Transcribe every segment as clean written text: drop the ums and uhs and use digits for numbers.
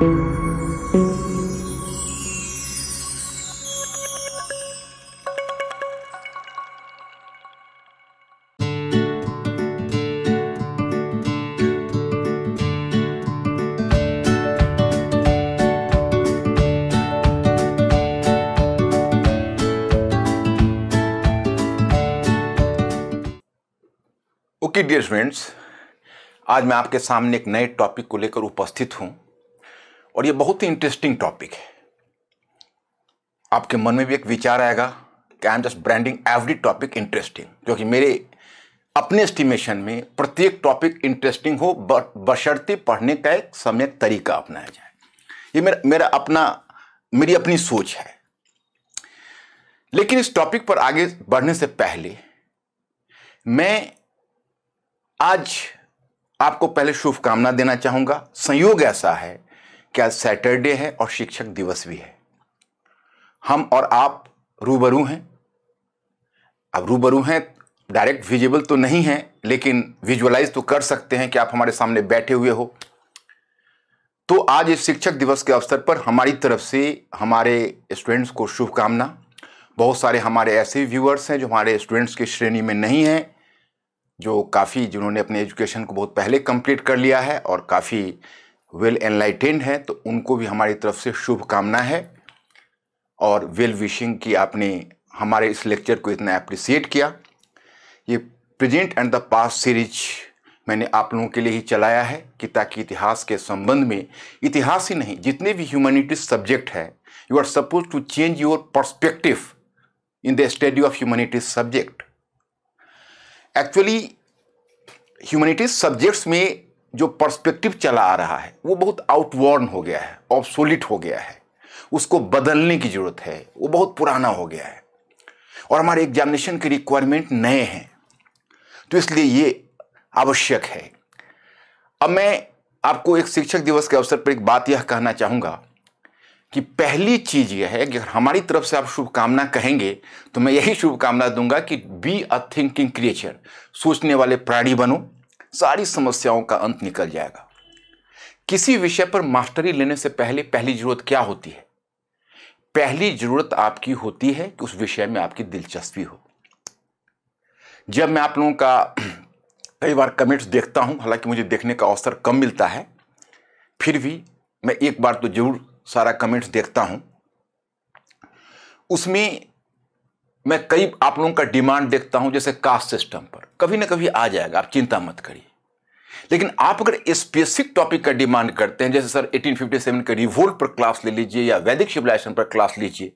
Okay dear friends, आज मैं आपके सामने एक नए टॉपिक को लेकर उपस्थित हूं और ये बहुत ही इंटरेस्टिंग टॉपिक है। आपके मन में भी एक विचार आएगा कि आई am just branding every topic interesting, क्योंकि मेरे अपने एस्टिमेशन में प्रत्येक टॉपिक इंटरेस्टिंग हो बशर्ते पढ़ने का एक सम्यक तरीका अपनाया जाए। ये मेरी अपनी सोच है। लेकिन इस टॉपिक पर आगे बढ़ने से पहले मैं आज आपको पहले शुभकामना देना चाहूंगा। संयोग ऐसा है कि आज सैटरडे है और शिक्षक दिवस भी है। हम और आप रूबरू हैं। अब रूबरू हैं, डायरेक्ट विजिबल तो नहीं है, लेकिन विजुअलाइज तो कर सकते हैं कि आप हमारे सामने बैठे हुए हो। तो आज इस शिक्षक दिवस के अवसर पर हमारी तरफ से हमारे स्टूडेंट्स को शुभकामना। बहुत सारे हमारे ऐसे व्यूअर्स हैं जो हमारे स्टूडेंट्स की श्रेणी में नहीं हैं, जिन्होंने अपने एजुकेशन को बहुत पहले कंप्लीट कर लिया है और काफ़ी वेल एनलाइटेंड है, तो उनको भी हमारी तरफ से शुभकामना है और वेल विशिंग कि आपने हमारे इस लेक्चर को इतना अप्रिसिएट किया। ये present and the past series मैंने आप लोगों के लिए ही चलाया है कि ताकि इतिहास के संबंध में, इतिहास ही नहीं जितने भी ह्यूमैनिटीज सब्जेक्ट है, you are suppose to change your perspective in the study of humanities subject. Actually humanities subjects में जो पर्सपेक्टिव चला आ रहा है वो बहुत आउटवर्न हो गया है, ऑब्सोलीट हो गया है, उसको बदलने की जरूरत है, वो बहुत पुराना हो गया है और हमारे एग्जामिनेशन के रिक्वायरमेंट नए हैं, तो इसलिए ये आवश्यक है। अब मैं आपको एक शिक्षक दिवस के अवसर पर एक बात यह कहना चाहूँगा कि पहली चीज यह है कि अगर हमारी तरफ से आप शुभकामना कहेंगे तो मैं यही शुभकामना दूंगा कि बी अ थिंकिंग क्रिएचर, सोचने वाले प्राणी बनो, सारी समस्याओं का अंत निकल जाएगा। किसी विषय पर मास्टरी लेने से पहले पहली जरूरत क्या होती है? पहली जरूरत आपकी होती है कि उस विषय में आपकी दिलचस्पी हो। जब मैं आप लोगों का कई बार कमेंट्स देखता हूं, हालांकि मुझे देखने का अवसर कम मिलता है, फिर भी मैं एक बार तो जरूर सारा कमेंट्स देखता हूं। उसमें मैं कई आप लोगों का डिमांड देखता हूं, जैसे कास्ट सिस्टम पर कभी ना कभी आ जाएगा, आप चिंता मत करिए। लेकिन आप अगर स्पेसिफिक टॉपिक का डिमांड करते हैं, जैसे सर 1857 के रिवोल्ट पर क्लास ले लीजिए या वैदिक सिविलाइजेशन पर क्लास लीजिए,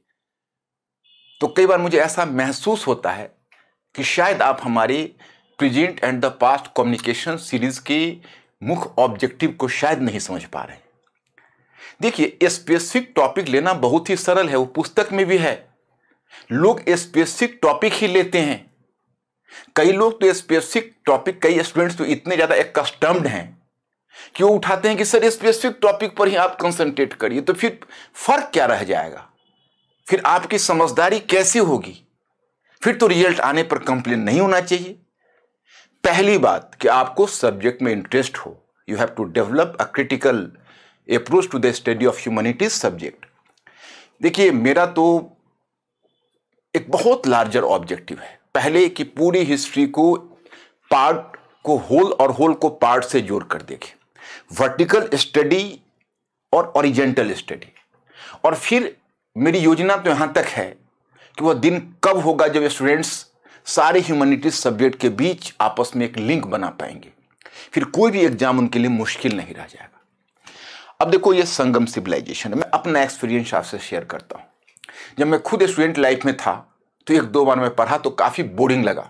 तो कई बार मुझे ऐसा महसूस होता है कि शायद आप हमारे present and the past communication series के मुख्य ऑब्जेक्टिव को शायद नहीं समझ पा रहे हैं। देखिए, स्पेसिफिक टॉपिक लेना बहुत ही सरल है, वो पुस्तक में भी है। लोग स्पेसिफिक टॉपिक ही लेते हैं। कई लोग तो स्पेसिफिक टॉपिक, कई स्टूडेंट्स तो इतने ज्यादा कस्टम्ड हैं कि वो उठाते हैं कि सर स्पेसिफिक टॉपिक पर ही आप कंसंट्रेट करिए, तो फिर फर्क क्या रह जाएगा? फिर आपकी समझदारी कैसी होगी? फिर तो रिजल्ट आने पर कंप्लेन नहीं होना चाहिए। पहली बात कि आपको सब्जेक्ट में इंटरेस्ट हो। You have to develop a critical approach to the study of humanities subject. देखिए, मेरा तो एक बहुत लार्जर ऑब्जेक्टिव है। पहले कि पूरी हिस्ट्री को, पार्ट को होल और होल को पार्ट से जोड़ कर देखें, वर्टिकल स्टडी और ओरिजेंटल स्टडी। और फिर मेरी योजना तो यहां तक है कि वह दिन कब होगा जब स्टूडेंट्स सारे ह्यूमैनिटीज सब्जेक्ट के बीच आपस में एक लिंक बना पाएंगे, फिर कोई भी एग्जाम उनके लिए मुश्किल नहीं रह जाएगा। अब देखो, ये संगम सिविलाइजेशन है। मैं अपना एक्सपीरियंस आपसे शेयर करता हूं। जब मैं खुद स्टूडेंट लाइफ में था तो एक दो बार मैं पढ़ा तो काफी बोरिंग लगा।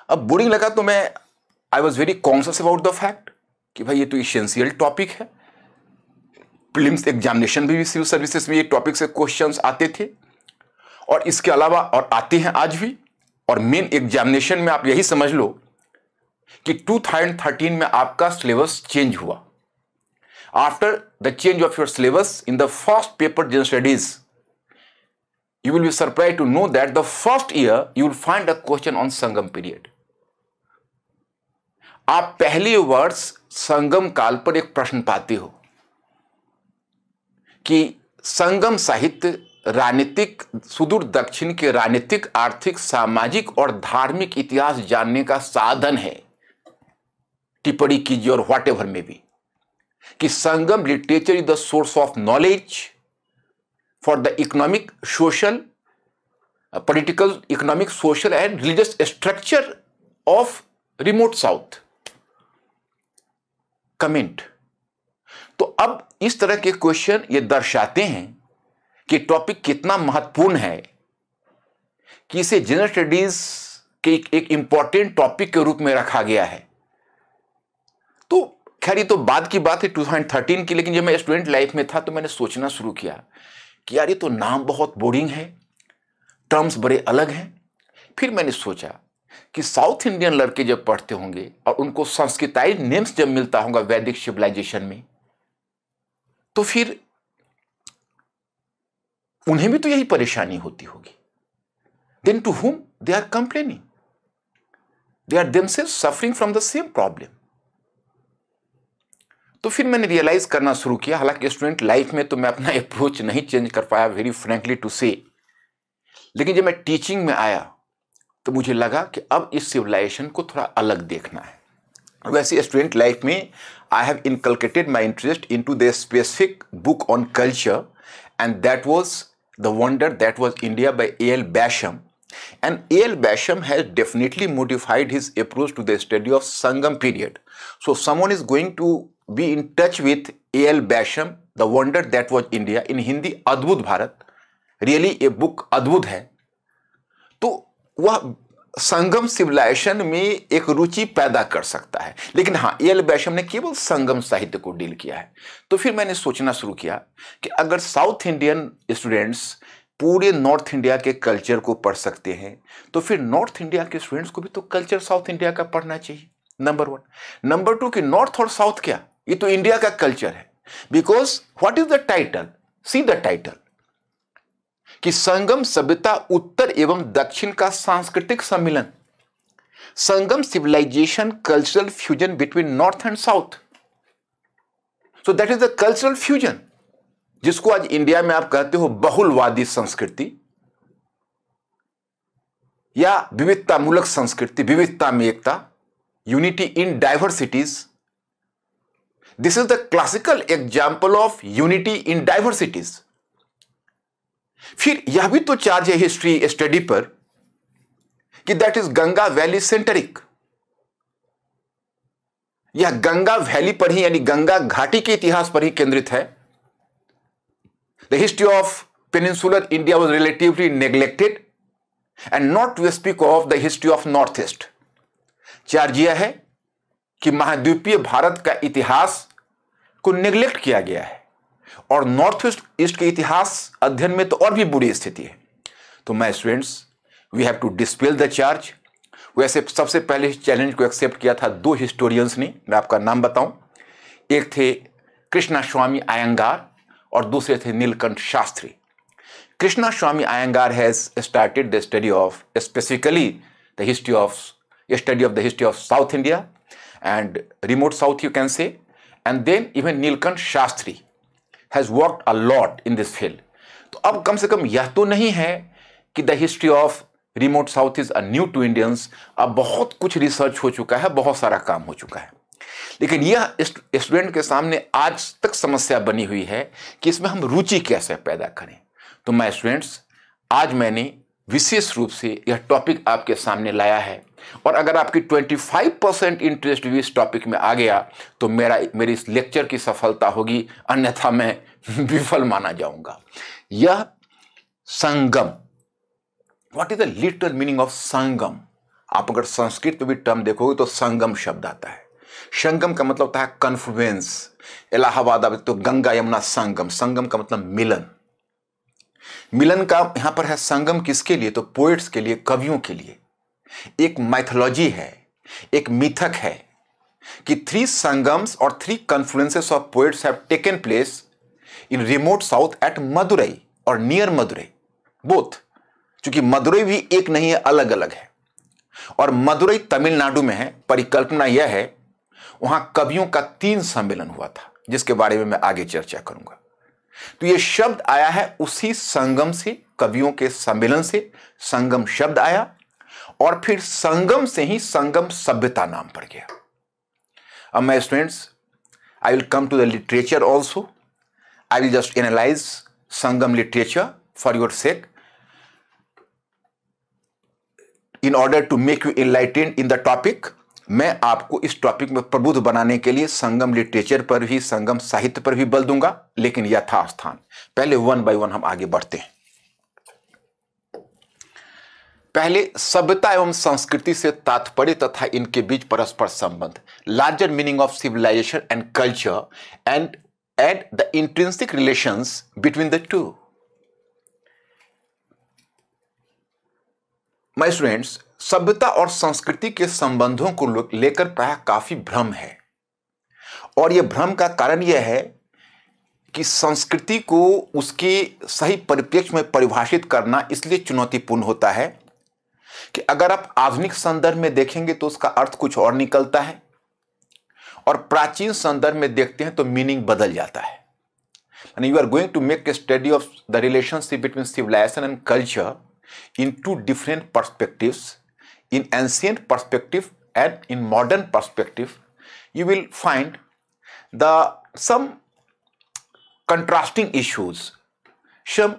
अब बोरिंग लगा तो I was very conscious about the fact कि भाई ये तो इसेंशियल टॉपिक है। प्रीलिम्स एग्जामिनेशन भी सिविल सर्विसेज में ये टॉपिक से क्वेश्चंस आते थे और इसके अलावा और आते हैं आज भी। और मेन एग्जामिनेशन में आप यही समझ लो कि 2013 में आपका सिलेबस चेंज हुआ। After the change of your syllabus in the first paper general studies, you will be surprised to know that the first year you will find a question on Sangam period. आप पहले वर्ष संगम काल पर एक प्रश्न पाते हो। कि संगम साहित्य राजनीतिक सुदूर दक्षिण के राजनीतिक, आर्थिक, सामाजिक और धार्मिक इतिहास जानने का साधन है। टिप्पणी कीजिए और व्हाट एवर में भी, कि Sangam literature is the source of knowledge for the economic, social, political, economic, social and religious structure of remote south. Comment. तो अब इस तरह के क्वेश्चन ये दर्शाते हैं कि टॉपिक कितना महत्वपूर्ण है, कि इसे जनरल स्टडीज के एक इंपॉर्टेंट टॉपिक के रूप में रखा गया है। तो खैर ये तो बाद की बात है 2013 की, लेकिन जब मैं स्टूडेंट लाइफ में था तो मैंने सोचना शुरू किया कि यार ये तो नाम बहुत बोरिंग है, टर्म्स बड़े अलग हैं। फिर मैंने सोचा कि साउथ इंडियन लड़के जब पढ़ते होंगे और उनको संस्कृताइज नेम्स जब मिलता होगा वैदिक सिविलाइजेशन में, तो फिर उन्हें भी तो यही परेशानी होती होगी। Then to whom they are complaining, they are themselves suffering from the same problem। तो फिर मैंने रियलाइज करना शुरू किया, हालांकि स्टूडेंट लाइफ में तो मैं अपना अप्रोच नहीं चेंज कर पाया, वेरी फ्रैंकली टू से, लेकिन जब मैं टीचिंग में आया तो मुझे लगा कि अब इस सिविलाइजेशन को थोड़ा अलग देखना है। वैसे स्टूडेंट लाइफ में I have inculcated my interest in to the specific book on culture, and that was the wonder that was India by A.L. Basham, and A.L. Basham has definitely modified his approach to the study of Sangam period. So someone is going to be in touch with A.L. Basham, the wonder that was India, in Hindi अद्भुत Bharat, really a book अद्भुत है। तो वह संगम civilisation में एक रुचि पैदा कर सकता है, लेकिन हाँ A.L. Basham ने केवल संगम साहित्य को डील किया है। तो फिर मैंने सोचना शुरू किया कि अगर साउथ इंडियन स्टूडेंट्स पूरे नॉर्थ इंडिया के कल्चर को पढ़ सकते हैं, तो फिर नॉर्थ इंडिया के स्टूडेंट्स को भी तो कल्चर साउथ इंडिया का पढ़ना चाहिए, नंबर 1। नंबर 2 कि नॉर्थ और साउथ क्या, ये तो इंडिया का कल्चर है। Because what is the title, see the title, कि संगम सभ्यता उत्तर एवं दक्षिण का सांस्कृतिक सम्मिलन, Sangam civilization cultural fusion between north and south. So that is the cultural fusion, जिसको आज इंडिया में आप कहते हो बहुलवादी संस्कृति या विविधतामूलक संस्कृति, विविधता में एकता, unity in diversities. This is the classical example of unity in diversities. फिर यह भी तो चार्ज है हिस्ट्री स्टडी पर कि that is Ganga valley centric. यह गंगा वैली पर ही, यानी गंगा घाटी के इतिहास पर ही केंद्रित है। The history of peninsular India was relatively neglected, and not to speak of the history of north east. Charge यह है कि महाद्वीपीय भारत का इतिहास को नेग्लेक्ट किया गया है, और नॉर्थ ईस्ट के इतिहास अध्ययन में तो और भी बुरी स्थिति है। तो मैं students, we have to dispel the charge. वैसे सबसे पहले इस चैलेंज को एक्सेप्ट किया था 2 हिस्टोरियंस ने, मैं आपका नाम बताऊं। एक थे कृष्णा स्वामी अयंगार और दूसरे थे Nilakanta Sastri. Krishnaswami Iyengar has started the study of specifically the history of the history of South India and remote South, you can say, and then even Nilkant Shastri has worked a lot in this field. तो अब कम से कम यह तो नहीं है कि the history of remote South is a new to Indians। अब बहुत कुछ रिसर्च हो चुका है, बहुत सारा काम हो चुका है, लेकिन यह स्टूडेंट के सामने आज तक समस्या बनी हुई है कि इसमें हम रुचि कैसे पैदा करें। तो मैं स्टूडेंट्स, आज मैंने विशेष रूप से यह टॉपिक आपके सामने लाया है, और अगर आपकी 25% इंटरेस्ट भी इस टॉपिक में आ गया तो मेरी इस लेक्चर की सफलता होगी, अन्यथा मैं विफल माना जाऊंगा। यह Sangam, what is the literal meaning of Sangam? आप अगर संस्कृत में भी टर्म देखोगे तो संगम शब्द आता है। संगम का मतलब होता है कन्फ्लुएंस। इलाहाबाद अब तो गंगा यमुना संगम, संगम का मतलब मिलन। मिलन का यहां पर है संगम किसके लिए? तो पोएट्स के लिए, कवियों के लिए। एक माइथोलॉजी है, एक मिथक है कि 3 संगम्स और 3 confluences of poets have taken place in remote south at Madurai और नियर मदुरई बोथ। क्योंकि मदुरई भी एक नहीं है, अलग अलग है, और मदुरई तमिलनाडु में है। परिकल्पना यह है वहां कवियों का 3 सम्मेलन हुआ था, जिसके बारे में मैं आगे चर्चा करूंगा। तो ये शब्द आया है उसी संगम से, कवियों के सम्मेलन से संगम शब्द आया, और फिर संगम से ही संगम सभ्यता नाम पड़ गया। अब my students, I will come to the literature also. I will just analyse Sangam literature for your sake in order to make you enlightened in the topic. मैं आपको इस टॉपिक में प्रबुद्ध बनाने के लिए संगम लिटरेचर पर भी, संगम साहित्य पर भी बल दूंगा, लेकिन यथास्थान। पहले वन बाय वन हम आगे बढ़ते हैं। पहले सभ्यता एवं संस्कृति से तात्पर्य तथा इनके बीच परस्पर संबंध, larger meaning of civilisation and culture and the intrinsic relations between the two. My students, सभ्यता और संस्कृति के संबंधों को लेकर प्रायः काफी भ्रम है, और यह भ्रम का कारण यह है कि संस्कृति को उसके सही परिप्रेक्ष्य में परिभाषित करना इसलिए चुनौतीपूर्ण होता है कि अगर आप आधुनिक संदर्भ में देखेंगे तो उसका अर्थ कुछ और निकलता है, और प्राचीन संदर्भ में देखते हैं तो मीनिंग बदल जाता है। यानी you are going to make a study of the relationship between civilisation and culture in two different perspectives, in ancient perspective and in modern perspective. You will find some contrasting issues, some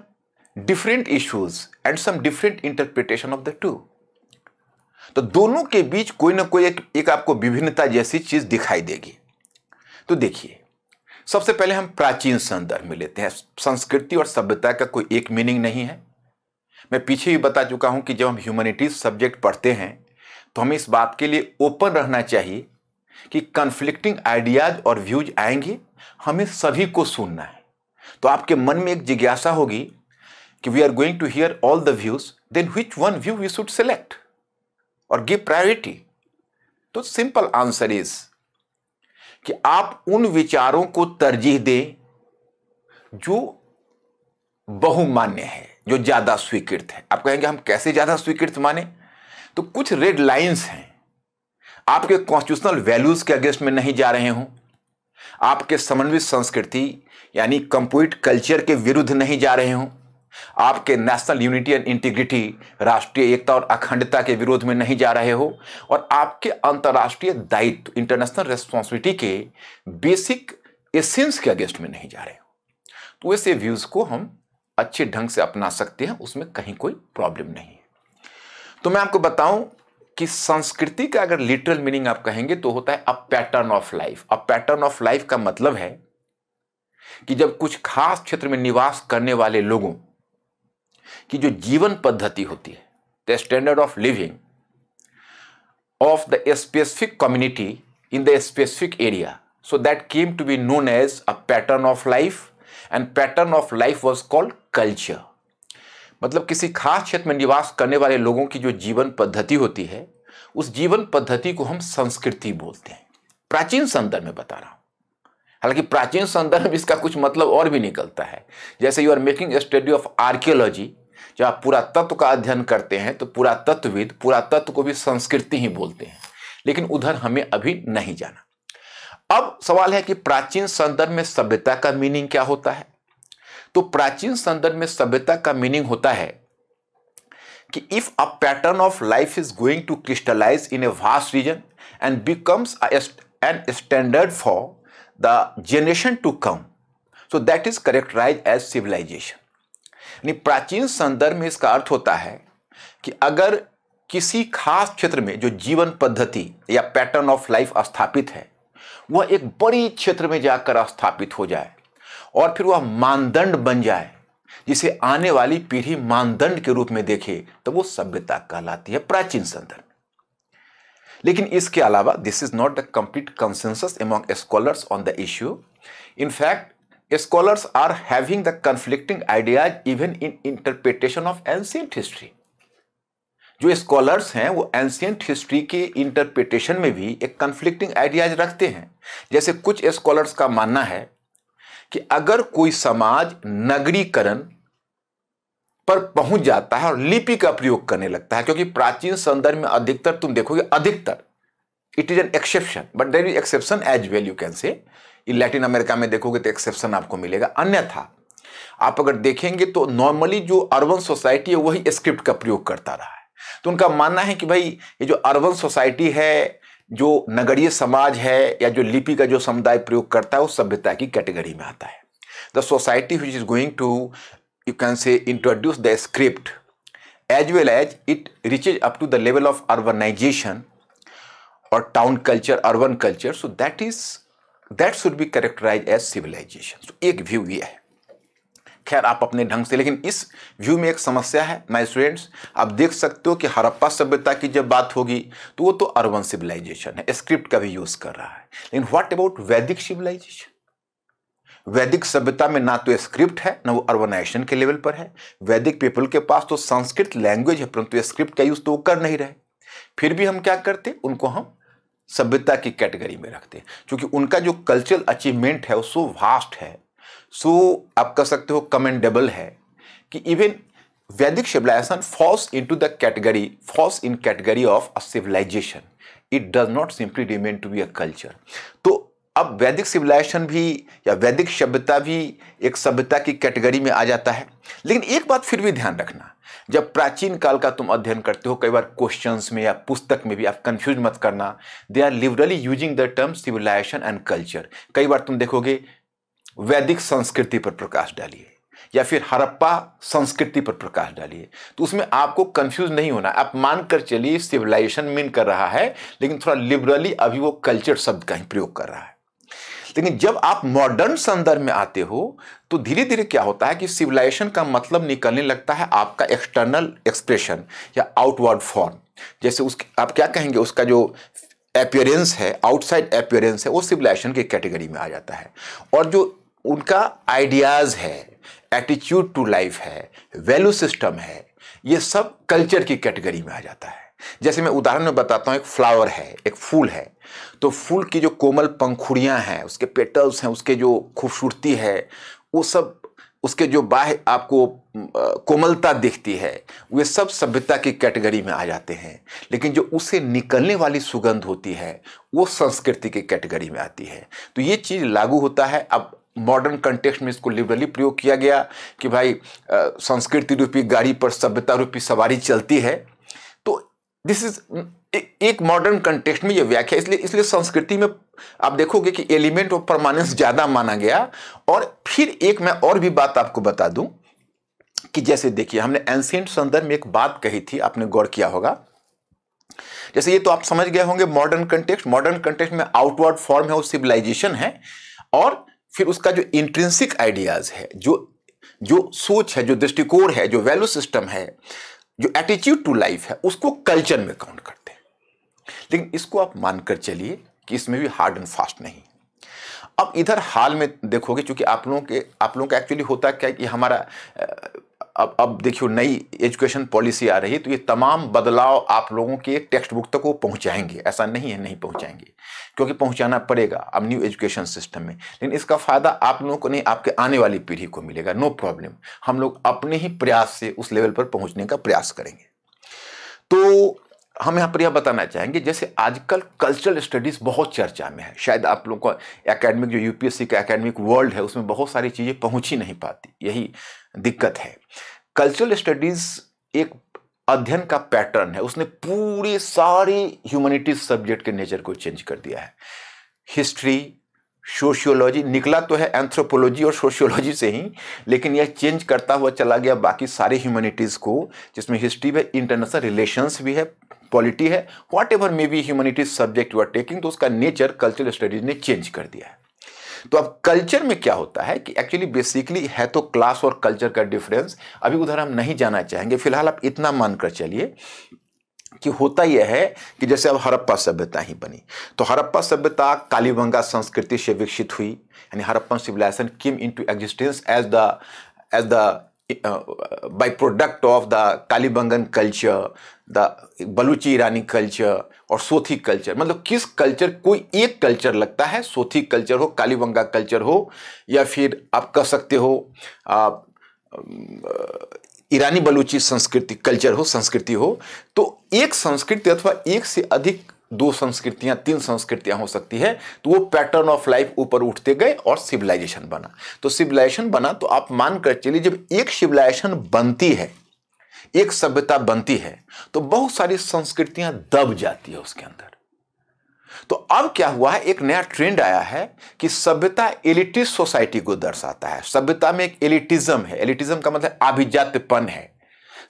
different issues and some different interpretation of the two. तो दोनों के बीच कोई ना कोई एक आपको विभिन्नता जैसी चीज दिखाई देगी। तो देखिए, सबसे पहले हम प्राचीन संदर्भ में लेते हैं। संस्कृति और सभ्यता का कोई एक मीनिंग नहीं है। मैं पीछे भी बता चुका हूं कि जब हम ह्यूमैनिटीज सब्जेक्ट पढ़ते हैं तो हमें इस बात के लिए ओपन रहना चाहिए कि कन्फ्लिक्टिंग आइडियाज और व्यूज आएंगे, हमें सभी को सुनना है। तो आपके मन में एक जिज्ञासा होगी कि we are going to hear all the views, then which one view we should select और गिव प्रायोरिटी। तो सिंपल आंसर इज कि आप उन विचारों को तरजीह दें जो बहुमान्य है, जो ज्यादा स्वीकृत है। आप कहेंगे हम कैसे ज्यादा स्वीकृत माने? तो कुछ रेड लाइंस हैं, आपके कॉन्स्टिट्यूशनल वैल्यूज के अगेंस्ट में नहीं जा रहे हों, आपके समन्वित संस्कृति यानी कंपोजिट कल्चर के विरुद्ध नहीं जा रहे हों, आपके नेशनल यूनिटी एंड इंटीग्रिटी राष्ट्रीय एकता और अखंडता के विरोध में नहीं जा रहे हो, और आपके अंतर्राष्ट्रीय दायित्व इंटरनेशनल रेस्पॉन्सिबिलिटी के बेसिक एसेंस के अगेंस्ट में नहीं जा रहे हो। तो ऐसे व्यूज को हम अच्छे ढंग से अपना सकते हैं, उसमें कहीं कोई प्रॉब्लम नहीं है। तो मैं आपको बताऊं कि संस्कृति का अगर लिटरल मीनिंग आप कहेंगे तो होता है अ pattern of life. A pattern of life का मतलब है कि जब कुछ खास क्षेत्र में निवास करने वाले लोगों की जो जीवन पद्धति होती है, the standard of living of the specific community in the specific area, so that came to be known as a pattern of life, and pattern of life was called culture. मतलब किसी खास क्षेत्र में निवास करने वाले लोगों की जो जीवन पद्धति होती है, उस जीवन पद्धति को हम संस्कृति बोलते हैं। प्राचीन संदर्भ में बता रहा हूं, हालांकि प्राचीन संदर्भ में इसका कुछ मतलब और भी निकलता है। जैसे you are making a study of archaeology, जब आप पुरातत्व का अध्ययन करते हैं तो पुरातत्वविद पुरातत्व को भी संस्कृति ही बोलते हैं, लेकिन उधर हमें अभी नहीं जाना। अब सवाल है कि प्राचीन संदर्भ में सभ्यता का मीनिंग क्या होता है? तो प्राचीन संदर्भ में सभ्यता का मीनिंग होता है कि if a pattern of life is going to crystallise in a vast region and becomes an standard for the generation to come, so that is characterise as civilisation. यानी प्राचीन संदर्भ में इसका अर्थ होता है कि अगर किसी खास क्षेत्र में जो जीवन पद्धति या पैटर्न ऑफ लाइफ स्थापित है, वह एक बड़ी क्षेत्र में जाकर स्थापित हो जाए और फिर वह मानदंड बन जाए, जिसे आने वाली पीढ़ी मानदंड के रूप में देखे, तो वो सभ्यता कहलाती है प्राचीन संदर्भ। लेकिन इसके अलावा this is not the complete consensus among scholars on the issue. In fact scholars are having the conflicting ideas even in interpretation of ancient history. जो स्कॉलर्स हैं वो एंशिएंट हिस्ट्री के इंटरप्रिटेशन में भी एक कन्फ्लिक्टिंग आइडियाज रखते हैं। जैसे कुछ स्कॉलर्स का मानना है कि अगर कोई समाज नगरीकरण पर पहुंच जाता है और लिपि का प्रयोग करने लगता है, क्योंकि प्राचीन संदर्भ में अधिकतर तुम देखोगे, अधिकतर it is an exception but there is exception as well, you can say. इन लैटिन अमेरिका में देखोगे तो एक्सेप्शन आपको मिलेगा, अन्यथा आप अगर देखेंगे तो नॉर्मली जो अर्बन सोसाइटी है वही स्क्रिप्ट का प्रयोग करता रहा है। तो उनका मानना है कि भाई ये जो अर्बन सोसाइटी है, जो नगरीय समाज है या जो लिपि का जो समुदाय प्रयोग करता है वो सभ्यता की कैटेगरी में आता है। The society which is going to, you can say, introduce the script as well as it reaches up to the level of urbanization or town culture, urban culture, so that should be characterized as civilization. So एक view ये है। खैर आप अपने ढंग से, लेकिन इस व्यू में एक समस्या है माय स्टूडेंट्स। आप देख सकते हो कि हड़प्पा सभ्यता की जब बात होगी तो वो तो अर्बन सिविलाइजेशन है, स्क्रिप्ट का भी यूज कर रहा है। लेकिन व्हाट अबाउट वैदिक सिविलाइजेशन? वैदिक सभ्यता में ना तो स्क्रिप्ट है ना वो अर्बनाइजेशन के लेवल पर है। वैदिक पीपल के पास तो संस्कृत लैंग्वेज है परंतु स्क्रिप्ट का यूज तो वो कर नहीं रहे। फिर भी हम क्या करते, उनको हम सभ्यता की कैटेगरी में रखते, क्योंकि उनका जो कल्चरल अचीवमेंट है वो सो वास्ट है, सो आप कह सकते हो कमेंडेबल है कि even Vedic civilisation falls into the category, falls in category of a civilisation. It does not simply remain to be a culture. तो अब वैदिक सिविलाइजेशन भी या वैदिक सभ्यता भी एक सभ्यता की कैटेगरी में आ जाता है। लेकिन एक बात फिर भी ध्यान रखना, जब प्राचीन काल का तुम अध्ययन करते हो, कई बार क्वेश्चंस में या पुस्तक में भी आप कंफ्यूज मत करना, they are liberally using the term civilisation and culture. कई बार तुम देखोगे वैदिक संस्कृति पर प्रकाश डालिए या फिर हड़प्पा संस्कृति पर प्रकाश डालिए, तो उसमें आपको कंफ्यूज नहीं होना। आप मानकर चलिए सिविलाइजेशन मीन कर रहा है, लेकिन थोड़ा लिबरली अभी वो कल्चर शब्द का ही प्रयोग कर रहा है। लेकिन जब आप मॉडर्न संदर्भ में आते हो तो धीरे धीरे क्या होता है कि सिविलाइजेशन का मतलब निकलने लगता है आपका एक्सटर्नल एक्सप्रेशन या आउटवर्ड फॉर्म। जैसे उसके आप क्या कहेंगे, उसका जो अपीयरेंस है, आउटसाइड अपीयरेंस है, वो सिविलाइजेशन की कैटेगरी में आ जाता है। और जो उनका आइडियाज है, एटीट्यूड टू लाइफ है, वैल्यू सिस्टम है, ये सब कल्चर की कैटेगरी में आ जाता है। जैसे मैं उदाहरण में बताता हूं, एक फ्लावर है, एक फूल है, तो फूल की जो कोमल पंखुड़ियां हैं, उसके पेटल्स हैं, उसके जो खूबसूरती है, वो सब, उसके जो बाह्य आपको कोमलता दिखती है, वे सब सभ्यता की कैटेगरी में आ जाते हैं। लेकिन जो उसे निकलने वाली सुगंध होती है वो संस्कृति की कैटेगरी में आती है। तो ये चीज़ लागू होता है। अब मॉडर्न कंटेक्स्ट में इसको लिबरली प्रयोग किया गया कि भाई संस्कृति रूपी गाड़ी पर सभ्यता रूपी सवारी चलती है। तो दिस इज एक मॉडर्न कंटेक्स्ट में ये व्याख्या, इसलिए संस्कृति में आप देखोगे कि एलिमेंट ऑफ परमानेंस ज्यादा माना गया। और फिर एक मैं और भी बात आपको बता दूं कि जैसे देखिए, हमने एंशिएंट संदर्भ में एक बात कही थी, आपने गौर किया होगा। जैसे ये तो आप समझ गए होंगे मॉडर्न कंटेक्स्ट में आउटवर्ड फॉर्म है वो सिविलाइजेशन है, और फिर उसका जो इंट्रिंसिक आइडियाज है, जो सोच है, जो दृष्टिकोण है, जो वैल्यू सिस्टम है, जो एटीट्यूड टू लाइफ है, उसको कल्चर में काउंट करते हैं। लेकिन इसको आप मानकर चलिए कि इसमें भी हार्ड एंड फास्ट नहीं। अब इधर हाल में देखोगे, क्योंकि आप लोगों का एक्चुअली होता क्या है कि हमारा अब देखियो नई एजुकेशन पॉलिसी आ रही है, तो ये तमाम बदलाव आप लोगों के टेक्स्ट बुक तक वो पहुंचाएंगे। ऐसा नहीं है नहीं पहुंचाएंगे, क्योंकि पहुंचाना पड़ेगा अब न्यू एजुकेशन सिस्टम में। लेकिन इसका फायदा आप लोगों को नहीं, आपके आने वाली पीढ़ी को मिलेगा। नो प्रॉब्लम, हम लोग अपने ही प्रयास से उस लेवल पर पहुंचने का प्रयास करेंगे। तो हम यहाँ पर यह बताना चाहेंगे, जैसे आजकल कल्चरल स्टडीज बहुत चर्चा में है। शायद आप लोगों को एकेडमिक, जो यूपीएससी का एकेडमिक वर्ल्ड है, उसमें बहुत सारी चीज़ें पहुंच ही नहीं पाती, यही दिक्कत है। कल्चरल स्टडीज एक अध्ययन का पैटर्न है, उसने पूरे सारे ह्यूमैनिटीज सब्जेक्ट के नेचर को चेंज कर दिया है। हिस्ट्री, सोशियोलॉजी, निकला तो है एंथ्रोपोलॉजी और सोशियोलॉजी से ही, लेकिन यह चेंज करता हुआ चला गया बाकी सारे ह्यूमैनिटीज को, जिसमें हिस्ट्री है, इंटरनेशनल रिलेशंस भी है, पॉलिटी है, whatever may be humanities subject you are taking, तो उसका नेचर कल्चरल स्टडीज ने चेंज कर दिया है। तो अब कल्चर में क्या होता है कि एक्चुअली बेसिकली है तो क्लास और कल्चर का डिफरेंस, अभी उधर हम नहीं जाना चाहेंगे। फिलहाल आप इतना मानकर चलिए कि होता यह है कि जैसे अब हड़प्पा सभ्यता ही बनी, तो हड़प्पा सभ्यता कालीबंगा संस्कृति से विकसित हुई, यानी Harappan civilisation came into existence as the by product of the Kalibangan culture, the Baluchi Iranian culture और सोथी कल्चर। मतलब किस कल्चर, कोई एक कल्चर लगता है, सोथी कल्चर हो, कालीबंगा कल्चर हो, या फिर आप कह सकते हो ईरानी बलूची संस्कृति कल्चर हो, संस्कृति हो। तो एक संस्कृति अथवा एक से अधिक 2 संस्कृतियां 3 संस्कृतियां हो सकती है, तो वो पैटर्न ऑफ लाइफ ऊपर उठते गए और सिविलाइजेशन बना। तो सिविलाइजेशन बना तो आप मानकर चलिए जब एक सिविलाइजेशन बनती है, एक सभ्यता बनती है, तो बहुत सारी संस्कृतियां दब जाती है उसके अंदर। तो अब क्या हुआ है, एक नया ट्रेंड आया है कि सभ्यता एलिटिस्ट सोसाइटी को दर्शाता है। सभ्यता में एक एलिटिज्म है। एलिटिज्म का मतलब आभिजात्यपन है।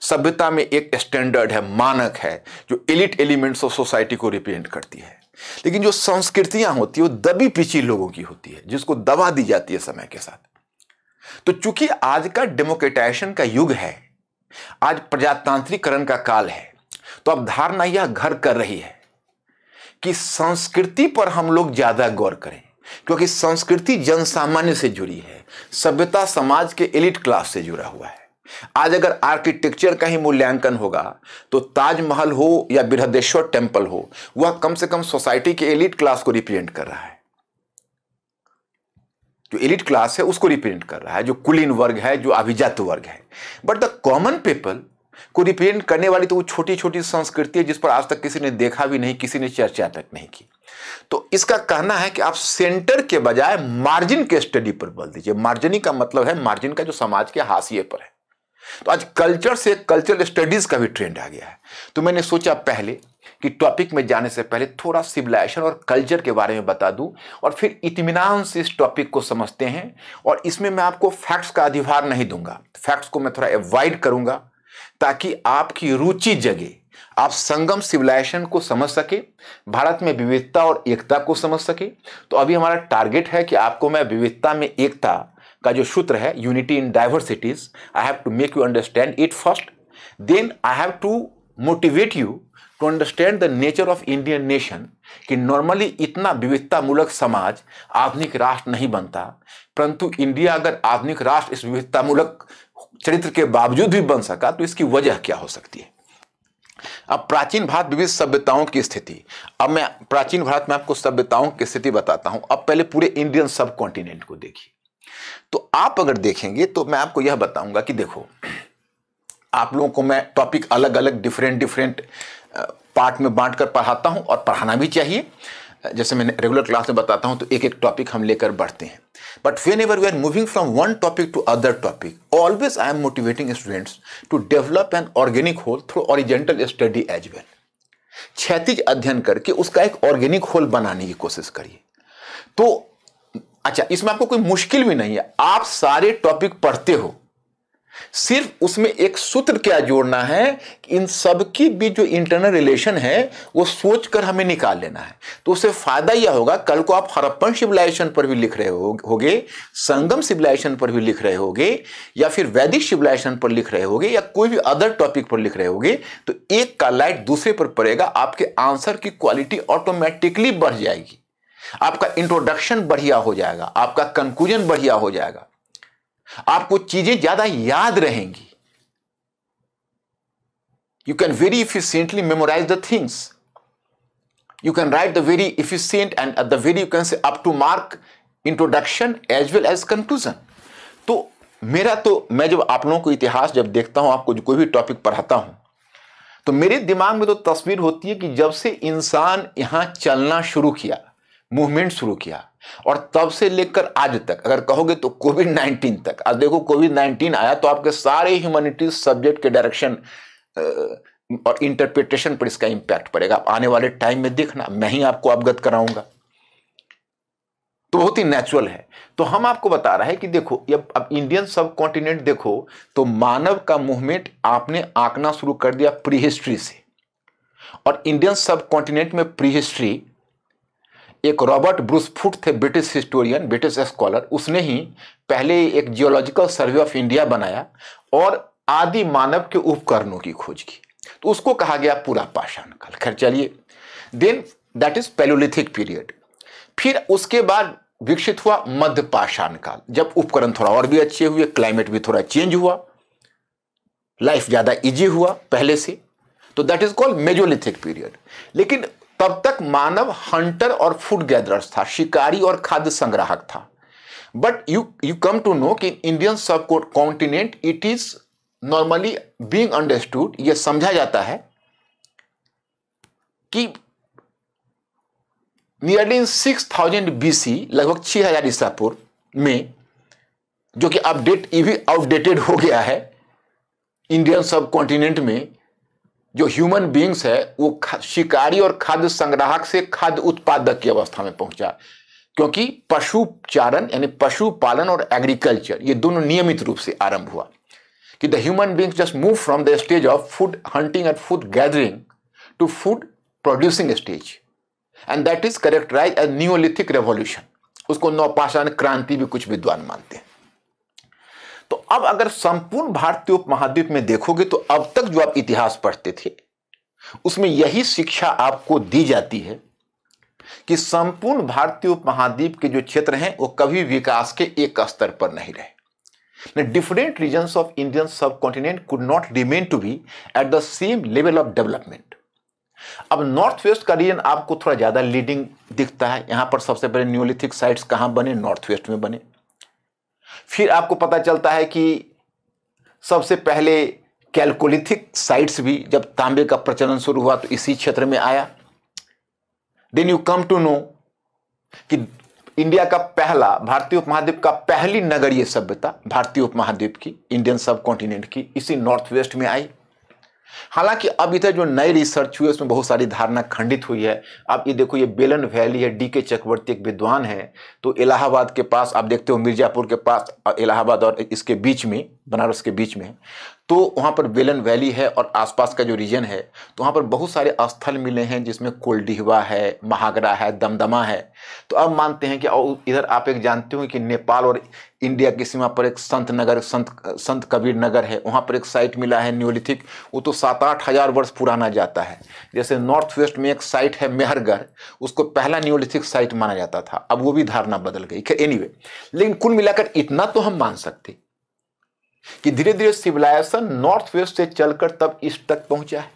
सभ्यता में एक स्टैंडर्ड है, मानक है, जो एलिट एलिमेंट्स ऑफ सोसाइटी को रिप्रेजेंट करती है। लेकिन जो संस्कृतियां होती है वो दबी पिछी लोगों की होती है, जिसको दबा दी जाती है समय के साथ। तो चूंकि आज का डेमोक्रेटाइजेशन का युग है, आज प्रजातांत्रिकरण का काल है, तो अब धारणा यह घर कर रही है कि संस्कृति पर हम लोग ज्यादा गौर करें, क्योंकि संस्कृति जनसामान्य से जुड़ी है, सभ्यता समाज के एलिट क्लास से जुड़ा हुआ है। आज अगर आर्किटेक्चर का ही मूल्यांकन होगा तो ताजमहल हो या बृहदेश्वर टेम्पल हो, वह कम से कम सोसाइटी के एलिट क्लास को रिप्रेजेंट कर रहा है। जो एलिट क्लास है उसको रिप्रेजेंट कर रहा है, जो कुलीन वर्ग है, जो अभिजात वर्ग है। बट द कॉमन पीपल को रिप्रेजेंट करने वाली तो वो छोटी छोटी संस्कृति है जिस पर आज तक किसी ने देखा भी नहीं, किसी ने चर्चा तक नहीं की। तो इसका कहना है कि आप सेंटर के बजाय मार्जिन के स्टडी पर बल दीजिए। मार्जिनी का मतलब है मार्जिन का जो समाज के हाशिए पर है। तो आज कल्चर से कल्चरल स्टडीज का भी ट्रेंड आ गया है। तो मैंने सोचा पहले कि टॉपिक में जाने से पहले थोड़ा सिविलाइजेशन और कल्चर के बारे में बता दूं, और फिर इत्मीनान से इस टॉपिक को समझते हैं। और इसमें मैं आपको फैक्ट्स का अधिभार नहीं दूंगा, फैक्ट्स को मैं थोड़ा अवॉइड करूंगा ताकि आपकी रुचि जगे, आप संगम सिविलाइजेशन को समझ सके, भारत में विविधता और एकता को समझ सके। तो अभी हमारा टारगेट है कि आपको मैं विविधता में एकता का जो सूत्र है, unity in diversities, I have to make you understand it first, then I have to motivate you to understand the nature of Indian nation, कि नॉर्मली इतना विविधता मूलक समाज आधुनिक राष्ट्र नहीं बनता, परंतु इंडिया अगर आधुनिक राष्ट्र इस विविधता मूलक चरित्र के बावजूद भी बन सका तो इसकी वजह क्या हो सकती है। अब प्राचीन भारत विविध सभ्यताओं की स्थिति, अब मैं प्राचीन भारत में आपको सभ्यताओं की स्थिति बताता हूं। अब पहले पूरे इंडियन सब कॉन्टिनेंट को देखिए। तो आप अगर देखेंगे तो मैं आपको यह बताऊंगा कि देखो, आप लोगों को मैं टॉपिक अलग अलग डिफरेंट पार्ट में बांटकर पढ़ाता हूं, और पढ़ाना भी चाहिए। जैसे मैं रेगुलर क्लास में बताता हूं तो एक एक टॉपिक हम लेकर बढ़ते हैं। But whenever we are moving from one topic to other topic, always I am motivating students to develop an organic whole through horizontal study as well. क्षैतिज अध्ययन करके उसका एक ऑर्गेनिक होल बनाने की कोशिश करिए। तो अच्छा, इसमें आपको कोई मुश्किल भी नहीं है, आप सारे टॉपिक पढ़ते हो, सिर्फ उसमें एक सूत्र क्या जोड़ना है कि इन सब की भी जो इंटरनल रिलेशन है वो सोचकर हमें निकाल लेना है। तो उससे फायदा यह होगा, कल को आप हड़प्पन सिविलाइजेशन पर भी लिख रहे होगे, संगम सिविलाइजेशन पर भी लिख रहे होगे, या फिर वैदिक सिविलाइजेशन पर लिख रहे होगे, या कोई भी अदर टॉपिक पर लिख रहे होगे, तो एक का लाइट दूसरे पर पड़ेगा, आपके आंसर की क्वालिटी ऑटोमेटिकली बढ़ जाएगी, आपका इंट्रोडक्शन बढ़िया हो जाएगा, आपका कंक्लूजन बढ़िया हो जाएगा, आपको चीजें ज्यादा याद रहेंगी। You can very efficiently memorize the things. You can write the very efficient and at the very you can say up to mark introduction as well as conclusion. तो मैं जब आप लोगों को इतिहास जब देखता हूं, आपको कोई भी टॉपिक पढ़ाता हूं, तो मेरे दिमाग में तो तस्वीर होती है कि जब से इंसान यहां चलना शुरू किया, मूवमेंट शुरू किया, और तब से लेकर आज तक अगर कहोगे तो कोविड-19 तक। आज देखो कोविड-19 आया तो आपके सारे ह्यूमैनिटीज सब्जेक्ट के डायरेक्शन और इंटरप्रिटेशन पर इसका इंपैक्ट पड़ेगा। आप आने वाले टाइम में देखना, मैं ही आपको अवगत कराऊंगा। तो बहुत ही नेचुरल है। तो हम आपको बता रहे हैं कि देखो, अब इंडियन सब कॉन्टिनेंट देखो तो मानव का मूवमेंट आपने आंकना शुरू कर दिया प्री हिस्ट्री से, और इंडियन सब कॉन्टिनेंट में प्री हिस्ट्री एक रॉबर्ट ब्रूस फुट थे, ब्रिटिश हिस्टोरियन, ब्रिटिश स्कॉलर, उसने ही पहले एक जियोलॉजिकल सर्वे ऑफ इंडिया बनाया और आदि मानव के उपकरणों की खोज की। तो उसको कहा गया पूरा पाषाण काल। खैर चलिए, then that is palaeolithic period. फिर उसके बाद विकसित हुआ मध्य पाषाण काल, जब उपकरण थोड़ा और भी अच्छे हुए, क्लाइमेट भी थोड़ा चेंज हुआ, लाइफ ज्यादा इजी हुआ पहले से, तो that is called mesolithic period. लेकिन तब तक मानव हंटर और फूड गैदरर्स था, शिकारी और खाद्य संग्राहक था। But you come to know कि Indian subcontinent it is normally being understood, यह समझा जाता है कि नियरली इन 6000 BC, लगभग 6000 ईसा पूर्व में, जो कि आउटडेटेड हो गया है, इंडियन सब कॉन्टिनेंट में जो ह्यूमन बीइंग्स है वो शिकारी और खाद्य संग्राहक से खाद्य उत्पादक की अवस्था में पहुंचा, क्योंकि पशुचारण यानी पशुपालन और एग्रीकल्चर ये दोनों नियमित रूप से आरंभ हुआ, कि the human beings just move from the stage of food hunting and food gathering to food producing stage, and that is characterise as neolithic revolution. उसको नवपाषाण क्रांति भी कुछ विद्वान मानते हैं। तो अब अगर संपूर्ण भारतीय उपमहाद्वीप में देखोगे तो अब तक जो आप इतिहास पढ़ते थे उसमें यही शिक्षा आपको दी जाती है कि संपूर्ण भारतीय उपमहाद्वीप के जो क्षेत्र हैं वो कभी विकास के एक स्तर पर नहीं रहे। Different regions of Indian subcontinent could not remain to be at the same level of development. अब नॉर्थ वेस्ट का रीजन आपको थोड़ा ज्यादा लीडिंग दिखता है। यहां पर सबसे पहले न्यूलिथिक साइट्स कहां बने? नॉर्थ वेस्ट में बने। फिर आपको पता चलता है कि सबसे पहले कैल्कोलिथिक साइट्स भी, जब तांबे का प्रचलन शुरू हुआ तो इसी क्षेत्र में आया। Then you come to know कि इंडिया का पहला, भारतीय उपमहाद्वीप का पहली नगरीय सभ्यता भारतीय उपमहाद्वीप की, इंडियन सब कॉन्टिनेंट की, इसी नॉर्थ वेस्ट में आई। हालांकि अब इधर जो नई रिसर्च हुई उसमें बहुत सारी धारणा खंडित हुई है। आप ये देखो, ये बेलन वैली है, DK चक्रवर्ती एक विद्वान है, तो इलाहाबाद के पास आप देखते हो, मिर्जापुर के पास इलाहाबाद और इसके बीच में, बनारस के बीच में, तो वहाँ पर बेलन वैली है और आसपास का जो रीजन है तो वहाँ पर बहुत सारे स्थल मिले हैं जिसमें कोल्डिहवा है, महागरा है, दमदमा है। तो अब मानते हैं कि इधर आप एक जानते हो कि नेपाल और इंडिया की सीमा पर एक संत कबीर नगर है, वहाँ पर एक साइट मिला है न्यूलिथिक, वो तो 7-8 हजार वर्ष पुराना जाता है। जैसे नॉर्थ वेस्ट में एक साइट है मेहरगढ़, उसको पहला न्यूलिथिक साइट माना जाता था, अब वो भी धारणा बदल गई। एनीवे, लेकिन कुल मिलाकर इतना तो हम मान सकते कि धीरे धीरे सिविलाइजेशन नॉर्थ वेस्ट से चलकर तब ईस्ट तक पहुंचा है।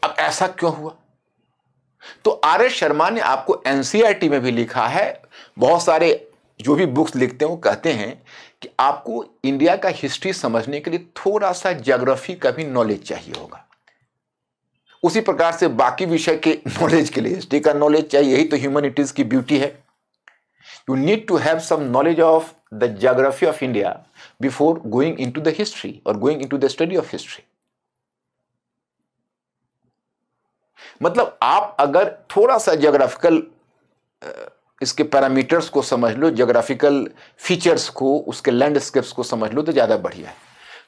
अब ऐसा क्यों हुआ? तो RS शर्मा ने आपको NCERT में भी लिखा है, बहुत सारे जो भी बुक्स लिखते हैं वो कहते हैं कि आपको इंडिया का हिस्ट्री समझने के लिए थोड़ा सा ज्योग्राफी का भी नॉलेज चाहिए होगा। उसी प्रकार से बाकी विषय के नॉलेज के लिए हिस्ट्री का नॉलेज चाहिए। यही तो ह्यूमैनिटीज की ब्यूटी है। You need to have some knowledge of the geography of India before going into the history or going into the study of history. मतलब आप अगर थोड़ा सा ज्योग्राफिकल इसके पैरामीटर्स को समझ लो, ज्योग्राफिकल फीचर्स को, उसके लैंडस्केप्स को समझ लो तो ज़्यादा बढ़िया है।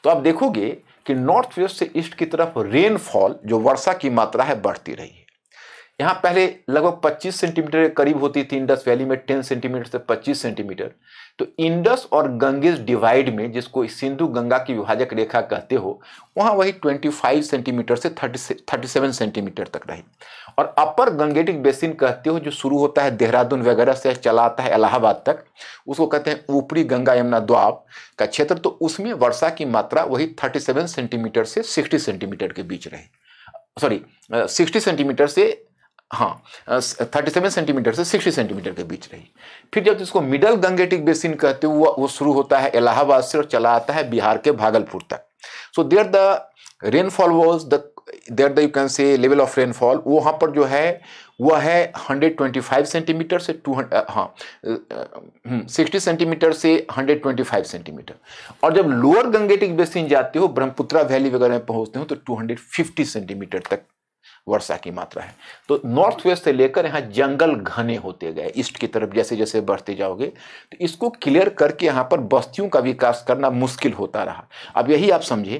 तो आप देखोगे कि नॉर्थ वेस्ट से ईस्ट की तरफ रेनफॉल, जो वर्षा की मात्रा है, बढ़ती रही है। यहाँ पहले लगभग 25 सेंटीमीटर के करीब होती थी, इंडस वैली में 10 सेंटीमीटर से 25 सेंटीमीटर। तो इंडस और गंगेज डिवाइड में, जिसको सिंधु गंगा की विभाजक रेखा कहते हो, वहाँ वही 25 सेंटीमीटर से 37 सेंटीमीटर तक रही। और अपर गंगेटिक बेसिन कहते हो, जो शुरू होता है देहरादून वगैरह से, चला आता है इलाहाबाद तक, उसको कहते हैं ऊपरी गंगा यमुना द्वाब का क्षेत्र। तो उसमें वर्षा की मात्रा वही 37 सेंटीमीटर से 60 सेंटीमीटर के बीच रही। सॉरी, 60 सेंटीमीटर से 37 सेंटीमीटर से 60 सेंटीमीटर के बीच रही। फिर जब जिसको मिडल गंगेटिक बेसिन कहते हो, वो शुरू होता है इलाहाबाद से और चला आता है बिहार के भागलपुर तक। So there the rainfall was there the you can say level of rainfall, वहाँ पर जो है वह है 125 सेंटीमीटर से 60 सेंटीमीटर से 125 सेंटीमीटर। और जब लोअर गंगेटिक बेसिन जाते हो, ब्रह्मपुत्रा वैली वगैरह में पहुंचते हो, तो 250 सेंटीमीटर तक वर्षा की मात्रा है। तो नॉर्थ वेस्ट से लेकर यहाँ जंगल घने होते गए, ईस्ट की तरफ जैसे जैसे बढ़ते जाओगे, तो इसको क्लियर करके यहाँ पर बस्तियों का विकास करना मुश्किल होता रहा। अब यही आप समझिए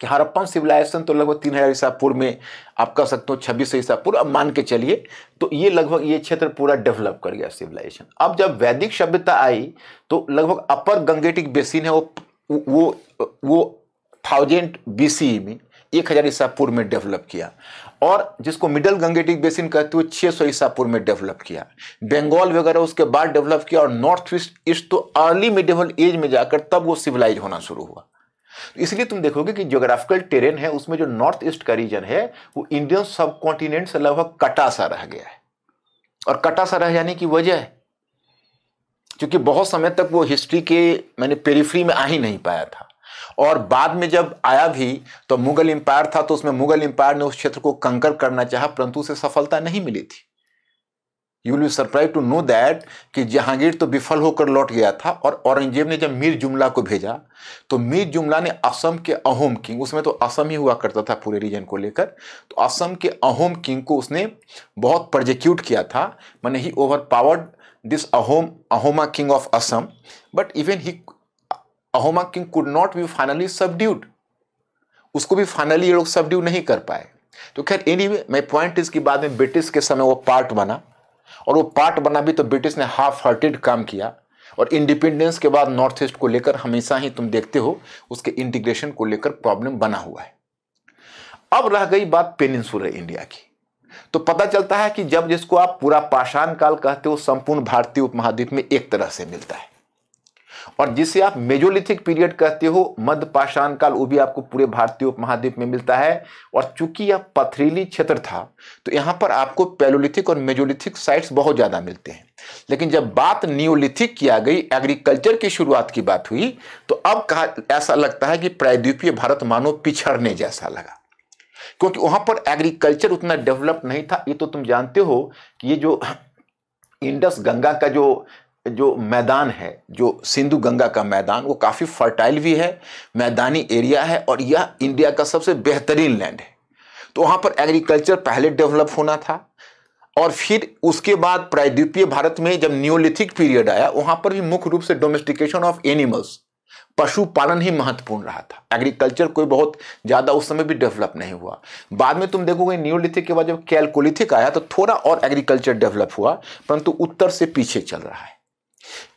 कि हड़प्पन सिविलाइजेशन तो लगभग 3000 ईसा पूर्व में, आप कह सकते हो 2600 ईसा पूर्व, अब मान के चलिए, तो ये लगभग ये क्षेत्र पूरा डेवलप कर गया सिविलाइजेशन। अब जब वैदिक सभ्यता आई तो लगभग अपर गंगेटिक बेसिन है वो 1000 BCE में, 1000 ईसा पूर्व में डेवलप किया। और जिसको मिडल गंगेटिक बेसिन कहते हुए 600 ईसा पूर्व में डेवलप किया। बंगाल वगैरह उसके बाद डेवलप किया। और नॉर्थ ईस्ट तो अर्ली मिडिवल एज में जाकर तब वो सिविलाइज होना शुरू हुआ। इसलिए तुम देखोगे कि ज्योग्राफिकल टेरेन है उसमें जो नॉर्थ ईस्ट का रीजन है वो इंडियन सब कॉन्टिनेंट से लगभग कटा सा रह गया है। और कटा सा रह जाने की वजह है क्योंकि बहुत समय तक वो हिस्ट्री के पेरिफेरी में आ ही नहीं पाया था। और बाद में जब आया भी तो मुगल एम्पायर था, तो उसमें मुगल एम्पायर ने उस क्षेत्र को कंकर करना चाहा, परंतु उसे सफलता नहीं मिली थी। You will be surprise to know that कि जहांगीर तो विफल होकर लौट गया था, और औरंगजेब ने जब मीर जुमला को भेजा तो मीर जुमला ने असम के अहोम किंग, उसमें तो असम ही हुआ करता था पूरे रीजन को लेकर, तो असम के अहोम किंग को उसने बहुत प्रोजेक्यूट किया था, माने he overpowered this Ahom king of Assam, but even he Ahom king could not be finally subdued, उसको भी फाइनली ये लोग सबड्यू नहीं कर पाए। तो खैर एनीवे, माय पॉइंट इज कि बाद में ब्रिटिश के समय वो पार्ट बना, और वो पार्ट बना भी तो ब्रिटिश ने हाफ हार्टेड काम किया, और इंडिपेंडेंस के बाद नॉर्थ ईस्ट को लेकर हमेशा ही तुम देखते हो उसके इंटीग्रेशन को लेकर प्रॉब्लम बना हुआ है। अब रह गई बात पेनिनसुलर इंडिया की, तो पता चलता है कि जब जिसको आप पूरा पाषाण काल कहते हो संपूर्ण भारतीय उपमहाद्वीप में एक तरह से मिलता है, और जिसे आप मेजोलिथिक पीरियड कहते हो मध्य पाषाण काल, वो भी आपको पूरे भारतीय उपमहाद्वीप में मिलता है। और चूंकि यह पथरीली क्षेत्र था तो यहां पर आपको पैलोलिथिक और मेजोलिथिक साइट्स बहुत ज्यादा मिलते हैं। लेकिन जब बात नियोलिथिक किया गई, एग्रीकल्चर की शुरुआत की बात हुई, तो अब कहा ऐसा लगता है कि प्रायद्वीपीय भारत मानो पिछड़ने जैसा लगा, क्योंकि वहां पर एग्रीकल्चर उतना डेवलप नहीं था। ये तो तुम जानते हो कि ये जो इंडस गंगा का जो मैदान है, जो सिंधु गंगा का मैदान, वो काफी फर्टाइल भी है, मैदानी एरिया है, और यह इंडिया का सबसे बेहतरीन लैंड है। तो वहां पर एग्रीकल्चर पहले डेवलप होना था, और फिर उसके बाद प्रायद्वीपीय भारत में जब नियोलिथिक पीरियड आया, वहां पर भी मुख्य रूप से डोमेस्टिकेशन ऑफ एनिमल्स, पशुपालन ही महत्वपूर्ण रहा था। एग्रीकल्चर कोई बहुत ज्यादा उस समय भी डेवलप नहीं हुआ। बाद में तुम देखोगे नियोलिथिक के बाद जब कैलकोलिथिक आया तो थोड़ा और एग्रीकल्चर डेवलप हुआ, परंतु उत्तर से पीछे चल रहा है।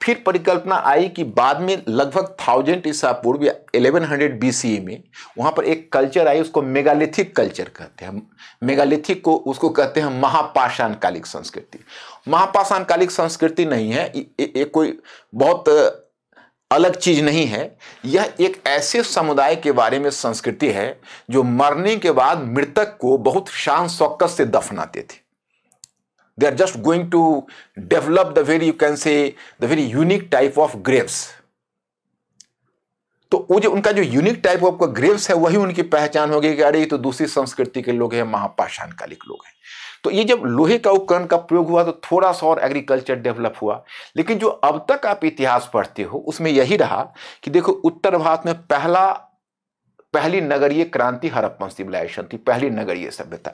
फिर परिकल्पना आई कि बाद में लगभग 1000 ईसा पूर्व 1100 BCE में वहां पर एक कल्चर आई, उसको मेगालिथिक कल्चर कहते हैं। मेगालिथिक को उसको कहते हैं महापाषाण कालिक संस्कृति। महापाषाण कालिक संस्कृति नहीं है, ये कोई बहुत अलग चीज नहीं है, यह एक ऐसे समुदाय के बारे में संस्कृति है जो मरने के बाद मृतक को बहुत शान शौकत से दफनाते थे। They are just going to develop the very, you can say, the very unique type of graves. तो वो जो उनका जो यूनिक टाइप ऑफ ग्रेव्स है वही उनकी पहचान होगी कि अरे ये तो दूसरी संस्कृति के लोग हैं, महापाषाण कालिक लोग हैं। तो ये जब लोहे का उपकरण का प्रयोग हुआ तो थोड़ा सा और एग्रीकल्चर डेवलप हुआ। लेकिन जो अब तक आप इतिहास पढ़ते हो उसमें यही रहा कि देखो उत्तर भारत में पहली नगरीय क्रांति हड़प्पन सिविलाइजेशन थी, पहली नगरीय सभ्यता।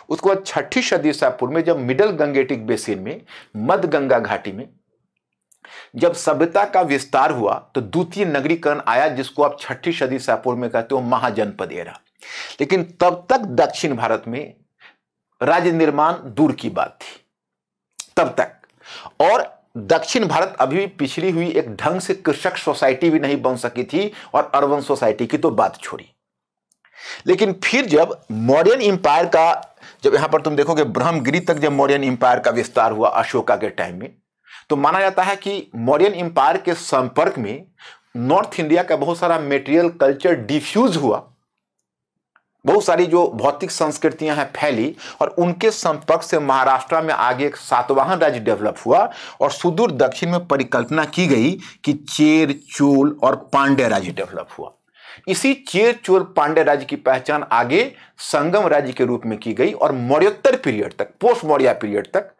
उसके बाद 6ठी सदी ईसा पूर्व में जब मिडल गंगेटिक बेसिन में, मध्य गंगा घाटी में जब सभ्यता का विस्तार हुआ तो द्वितीय नगरीकरण आया, जिसको आप 6ठी सदी ईसा पूर्व में कहते हो महाजनपद एरा। लेकिन तब तक दक्षिण भारत में राज्य निर्माण दूर की बात थी तब तक, और दक्षिण भारत अभी भी पिछड़ी हुई एक ढंग से कृषक सोसाइटी भी नहीं बन सकी थी, और अर्बन सोसाइटी की तो बात छोड़ी। लेकिन फिर जब मौर्यन इंपायर का, जब यहां पर तुम देखोगे ब्रह्मगिरी तक जब मौर्यन इंपायर का विस्तार हुआ अशोका के टाइम में, तो माना जाता है कि मौर्यन इंपायर के संपर्क में नॉर्थ इंडिया का बहुत सारा मेटेरियल कल्चर डिफ्यूज हुआ, बहुत सारी जो भौतिक संस्कृतियां हैं फैली, और उनके संपर्क से महाराष्ट्र में आगे एक सातवाहन राज्य डेवलप हुआ, और सुदूर दक्षिण में परिकल्पना की गई कि चेर, चोल और पांड्य राज्य डेवलप हुआ। इसी चेर, चोल, पांड्य राज्य की पहचान आगे संगम राज्य के रूप में की गई, और मौर्योत्तर पीरियड तक, पोस्ट मौर्य पीरियड तक,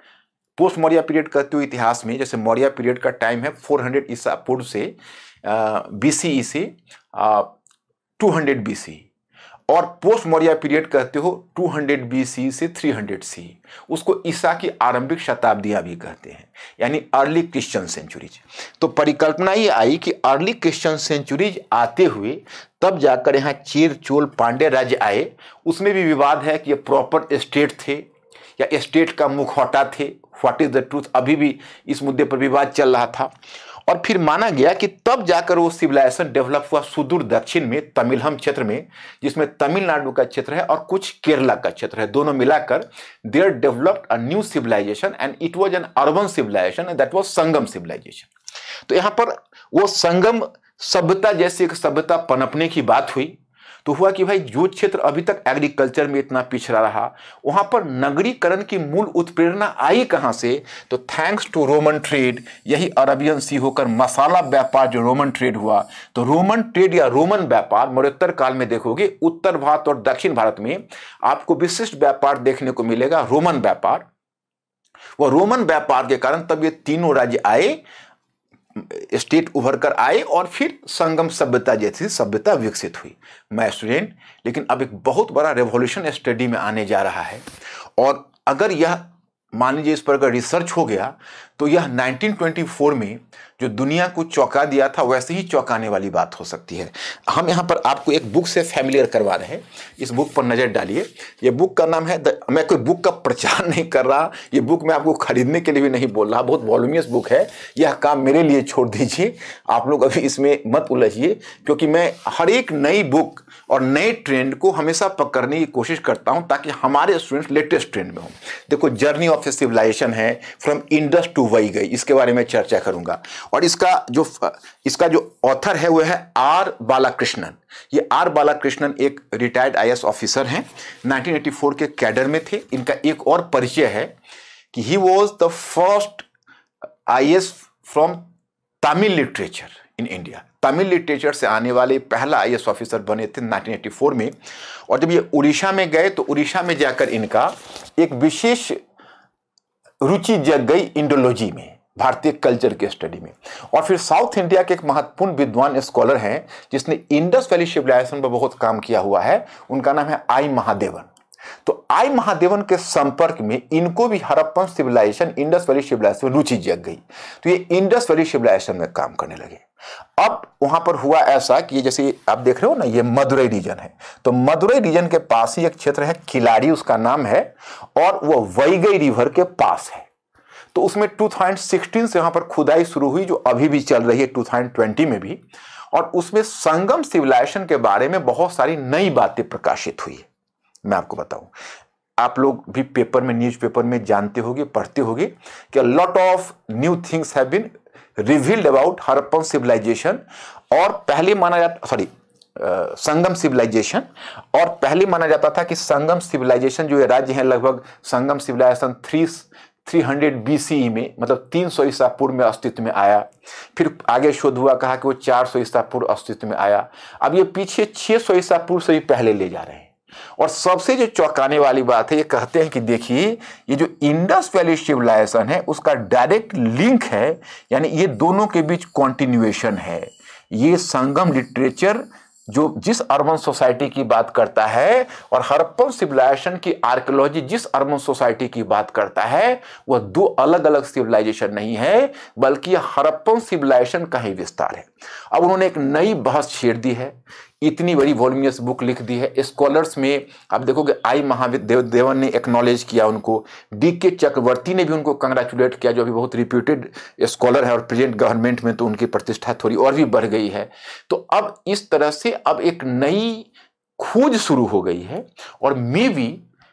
पोस्ट मौर्य पीरियड कहते हो इतिहास में, जैसे मौर्य पीरियड का टाइम है 400 ईसा पूर्व से BCE से 200 BC, और पोस्ट मौर्य पीरियड कहते हो 200 BC से 300 CE। उसको ईसा की आरंभिक शताब्दियां भी कहते हैं, यानी अर्ली क्रिश्चियन सेंचुरीज। तो परिकल्पना ये आई कि अर्ली क्रिश्चियन सेंचुरीज आते हुए तब जाकर यहाँ चेर, चोल, पांड्य राज्य आए। उसमें भी विवाद है कि ये प्रॉपर स्टेट थे या स्टेट का मुखौटा थे, व्हाट इज द ट्रूथ, अभी भी इस मुद्दे पर विवाद चल रहा था। और फिर माना गया कि तब जाकर वो सिविलाइजेशन डेवलप हुआ सुदूर दक्षिण में, तमिलहम क्षेत्र में, जिसमें तमिलनाडु का क्षेत्र है और कुछ केरला का क्षेत्र है, दोनों मिलाकर there developed a new civilisation, and it was an urban civilisation, and that was Sangam civilisation. तो यहाँ पर वो संगम सभ्यता जैसी एक सभ्यता पनपने की बात हुई, तो हुआ कि भाई जो क्षेत्र अभी तक एग्रीकल्चर में इतना पिछड़ा रहा, वहां पर नगरीकरण की मूल उत्प्रेरणा आई कहां से? तो थैंक्स टू रोमन ट्रेड, यही अरबियन सी होकर मसाला व्यापार जो रोमन ट्रेड हुआ, तो रोमन ट्रेड या रोमन व्यापार मरणोत्तर काल में देखोगे उत्तर भारत और दक्षिण भारत में आपको विशिष्ट व्यापार देखने को मिलेगा, रोमन व्यापार। वह रोमन व्यापार के कारण तब ये तीनों राज्य आए, स्टेट उभर कर आए और फिर संगम सभ्यता जैसी सभ्यता विकसित हुई। मैं स्टूडेंट, लेकिन अब एक बहुत बड़ा रेवोल्यूशन स्टडी में आने जा रहा है, और अगर यह मान लीजिए इस पर अगर रिसर्च हो गया तो यह 1924 में जो दुनिया को चौंका दिया था वैसे ही चौंकाने वाली बात हो सकती है। हम यहाँ पर आपको एक बुक से फैमिलियर करवा रहे हैं, इस बुक पर नज़र डालिए। ये बुक का नाम है मैं कोई बुक का प्रचार नहीं कर रहा, ये बुक मैं आपको खरीदने के लिए भी नहीं बोल रहा, बहुत वॉल्यूमियस बुक है, यह काम मेरे लिए छोड़ दीजिए, आप लोग अभी इसमें मत उलझिए, क्योंकि मैं हर एक नई बुक और नए ट्रेंड को हमेशा पकड़ने की कोशिश करता हूँ ताकि हमारे स्टूडेंट्स लेटेस्ट ट्रेंड में हों। देखो, जर्नी ऑफ ए सिविलाइजेशन है, फ्रॉम इंडस टू वैगई, इसके बारे में चर्चा करूंगा। और इसका जो ऑथर है वो है आर बालाकृष्णन। ये आर बालाकृष्णन एक रिटायर्ड आईएएस ऑफिसर हैं, 1984 के कैडर में थे। इनका एक और परिचय है कि he was the first IAS from Tamil literature in India. Tamil literature से आने वाले पहला आईएएस ऑफिसर बने थे 1984 में। और जब ये उड़ीसा में गए तो उड़ीसा में जाकर इनका एक विशेष रुचि जग गई इंडोलॉजी में, भारतीय कल्चर के स्टडी में। और फिर साउथ इंडिया के एक महत्वपूर्ण विद्वान स्कॉलर हैं जिसने इंडस वैली सिविलाइजेशन पर बहुत काम किया हुआ है, उनका नाम है आई महादेवन। तो आई महादेवन के संपर्क में इनको भी Harappan civilisation, Indus valley civilisation में रुचि जग गई, तो ये इंडस वैली सिविलाइजेशन में काम करने लगे। अब वहां पर हुआ ऐसा कि जैसे आप देख रहे हो ना, ये मदुरई रीजन है, तो मदुरई रीजन के पास ही एक क्षेत्र है, किलाड़ी उसका नाम है, और वो वैगई रिवर के पास है। तो उसमें 2016 से वहां पर खुदाई शुरू हुई, जो अभी भी चल रही है 2020 में भी, और उसमें संगम सिविलाइजेशन के बारे में बहुत सारी नई बातें प्रकाशित हुई है। मैं आपको बताऊं, आप लोग भी पेपर में, न्यूज़पेपर में जानते होंगे, पढ़ते होंगे कि lot of new things have been revealed about Harappan civilisation. और पहले माना जाता संगम सिविलाइजेशन, और पहले माना जाता था कि संगम सिविलाइजेशन जो ये राज्य है, लगभग संगम सिविलाइजेशन 300 BCE में, मतलब 300 ईसा पूर्व में अस्तित्व में आया। फिर आगे शोध हुआ, कहा कि वो 400 ईसा पूर्व अस्तित्व में आया। अब ये पीछे 600 ईसा पूर्व से भी पहले ले जा रहे हैं। और सबसे जो चौंकाने वाली बात है, ये कहते हैं कि देखिए, ये जो इंडस वैली सिविलाइजेशन है उसका डायरेक्ट लिंक है, यानी ये दोनों के बीच कॉन्टिन्यूएशन है। ये संगम लिटरेचर जो जिस अर्बन सोसाइटी की बात करता है, और हड़प्पन सिविलाइजेशन की आर्कियोलॉजी जिस अर्बन सोसाइटी की बात करता है, वह दो अलग अलग सिविलाइजेशन नहीं है, बल्कि यह हड़प्पन सिविलाइजेशन का ही विस्तार है। अब उन्होंने एक नई बहस छेड़ दी है, इतनी बड़ी वॉल्यूमियस बुक लिख दी है। स्कॉलर्स में आप देखोगे आई महादेवन ने एक्नॉलेज किया उनको, डीके चक्रवर्ती ने भी उनको कंग्रेचुलेट किया, जो अभी बहुत रिप्यूटेड स्कॉलर है, और प्रेजेंट गवर्नमेंट में तो उनकी प्रतिष्ठा थोड़ी और भी बढ़ गई है। तो अब इस तरह से अब एक नई खोज शुरू हो गई है, और मे बी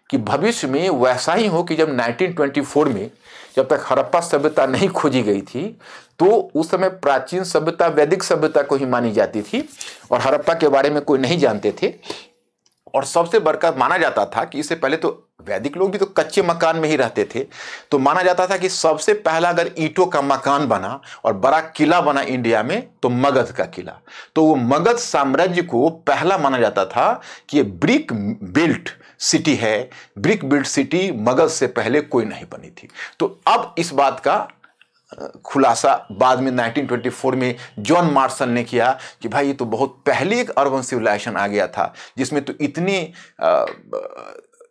कि भविष्य में वैसा ही हो कि जब 1924 में, जब तक हड़प्पा सभ्यता नहीं खोजी गई थी, तो उस समय प्राचीन सभ्यता वैदिक सभ्यता को ही मानी जाती थी, और हड़प्पा के बारे में कोई नहीं जानते थे। और सबसे बड़का माना जाता था कि इससे पहले तो वैदिक लोग भी तो कच्चे मकान में ही रहते थे, तो माना जाता था कि सबसे पहला अगर ईंटों का मकान बना और बड़ा किला बना इंडिया में, तो मगध का किला। तो वो मगध साम्राज्य को पहला माना जाता था कि ये ब्रिक बिल्ट सिटी है, ब्रिक बिल्ट सिटी मगध से पहले कोई नहीं बनी थी। तो अब इस बात का खुलासा बाद में 1924 में जॉन मार्शल ने किया कि भाई ये तो बहुत पहले एक अर्बन सिविलाइजेशन आ गया था, जिसमें तो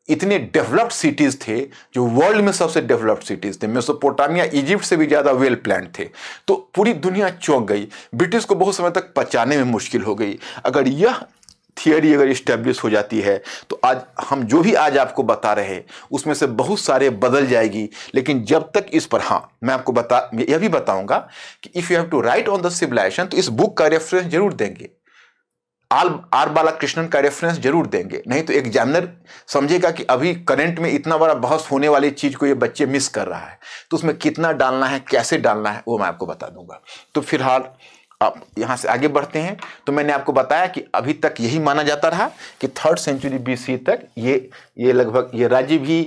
इतने डेवलप्ड सिटीज थे, जो वर्ल्ड में सबसे डेवलप्ड सिटीज थे। मेसोपोटामिया इजिप्ट से भी ज्यादा वेल प्लान्ड थे। तो पूरी दुनिया चौंक गई, ब्रिटिश को बहुत समय तक पचाने में मुश्किल हो गई। अगर यह थियरी अगर इस्टेब्लिश हो जाती है, तो आज हम जो भी आज आपको बता रहे हैं उसमें से बहुत सारे बदल जाएगी। लेकिन जब तक इस पर, हाँ, मैं आपको यह भी बताऊंगा कि if you have to write on the civilisation, तो इस बुक का रेफरेंस जरूर देंगे, आर बालाकृष्णन का रेफरेंस जरूर देंगे, नहीं तो एग्जामिनर समझेगा कि अभी करंट में इतना बड़ा बहस होने वाली चीज को ये बच्चे मिस कर रहा है। तो उसमें कितना डालना है, कैसे डालना है, वो मैं आपको बता दूंगा। तो फिलहाल अब यहाँ से आगे बढ़ते हैं तो मैंने आपको बताया कि अभी तक यही माना जाता रहा कि 3rd सेंचुरी BC तक ये लगभग ये राज्य भी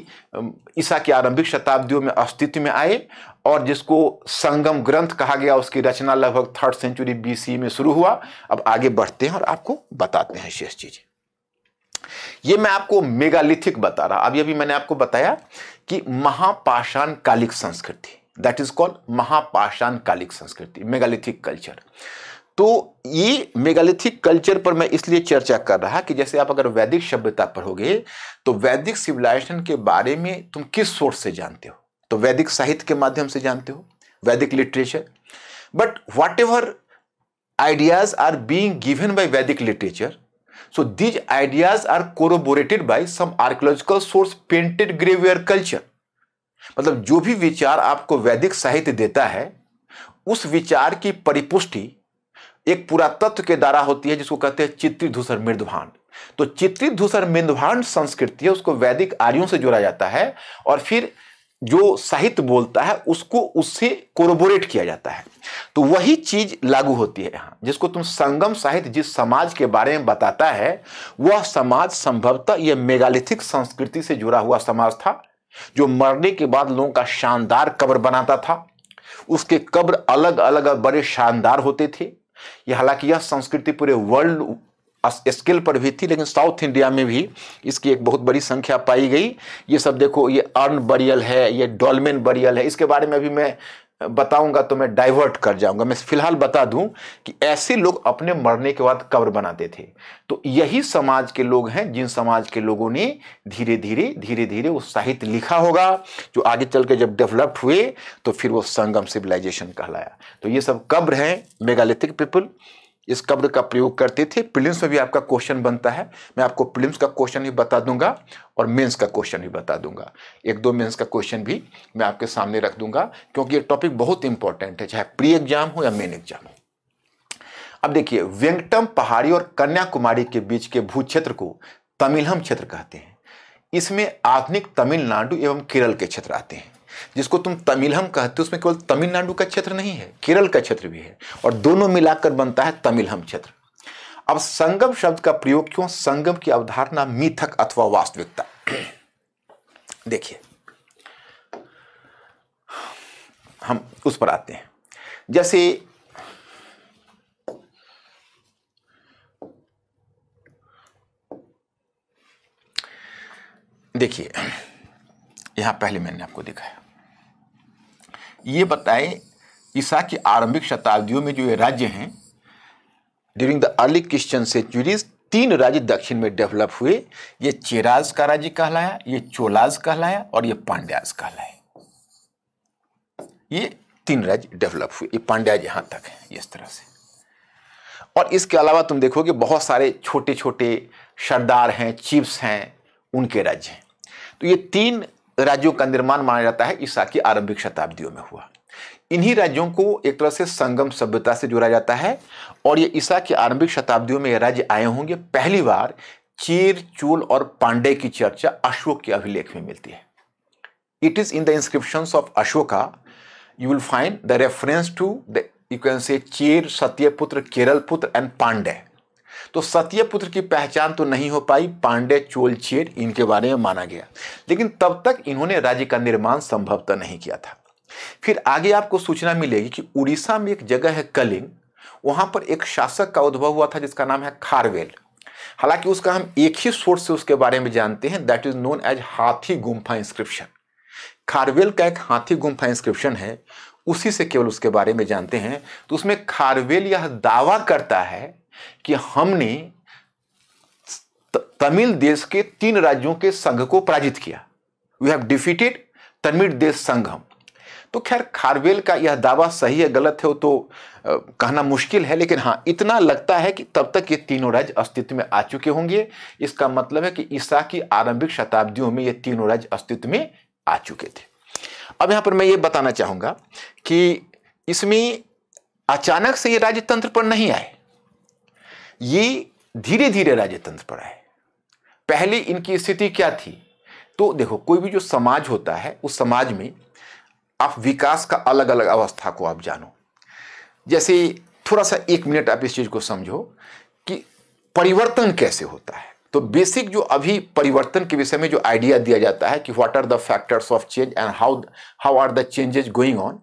ईसा की आरंभिक शताब्दियों में अस्तित्व में आए, और जिसको संगम ग्रंथ कहा गया उसकी रचना लगभग 3rd सेंचुरी BC में शुरू हुआ। अब आगे बढ़ते हैं और आपको बताते हैं शेष चीजें। ये मैं आपको मेगालिथिक बता रहा, अभी अभी मैंने आपको बताया कि महापाषाण कालिक संस्कृति, दैट इज कॉल्ड महापाषाण कालिक संस्कृति, मेगालिथिक कल्चर। तो ये मेगालिथिक कल्चर पर मैं इसलिए चर्चा कर रहा कि जैसे आप अगर वैदिक सभ्यता पढ़ोगे तो वैदिक सिविलाइजेशन के बारे में तुम किस सोर्स से जानते हो, तो वैदिक साहित्य के माध्यम से जानते हो, Vedic literature. But whatever ideas are being given by Vedic literature, so these ideas are corroborated by some archaeological source, painted graveware culture। मतलब जो भी विचार आपको वैदिक साहित्य देता है उस विचार की परिपुष्टि एक पुरातत्व के द्वारा होती है, जिसको कहते हैं चित्रित धूसर मृदभांड। तो चित्रित धूसर मृदभांड संस्कृति है, उसको वैदिक आर्यों से जोड़ा जाता है और फिर जो साहित्य बोलता है उसको उससे कोरोबोरेट किया जाता है। तो वही चीज लागू होती है यहाँ, जिसको तुम संगम साहित्य जिस समाज के बारे में बताता है वह समाज संभवतः यह मेगालिथिक संस्कृति से जुड़ा हुआ समाज था, जो मरने के बाद लोगों का शानदार कब्र बनाता था। उसके कब्र अलग अलग बड़े शानदार होते थे। यह हालांकि यह संस्कृति पूरे वर्ल्ड स्केल पर भी थी, लेकिन साउथ इंडिया में भी इसकी एक बहुत बड़ी संख्या पाई गई। ये सब देखो, ये अर्न बरियल है, ये डॉल्मेन बरियल है, इसके बारे में अभी मैं बताऊंगा तो मैं डाइवर्ट कर जाऊंगा। मैं फिलहाल बता दूं कि ऐसे लोग अपने मरने के बाद कब्र बनाते थे। तो यही समाज के लोग हैं जिन समाज के लोगों ने धीरे धीरे वो साहित्य लिखा होगा, जो आगे चल के जब डेवलप्ड हुए तो फिर वो संगम सिविलाइजेशन कहलाया। तो ये सब कब्र हैं, मेगालिथिक पीपल इस कब्र का प्रयोग करते थे। प्रीलिम्स में भी आपका क्वेश्चन बनता है, मैं आपको प्रीलिम्स का क्वेश्चन भी बता दूंगा और मेंस का क्वेश्चन भी बता दूंगा। 1-2 मेंस का क्वेश्चन भी मैं आपके सामने रख दूंगा, क्योंकि ये टॉपिक बहुत इंपॉर्टेंट है, चाहे प्री एग्जाम हो या मेन एग्जाम हो। अब देखिए, वेंकटम पहाड़ी और कन्याकुमारी के बीच के भू क्षेत्र को तमिलहम क्षेत्र कहते हैं। इसमें आधुनिक तमिलनाडु एवं केरल के क्षेत्र आते हैं। जिसको तुम तमिलहम कहते हो उसमें केवल तमिलनाडु का क्षेत्र नहीं है, केरल का क्षेत्र भी है, और दोनों मिलाकर बनता है तमिलहम क्षेत्र। अब संगम शब्द का प्रयोग क्यों? संगम की अवधारणा मिथक अथवा वास्तविकता। देखिए, हम उस पर आते हैं। जैसे देखिए, यहां पहले मैंने आपको दिखाया, ये बताए ईसा की आरंभिक शताब्दियों में जो ये राज्य हैं, during the early Christian centuries 3 राज्य दक्षिण में डेवलप हुए। ये चेराज का राज्य कहलाया, ये चोलाज कहलाया और ये पांड्याज कहलाया। ये 3 राज्य डेवलप हुए। ये पांड्याज यहां तक है, इस तरह से। और इसके अलावा तुम देखोगे बहुत सारे छोटे छोटे सरदार हैं, चीफ्स हैं, उनके राज्य हैं। तो ये 3 राज्यों का निर्माण माना जाता है ईसा की आरंभिक शताब्दियों में हुआ। इन्हीं राज्यों को एक तरह से संगम सभ्यता से जोड़ा जाता है, और ये ईसा की आरंभिक शताब्दियों में ये राज्य आए होंगे। पहली बार चेर, चोल और पांडे की चर्चा अशोक के अभिलेख में मिलती है। It is in the inscriptions of Ashoka you will find the reference to the, you can say, Chera, Satyaputra, Keralaputra and Pandya. तो सत्यपुत्र की पहचान तो नहीं हो पाई, पांडे, चोल, चेर इनके बारे में माना गया, लेकिन तब तक इन्होंने राज्य का निर्माण संभवतः नहीं किया था। फिर आगे आपको सूचना मिलेगी कि उड़ीसा में एक जगह है कलिंग, वहां पर एक शासक का उद्भव हुआ था जिसका नाम है खारवेल। हालांकि उसका हम एक ही सोर्स से उसके बारे में जानते हैं, दैट इज नोन एज हाथी गुम्फा इंस्क्रिप्शन। खारवेल का एक हाथी गुम्फा इंस्क्रिप्शन है, उसी से केवल उसके बारे में जानते हैं। तो उसमें खारवेल यह दावा करता है कि हमने तमिल देश के 3 राज्यों के संघ को पराजित किया, वी हैव डिफीटेड तमिल देश संघम। तो खैर, खारवेल का यह दावा सही है गलत है वो तो कहना मुश्किल है, लेकिन हाँ इतना लगता है कि तब तक ये 3 राज्य अस्तित्व में आ चुके होंगे। इसका मतलब है कि ईसा की आरंभिक शताब्दियों में ये 3 राज्य अस्तित्व में आ चुके थे। अब यहां पर मैं ये बताना चाहूंगा कि इसमें अचानक से ये राज्य तंत्र पर नहीं आए, ये धीरे धीरे राज्य तंत्र पर आए। पहले इनकी स्थिति क्या थी? तो देखो, कोई भी जो समाज होता है उस समाज में आप विकास का अलग अलग अवस्था को आप जानो। जैसे थोड़ा सा 1 मिनट आप इस चीज को समझो कि परिवर्तन कैसे होता है। तो बेसिक जो अभी परिवर्तन के विषय में जो आइडिया दिया जाता है कि what are the factors of change and how are the changes going on,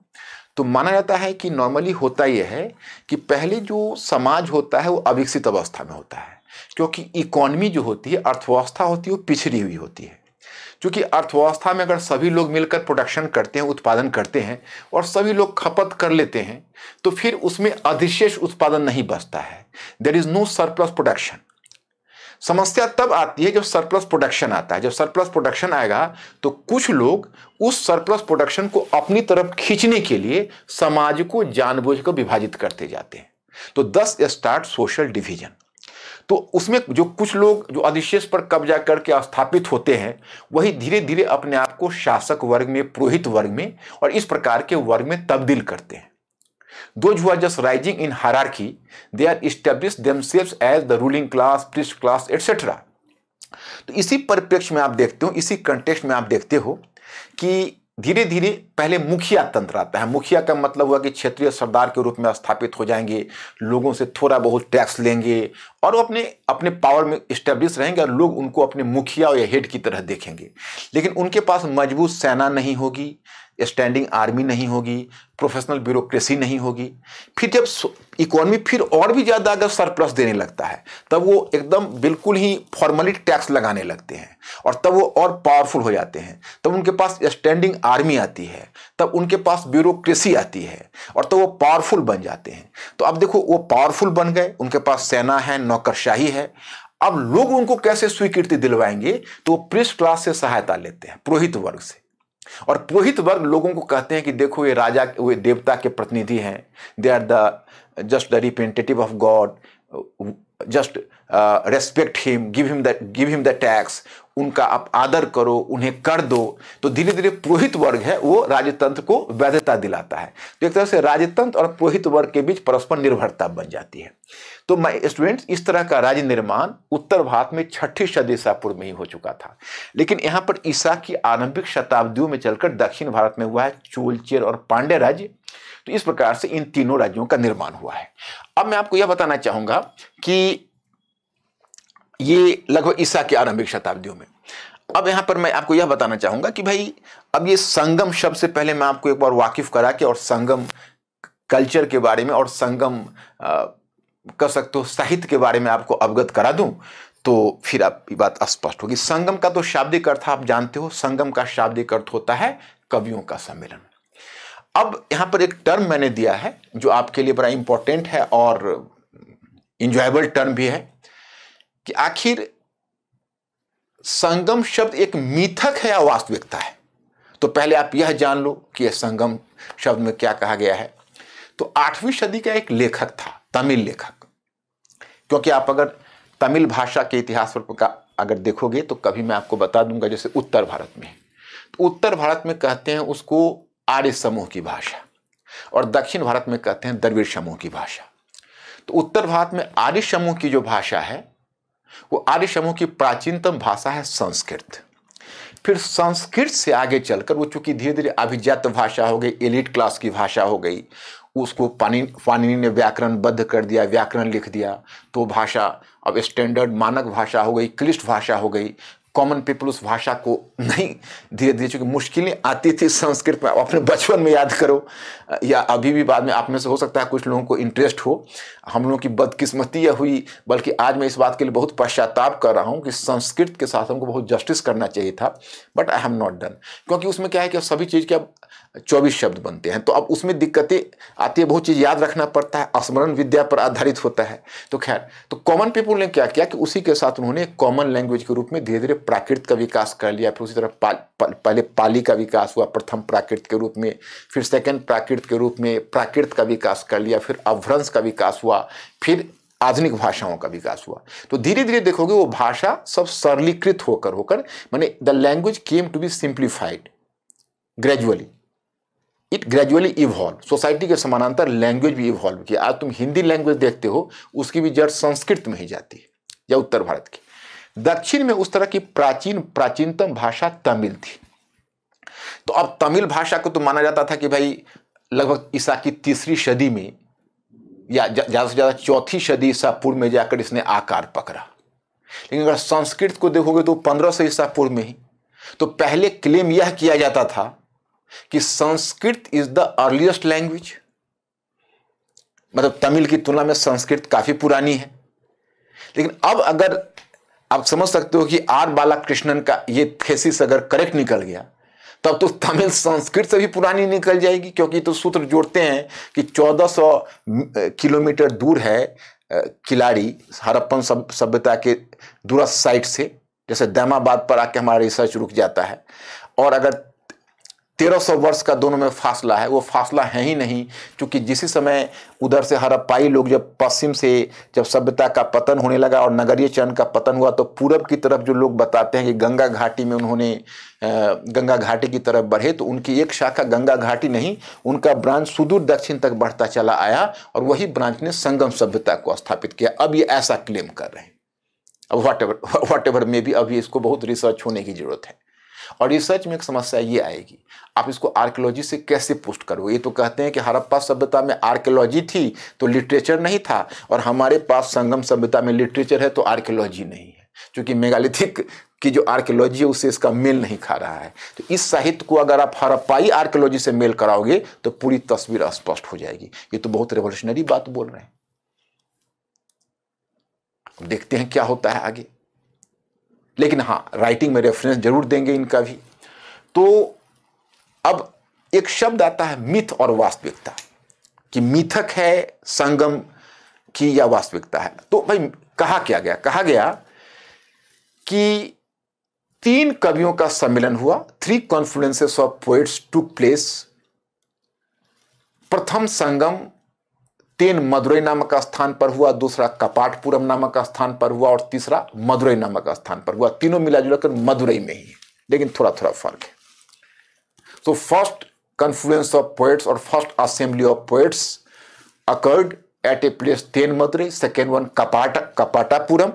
तो माना जाता है कि नॉर्मली होता यह है कि पहले जो समाज होता है वो अविकसित अवस्था में होता है, क्योंकि इकोनॉमी जो होती है, अर्थव्यवस्था होती है, वो पिछड़ी हुई होती है। क्योंकि अर्थव्यवस्था में अगर सभी लोग मिलकर प्रोडक्शन करते हैं, उत्पादन करते हैं और सभी लोग खपत कर लेते हैं, तो फिर उसमें अधिशेष उत्पादन नहीं बचता है। There is no surplus production. समस्या तब आती है जब सरप्लस प्रोडक्शन आता है। जब सरप्लस प्रोडक्शन आएगा तो कुछ लोग उस सरप्लस प्रोडक्शन को अपनी तरफ खींचने के लिए समाज को जानबूझकर विभाजित करते जाते हैं। तो दस स्टार्ट सोशल डिवीजन। तो उसमें जो कुछ लोग जो अधिशेष पर कब्जा करके स्थापित होते हैं, वही धीरे धीरे अपने आप को शासक वर्ग में, पुरोहित वर्ग में और इस प्रकार के वर्ग में तब्दील करते हैं। Those who are just rising in hierarchy, they are established themselves as the ruling class, priest class, etc. तो इसी परिप्रेक्ष्य में आप देखते हो, इसी कंटेक्स्ट में आप देखते हो कि धीरे धीरे पहले मुखिया तंत्र आता है। मुखिया का मतलब हुआ कि क्षेत्रीय सरदार के रूप में स्थापित हो जाएंगे, लोगों से थोड़ा बहुत टैक्स लेंगे और वो अपने अपने पावर में स्टेब्लिश रहेंगे और लोग उनको अपने मुखिया या हेड की तरह देखेंगे। लेकिन उनके पास मजबूत सेना नहीं होगी, स्टैंडिंग आर्मी नहीं होगी, प्रोफेशनल ब्यूरोक्रेसी नहीं होगी। फिर जब इकोनॉमी फिर और भी ज़्यादा अगर सरप्लस देने लगता है, तब वो एकदम बिल्कुल ही फॉर्मली टैक्स लगाने लगते हैं और तब वो और पावरफुल हो जाते हैं। तब उनके पास स्टैंडिंग आर्मी आती है, तब उनके पास ब्यूरोक्रेसी आती है और तब वो पावरफुल बन जाते हैं। तो अब देखो, वो पावरफुल बन गए, उनके पास सेना है, नौकरशाही है। अब लोग उनको कैसे स्वीकृति दिलवाएंगे? तो वो प्रीस्ट क्लास से सहायता लेते हैं, पुरोहित वर्ग से। और पुरोहित वर्ग लोगों को कहते हैं कि देखो, ये राजा, वे देवता के प्रतिनिधि हैं, they are the just the representative of God, just respect him, give him the tax, उनका आप आदर करो, उन्हें कर दो। तो धीरे धीरे पुरोहित वर्ग है वो राजतंत्र को वैधता दिलाता है। तो एक तरह से राजतंत्र और पुरोहित वर्ग के बीच परस्पर निर्भरता बन जाती है। तो माय स्टूडेंट्स, इस तरह का राज्य निर्माण उत्तर भारत में 6ठी सदी ईसा पूर्व में ही हो चुका था। लेकिन यहाँ पर ईसा की आरंभिक शताब्दियों में चलकर दक्षिण भारत में हुआ है चोल, चेर और पांड्य राज्य। तो इस प्रकार से इन तीनों राज्यों का निर्माण हुआ है। अब मैं आपको यह बताना चाहूंगा कि ये लगभग ईसा की आरंभिक शताब्दियों में। अब यहां पर मैं आपको यह बताना चाहूंगा कि भाई, अब ये संगम शब्द से पहले मैं आपको एक बार वाकिफ करा के और संगम कल्चर के बारे में और संगम कर सकते हो साहित्य के बारे में आपको अवगत करा दूं, तो फिर आपकी बात स्पष्ट होगी। संगम का तो शाब्दिक अर्थ आप जानते हो। संगम का शाब्दिक अर्थ होता है कवियों का सम्मेलन। अब यहां पर एक टर्म मैंने दिया है जो आपके लिए बड़ा इंपॉर्टेंट है और इंजॉयबल टर्म भी है कि आखिर संगम शब्द एक मिथक है या वास्तविकता है। तो पहले आप यह जान लो कि यह संगम शब्द में क्या कहा गया है। तो 8वीं सदी का एक लेखक था, तमिल लेखक। क्योंकि आप अगर तमिल भाषा के इतिहास पर अगर देखोगे तो कभी मैं आपको बता दूंगा, जैसे उत्तर भारत में, तो उत्तर भारत में कहते हैं उसको आर्य समूह की भाषा और दक्षिण भारत में कहते हैं द्रविड़ समूह की भाषा। तो उत्तर भारत में आर्य समूह की जो भाषा है, वो आर्य समूह की प्राचीनतम भाषा है संस्कृत। फिर संस्कृत से आगे चलकर वो चूंकि धीरे धीरे अभिजात भाषा हो गई, एलिट क्लास की भाषा हो गई, उसको पाणिनि ने व्याकरणबद्ध कर दिया, व्याकरण लिख दिया, तो भाषा अब स्टैंडर्ड मानक भाषा हो गई, क्लिष्ट भाषा हो गई। कॉमन पीपल उस भाषा को नहीं, धीरे धीरे चूंकि मुश्किलें आती थी संस्कृत में, अपने बचपन में याद करो या अभी भी बाद में आप में से हो सकता है कुछ लोगों को इंटरेस्ट हो। हम लोगों की बदकिस्मती यह हुई, बल्कि आज मैं इस बात के लिए बहुत पश्चाताप कर रहा हूँ कि संस्कृत के साथ हमको बहुत जस्टिस करना चाहिए था, but I have not done. क्योंकि उसमें क्या है कि सभी चीज़ के अब 24 शब्द बनते हैं, तो अब उसमें दिक्कतें आती है, बहुत चीज़ याद रखना पड़ता है, स्मरण विद्या पर आधारित होता है। तो खैर, तो कॉमन पीपल ने क्या किया कि उसी के साथ उन्होंने कॉमन लैंग्वेज के रूप में धीरे धीरे प्राकृत का विकास कर लिया। फिर उसी तरह पहले पाली का विकास हुआ प्रथम प्राकृत के रूप में, फिर सेकंड प्राकृत के रूप में प्राकृत का विकास कर लिया, फिर अभ्रंश का विकास हुआ, फिर आधुनिक भाषाओं का विकास हुआ। तो धीरे धीरे देखोगे वो भाषा सब सरलीकृत होकर माने the language came to be simplified gradually, it gradually evolve. Society के समानांतर लैंग्वेज भी इवॉल्व किया। आज तुम हिंदी लैंग्वेज देखते हो, उसकी भी जड़ संस्कृत में ही जाती है, या उत्तर भारत की। दक्षिण में उस तरह की प्राचीनतम भाषा तमिल थी। तो अब तमिल भाषा को तो माना जाता था कि भाई लगभग ईसा की 3री सदी में या ज़्यादा से ज़्यादा चौथी सदी ईसा पूर्व में जाकर इसने आकार पकड़ा। लेकिन अगर संस्कृत को देखोगे तो 1500 ईसा पूर्व में ही। तो पहले क्लेम यह किया जाता था कि Sanskrit is the earliest language, मतलब तमिल की तुलना में संस्कृत काफी पुरानी है। लेकिन अब अगर आप समझ सकते हो कि आर बालाकृष्णन का ये थेसिस अगर करेक्ट निकल गया तब तो तमिल संस्कृत से भी पुरानी निकल जाएगी, क्योंकि तो सूत्र जोड़ते हैं कि 1400 किलोमीटर दूर है किलाड़ी हड़प्पन सभ्यता के दूरस्थ साइट से, जैसे दामाबाद पर आके हमारा रिसर्च रुक जाता है। और अगर 1300 वर्ष का दोनों में फासला है, वो फासला है ही नहीं, क्योंकि जिस समय उधर से हड़प्पाई लोग जब पश्चिम से जब सभ्यता का पतन होने लगा और नगरीय चरण का पतन हुआ तो पूरब की तरफ जो लोग बताते हैं कि गंगा घाटी में उन्होंने गंगा घाटी की तरफ बढ़े, तो उनकी एक शाखा गंगा घाटी नहीं, उनका ब्रांच सुदूर दक्षिण तक बढ़ता चला आया और वही ब्रांच ने संगम सभ्यता को स्थापित किया। अब ये ऐसा क्लेम कर रहे हैं। अब वट एवर में भी अभी इसको बहुत रिसर्च होने की जरूरत है। और रिसर्च में एक समस्या ये आएगी, आप इसको आर्कियोलॉजी से कैसे पुष्ट करोगे। ये तो कहते हैं कि हड़प्पा सभ्यता में आर्कियोलॉजी थी तो लिटरेचर नहीं था, और हमारे पास संगम सभ्यता में लिटरेचर है तो आर्कियोलॉजी नहीं है, क्योंकि मेगालिथिक की जो आर्कियोलॉजी है उससे इसका मेल नहीं खा रहा है। तो इस साहित्य को अगर आप हड़प्पाई आर्कियोलॉजी से मेल कराओगे तो पूरी तस्वीर स्पष्ट हो जाएगी। ये तो बहुत रेवोल्यूशनरी बात बोल रहे हैं। देखते हैं क्या होता है आगे। लेकिन हाँ, राइटिंग में रेफरेंस जरूर देंगे इनका भी। तो अब एक शब्द आता है मिथ और वास्तविकता, कि मिथक है संगम की या वास्तविकता है। तो भाई कहा क्या गया, कहा गया कि 3 कवियों का सम्मेलन हुआ, 3 confluences of poets took place. प्रथम संगम तेन मदुरई नामक स्थान पर हुआ, दूसरा कपाटपुरम नामक स्थान पर हुआ और तीसरा मदुरई नामक स्थान पर हुआ। तीनों मिला जुलाकर मदुरई में ही है, लेकिन थोड़ा थोड़ा फर्क है। तो फर्स्ट कॉन्फ्लुएंस ऑफ पोएट्स और first assembly of poets occurred at a place Then Madurai, second one कपाटापुरम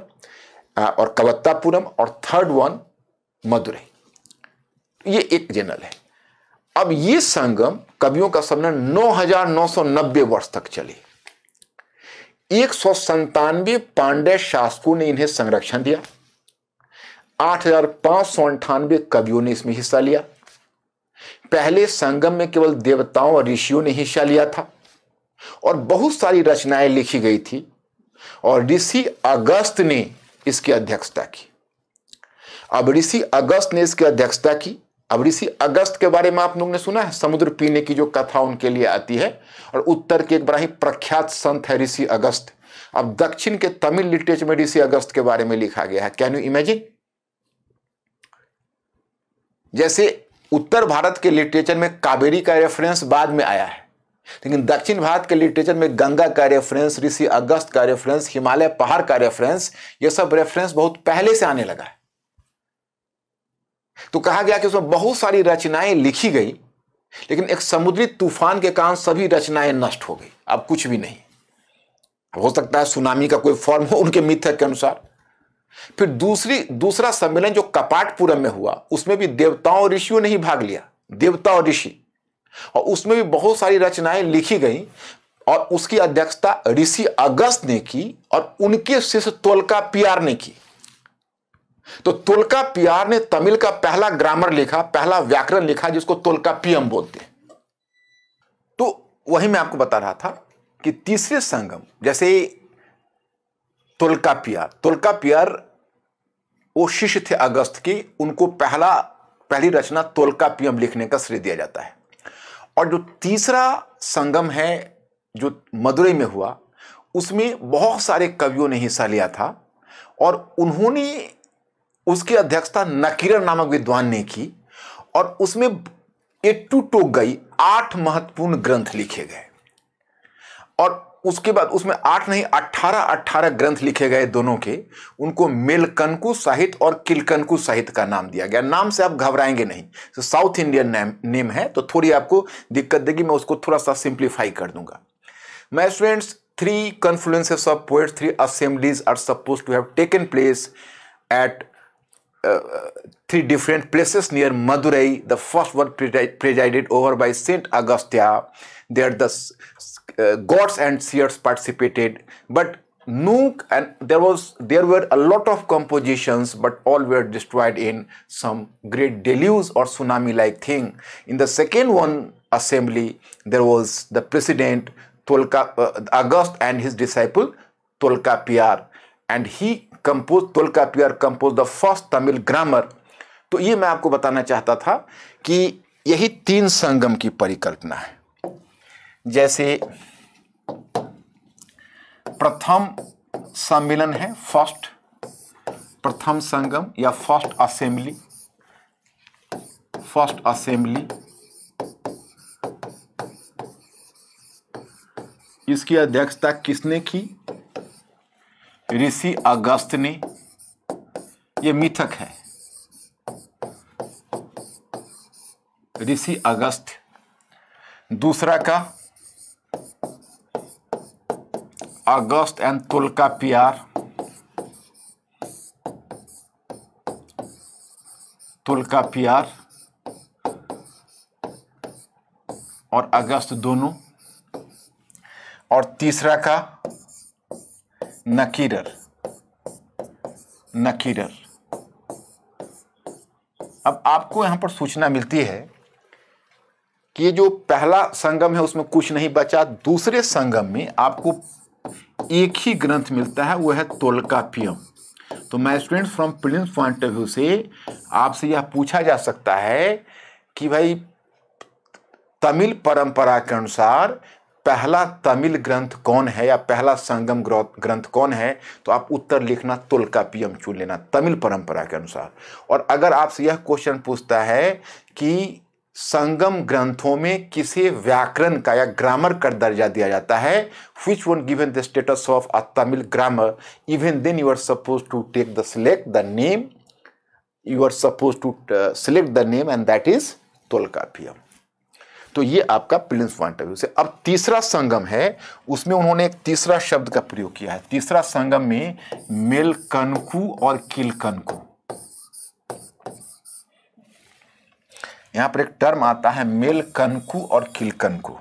और कवत्तापुरम, और थर्ड वन मदुरई। ये एक जनरल है। अब ये संगम कवियों का सम्मेलन 9990 वर्ष तक चले। 197 पांड्य शासकों ने इन्हें संरक्षण दिया। 8598 कवियों ने इसमें हिस्सा लिया। पहले संगम में केवल देवताओं और ऋषियों ने हिस्सा लिया था और बहुत सारी रचनाएं लिखी गई थी, और ऋषि अगस्त ने इसकी अध्यक्षता की। अब ऋषि अगस्त ने इसकी अध्यक्षता की। अब ऋषि अगस्त के बारे में आप लोगों ने सुना है, समुद्र पीने की जो कथा उनके लिए आती है, और उत्तर के एक बड़ा ही प्रख्यात संत है ऋषि अगस्त। अब दक्षिण के तमिल लिटरेचर में ऋषि अगस्त के बारे में लिखा गया है। Can you imagine? जैसे उत्तर भारत के लिटरेचर में कावेरी का रेफरेंस बाद में आया है, लेकिन दक्षिण भारत के लिटरेचर में गंगा का रेफरेंस, ऋषि अगस्त का रेफरेंस, हिमालय पहाड़ का रेफरेंस, ये सब रेफरेंस बहुत पहले से आने लगा है। तो कहा गया कि उसमें बहुत सारी रचनाएं लिखी गई, लेकिन एक समुद्री तूफान के कारण सभी रचनाएं नष्ट हो गई। अब कुछ भी नहीं। हो सकता है सुनामी का कोई फॉर्म हो उनके मिथक के अनुसार। फिर दूसरा सम्मेलन जो कपाटपुरम में हुआ, उसमें भी देवताओं और ऋषियों ने ही भाग लिया, देवता और ऋषि, और उसमें भी बहुत सारी रचनाएं लिखी गई, और उसकी अध्यक्षता ऋषि अगस्त ने की और उनके शिष्य तोल्कापियार ने की। तो तोल्कापियार ने तमिल का पहला ग्रामर लिखा, पहला व्याकरण लिखा, जिसको तोल्कापियम बोलते हैं। तो वही मैं आपको बता रहा था कि तीसरे संगम, जैसे तोल्कापियार वो शिष्य थे अगस्त की, उनको पहली रचना तोल्कापियम लिखने का श्रेय दिया जाता है। और जो तीसरा संगम है जो मदुरई में हुआ, उसमें बहुत सारे कवियों ने हिस्सा लिया था, और उन्होंने उसकी अध्यक्षता नकीरन नामक विद्वान ने की, और उसमें 8 महत्वपूर्ण ग्रंथ लिखे गए। और उसके बाद उसमें 8 नहीं 18 ग्रंथ लिखे गए दोनों के। उनको मेलकनकु साहित्य और किलकनकु साहित्य का नाम दिया गया। नाम से आप घबराएंगे नहीं, तो साउथ इंडियन नेम है, तो थोड़ी आपको दिक्कत देगी। मैं उसको थोड़ा सा सिंप्लीफाई कर दूंगा। My students, 3 confluences of poets, 3 assemblies are supposed to have taken place at three different places near Madurai. The first one presided over by Saint Augustia. There the gods and seers participated, but and there were a lot of compositions, but all were destroyed in some great deluge or tsunami like thing. In the second one assembly, there was the president August and his disciple Tolkappiyar, and Tolkappiyar composed the first Tamil grammar. तो ये मैं आपको बताना चाहता था कि यही तीन संगम की परिकल्पना है। जैसे प्रथम सम्मेलन है, प्रथम संगम या फर्स्ट असेंबली, इसकी अध्यक्षता किसने की? ऋषि अगस्त ने। ये मिथक है, ऋषि अगस्त। दूसरा का अगस्त एंड तोल्काप्पियर, और अगस्त दोनों। और तीसरा का नकीरर। अब आपको यहां पर सूचना मिलती है कि ये जो पहला संगम है उसमें कुछ नहीं बचा। दूसरे संगम में आपको एक ही ग्रंथ मिलता है, वो है तोल्काप्पियम। तो मैं students from prelims point of view से आपसे यह पूछा जा सकता है कि भाई तमिल परंपरा के अनुसार पहला तमिल ग्रंथ कौन है या पहला संगम ग्रंथ कौन है? तो आप उत्तर लिखना तोल्काप्पियम चुन लेना तमिल परंपरा के अनुसार। और अगर आपसे यह क्वेश्चन पूछता है कि संगम ग्रंथों में किसे व्याकरण का या ग्रामर का दर्जा दिया जाता है, which one given the status of a Tamil grammar, even then you are supposed to select the name and that is Tolkappiyam. तो ये आपका प्रिलिम्स पॉइंट ऑफ व्यू से। अब तीसरा संगम है, उसमें उन्होंने एक तीसरा शब्द का प्रयोग किया है। तीसरा संगम में मेलकनकु और किलकनकु, यहां पर एक टर्म आता है मेलकनकु और किलकनकु।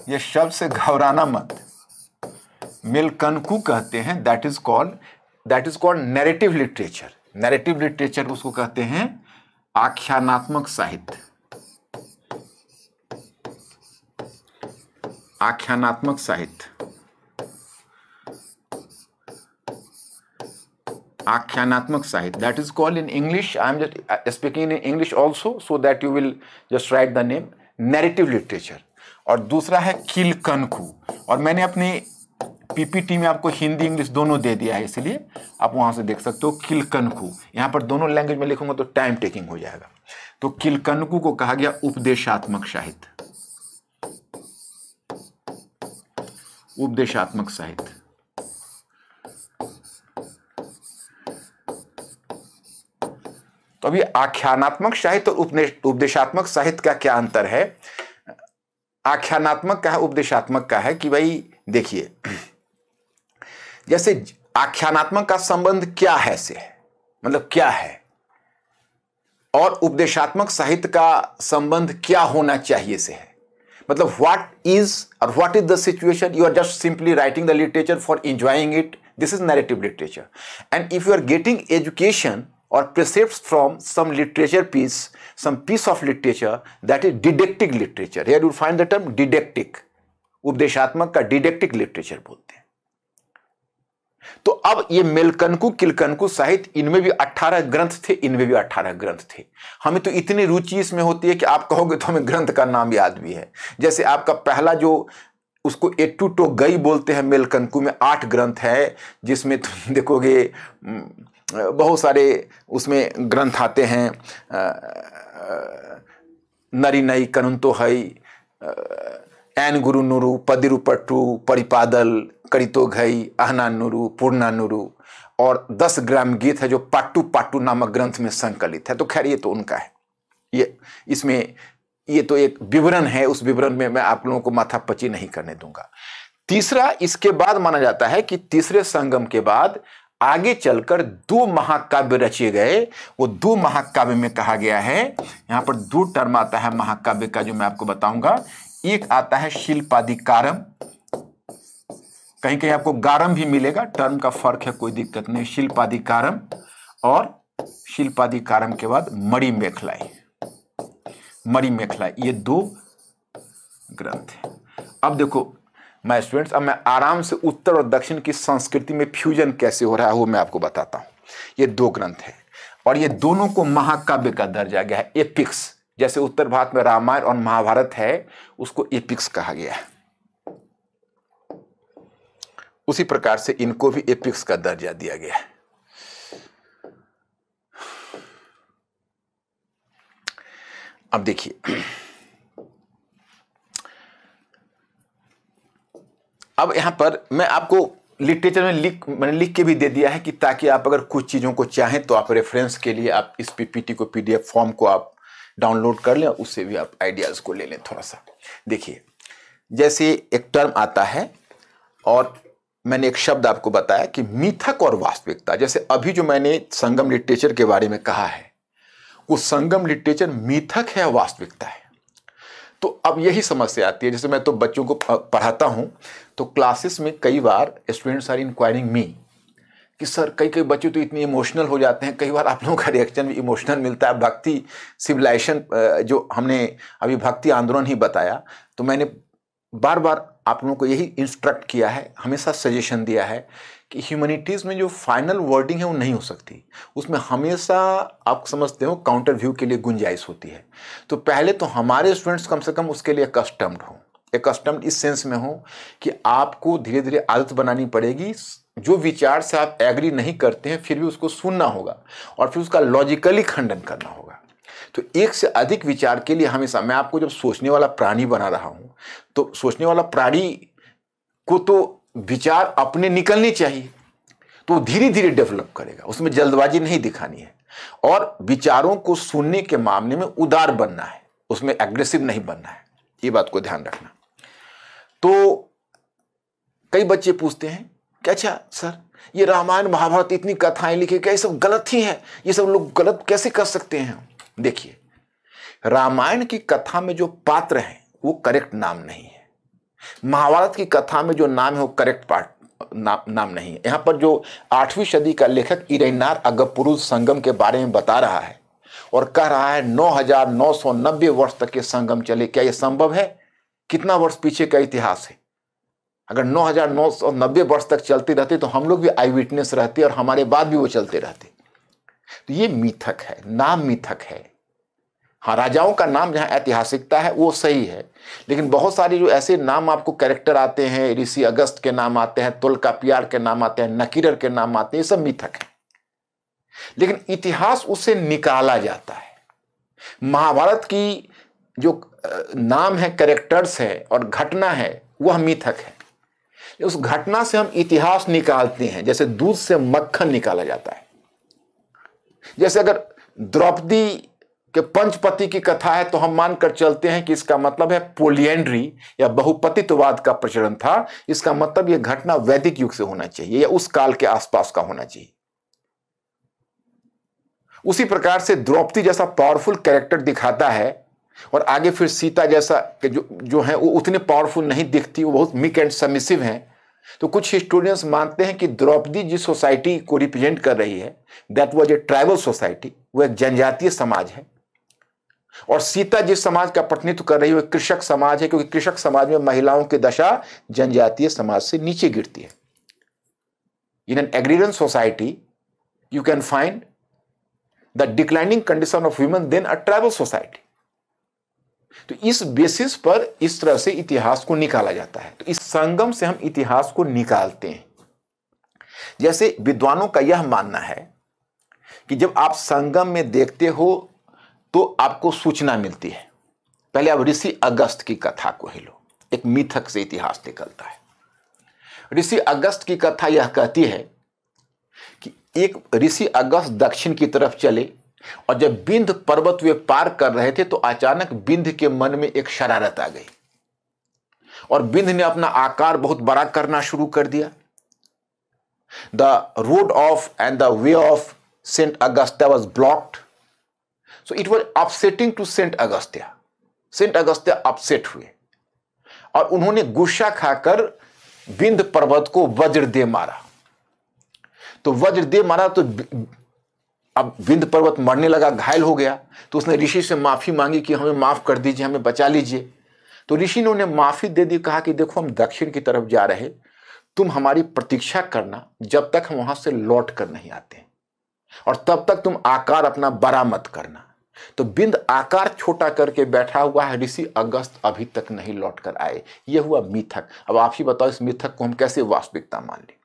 ये शब्द से घबराना मत। मेलकनकु कहते हैं, that is called narrative literature. Narrative literature उसको कहते हैं आख्यानात्मक साहित्य। आख्यानात्मक साहित्य, that is called in English, I am just speaking in English also so that you will just right the name, narrative literature. और दूसरा है किलकनकु, और मैंने अपने पीपीटी में आपको हिंदी इंग्लिश दोनों दे दिया है, इसलिए आप वहां से देख सकते हो किलकनकु। यहां पर दोनों लैंग्वेज में लिखूंगा तो टाइम टेकिंग हो जाएगा। तो किलकनकु को कहा गया उपदेशात्मक साहित्य। तो अभी आख्यानात्मक साहित्य और उपदेशात्मक साहित्य का क्या अंतर है? आख्यानात्मक का है, उपदेशात्मक का है कि भाई देखिए, जैसे आख्यानात्मक का संबंध क्या है से, मतलब क्या है, और उपदेशात्मक साहित्य का संबंध क्या होना चाहिए से है। मतलब what is the situation, you are just simply writing the literature for enjoying it, this is narrative literature. And if you are getting education or precepts from some literature piece, some piece of literature, that is didactic literature. Here you find the term didactic. उपदेशात्मक का didactic literature बोलते हैं। तो अब ये मेलकनकु किलकनकु साहित्य, इनमें भी 18 ग्रंथ थे, इनमें भी 18 ग्रंथ थे। हमें तो इतनी रुचि इसमें होती है कि आप कहोगे तो हमें ग्रंथ का नाम याद भी है। जैसे आपका पहला जो उसको एट्टू टो गई बोलते हैं, मेलकनकु में 8 ग्रंथ है, जिसमें तुम देखोगे बहुत सारे उसमें ग्रंथ आते हैं। नरी नई कनुंतो हई, एन गुरु नुरु, पदिरुपट्टू, परिपादल, करितो घई, आहना नुरु, पूर्णा नुरु, और 10 ग्राम गीत है जो पाट्टू पाट्टू नामक ग्रंथ में संकलित है। तो खैर ये तो उनका है, ये तो एक विवरण है, उस विवरण में मैं आप लोगों को माथापच्ची नहीं करने दूंगा। तीसरा, इसके बाद माना जाता है कि तीसरे संगम के बाद आगे चलकर दो महाकाव्य रचे गए। वो दो महाकाव्य में कहा गया है, यहां पर दो टर्म आता है महाकाव्य का जो मैं आपको बताऊंगा। एक आता है शिल्पादिकारम, कहीं कहीं आपको गारम भी मिलेगा, टर्म का फर्क है, कोई दिक्कत नहीं। शिल्पादिकारम और शिल्पादिकारम के बाद मणिमेखलाई, मणिमेखलाई, ये दो ग्रंथ है। अब देखो मैं स्टूडेंट्स, अब मैं आराम से उत्तर और दक्षिण की संस्कृति में फ्यूजन कैसे हो रहा है वो मैं आपको बताता हूं। ये दो ग्रंथ है और ये दोनों को महाकाव्य का दर्जा गया है, एपिक्स। जैसे उत्तर भारत में रामायण और महाभारत है, उसको एपिक्स कहा गया है, उसी प्रकार से इनको भी एपिक्स का दर्जा दिया गया है। अब देखिए, अब यहां पर मैं आपको लिटरेचर में मैंने लिख के भी दे दिया है कि ताकि आप अगर कुछ चीज़ों को चाहें तो आप रेफरेंस के लिए आप इस पीपीटी को, पीडीएफ फॉर्म को आप डाउनलोड कर लें और उससे भी आप आइडियाज़ को ले लें थोड़ा सा। देखिए, जैसे एक टर्म आता है और मैंने एक शब्द आपको बताया कि मिथक और वास्तविकता। जैसे अभी जो मैंने संगम लिटरेचर के बारे में कहा है, वो संगम लिटरेचर मिथक है, वास्तविकता है। तो अब यही समस्या आती है। जैसे मैं तो बच्चों को पढ़ाता हूं तो क्लासेस में कई बार स्टूडेंट्स आर इंक्वायरिंग मी कि सर कई बच्चे तो इतने इमोशनल हो जाते हैं, कई बार आप लोगों का रिएक्शन भी इमोशनल मिलता है। भक्ति सिविलाइजेशन जो हमने अभी भक्ति आंदोलन ही बताया, तो मैंने बार बार आप लोगों को यही इंस्ट्रक्ट किया है, हमेशा सजेशन दिया है कि ह्यूमैनिटीज़ में जो फाइनल वर्डिंग है वो नहीं हो सकती, उसमें हमेशा आप समझते हो काउंटर व्यू के लिए गुंजाइश होती है। तो पहले तो हमारे स्टूडेंट्स कम से कम उसके लिए कस्टम्ड हो, कस्टम्ड इस सेंस में हो कि आपको धीरे धीरे आदत बनानी पड़ेगी। जो विचार से आप एग्री नहीं करते हैं फिर भी उसको सुनना होगा और फिर उसका लॉजिकली खंडन करना होगा। तो एक से अधिक विचार के लिए हमेशा मैं आपको जब सोचने वाला प्राणी बना रहा हूं तो सोचने वाला प्राणी को तो विचार अपने निकलने चाहिए, तो धीरे धीरे डेवलप करेगा, उसमें जल्दबाजी नहीं दिखानी है। और विचारों को सुनने के मामले में उदार बनना है, उसमें एग्रेसिव नहीं बनना है, ये बात को ध्यान रखना। तो कई बच्चे पूछते हैं कि अच्छा सर ये रामायण महाभारत इतनी कथाएं लिखी, क्या ये सब गलत ही है, ये सब लोग गलत कैसे कर सकते हैं? देखिए, रामायण की कथा में जो पात्र हैं वो करेक्ट नाम नहीं है, महाभारत की कथा में जो नाम है वो करेक्ट नाम नहीं है। यहाँ पर जो 8वीं सदी का लेखक इरैनार अगपुरुष संगम के बारे में बता रहा है और कह रहा है 9990 वर्ष तक के संगम चले, क्या ये संभव है? कितना वर्ष पीछे का इतिहास है? अगर 9990 वर्ष तक चलते रहते तो हम लोग भी आई विटनेस रहते और हमारे बाद भी वो चलते रहते। तो ये मिथक है, नाम मिथक है। हाँ, राजाओं का नाम जहाँ ऐतिहासिकता है वो सही है, लेकिन बहुत सारे जो ऐसे नाम आपको कैरेक्टर आते हैं, ऋषि अगस्त के नाम आते हैं, तुल्कापियार के नाम आते हैं, नकीरर के नाम आते हैं, ये सब मिथक है। लेकिन इतिहास उससे निकाला जाता है। महाभारत की जो नाम है, कैरेक्टर्स है और घटना है, वह मिथक है। उस घटना से हम इतिहास निकालते हैं, जैसे दूध से मक्खन निकाला जाता है। जैसे अगर द्रौपदी के पंचपति की कथा है तो हम मानकर चलते हैं कि इसका मतलब है पोलियंड्री या बहुपतित्ववाद का प्रचलन था, इसका मतलब यह घटना वैदिक युग से होना चाहिए या उस काल के आसपास का होना चाहिए। उसी प्रकार से द्रौपदी जैसा पावरफुल कैरेक्टर दिखाता है और आगे फिर सीता जैसा जो है वो उतने पावरफुल नहीं दिखती, वो बहुत मीक एंड सबमिसिव हैं। तो कुछ हिस्टोरियंस मानते हैं कि द्रौपदी जिस सोसाइटी को रिप्रेजेंट कर रही है, that was a tribal society, वो एक जनजातीय समाज है। और सीता जिस समाज का प्रतिनिधित्व कर रही है वो कृषक समाज है, क्योंकि कृषक समाज में महिलाओं की दशा जनजातीय समाज से नीचे गिरती है। In an agrarian society you can find the declining condition of human then a tribal society. तो इस बेसिस पर इस तरह से इतिहास को निकाला जाता है। तो इस संगम से हम इतिहास को निकालते हैं। जैसे विद्वानों का यह मानना है कि जब आप संगम में देखते हो तो आपको सूचना मिलती है। पहले आप ऋषि अगस्त की कथा को ही लो, एक मिथक से इतिहास निकलता है। ऋषि अगस्त की कथा यह कहती है कि एक ऋषि अगस्त दक्षिण की तरफ चले और जब विंध्य पर्वत वे पार कर रहे थे तो अचानक विंध्य के मन में एक शरारत आ गई और विंध्य ने अपना आकार बहुत बड़ा करना शुरू कर दिया The road of and the way of Saint Augusta was blocked. So it was upsetting to Saint Augusta. Saint Augusta upset हुए और उन्होंने गुस्सा खाकर विंध्य पर्वत को वज्र दे मारा। तो वज्र दे मारा तो अब विंध्य पर्वत मरने लगा, घायल हो गया। तो उसने ऋषि से माफी मांगी कि हमें माफ कर दीजिए, हमें बचा लीजिए। तो ऋषि ने उन्हें माफी दे दी, कहा कि देखो हम दक्षिण की तरफ जा रहे, तुम हमारी प्रतीक्षा करना जब तक हम वहां से लौट कर नहीं आते, और तब तक तुम आकार अपना बड़ा मत करना। तो विंध्य आकार छोटा करके बैठा हुआ है, ऋषि अगस्त अभी तक नहीं लौट कर आए। यह हुआ मिथक। अब आप ही बताओ इस मिथक को हम कैसे वास्तविकता मान लें।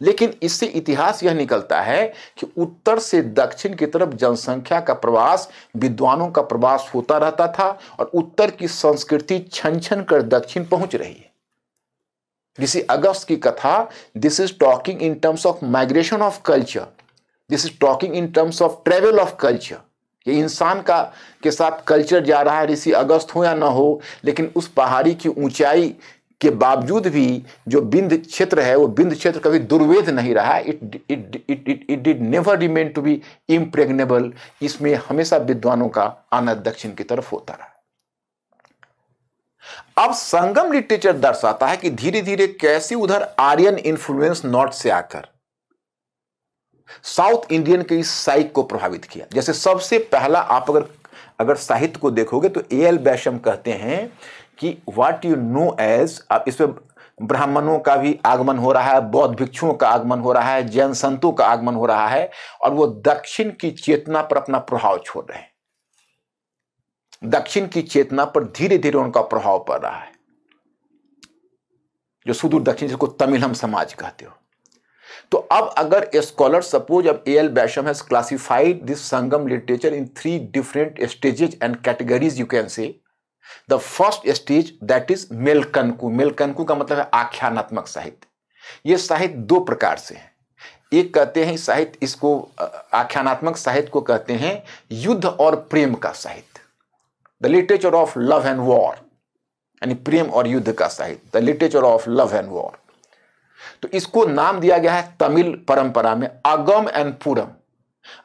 लेकिन इससे इतिहास यह निकलता है कि उत्तर से दक्षिण की तरफ जनसंख्या का प्रवास, विद्वानों का प्रवास होता रहता था और उत्तर की संस्कृति छन छन कर दक्षिण पहुंच रही है। ऋषि अगस्त की कथा, this is talking in terms of migration of culture, this is talking in terms of travel of culture. ये इंसान का के साथ कल्चर जा रहा है, ऋषि अगस्त हो या ना हो, लेकिन उस पहाड़ी की ऊंचाई के बावजूद भी जो विंध्य क्षेत्र है वो विंध्य क्षेत्र कभी दुर्वेद नहीं रहा। It did never remain to be impregnable. इसमें हमेशा विद्वानों का आना दक्षिण की तरफ होता रहा। अब संगम लिटरेचर दर्शाता है कि धीरे धीरे कैसे उधर आर्यन इन्फ्लुएंस नॉर्थ से आकर साउथ इंडियन के इस साइक को प्रभावित किया। जैसे सबसे पहला आप अगर साहित्य को देखोगे तो ए.एल. बैशम कहते हैं कि व्हाट यू नो एज, अब इसमें ब्राह्मणों का भी आगमन हो रहा है, बौद्ध भिक्षुओं का आगमन हो रहा है, जैन संतों का आगमन हो रहा है, और वो दक्षिण की चेतना पर अपना प्रभाव छोड़ रहे हैं। दक्षिण की चेतना पर धीरे धीरे उनका प्रभाव पड़ रहा है, जो सुदूर दक्षिण, जिसको तमिलम समाज कहते हो। तो अब अगर ए स्कॉलर, सपोज अब A L. Basham has classified this Sangam literature in 3 different stages and categories, you can say the first stage that is Melkanakku. Melkanakku का मतलब है आख्यानात्मक साहित्य। ये साहित्य 2 प्रकार से है। एक कहते हैं साहित्य, इसको आख्यानात्मक साहित्य को कहते हैं युद्ध और प्रेम का साहित्य, the literature of love and war, यानी प्रेम और युद्ध का साहित्य, the literature of love and war. तो इसको नाम दिया गया है तमिल परंपरा में अगम एंड पुरम।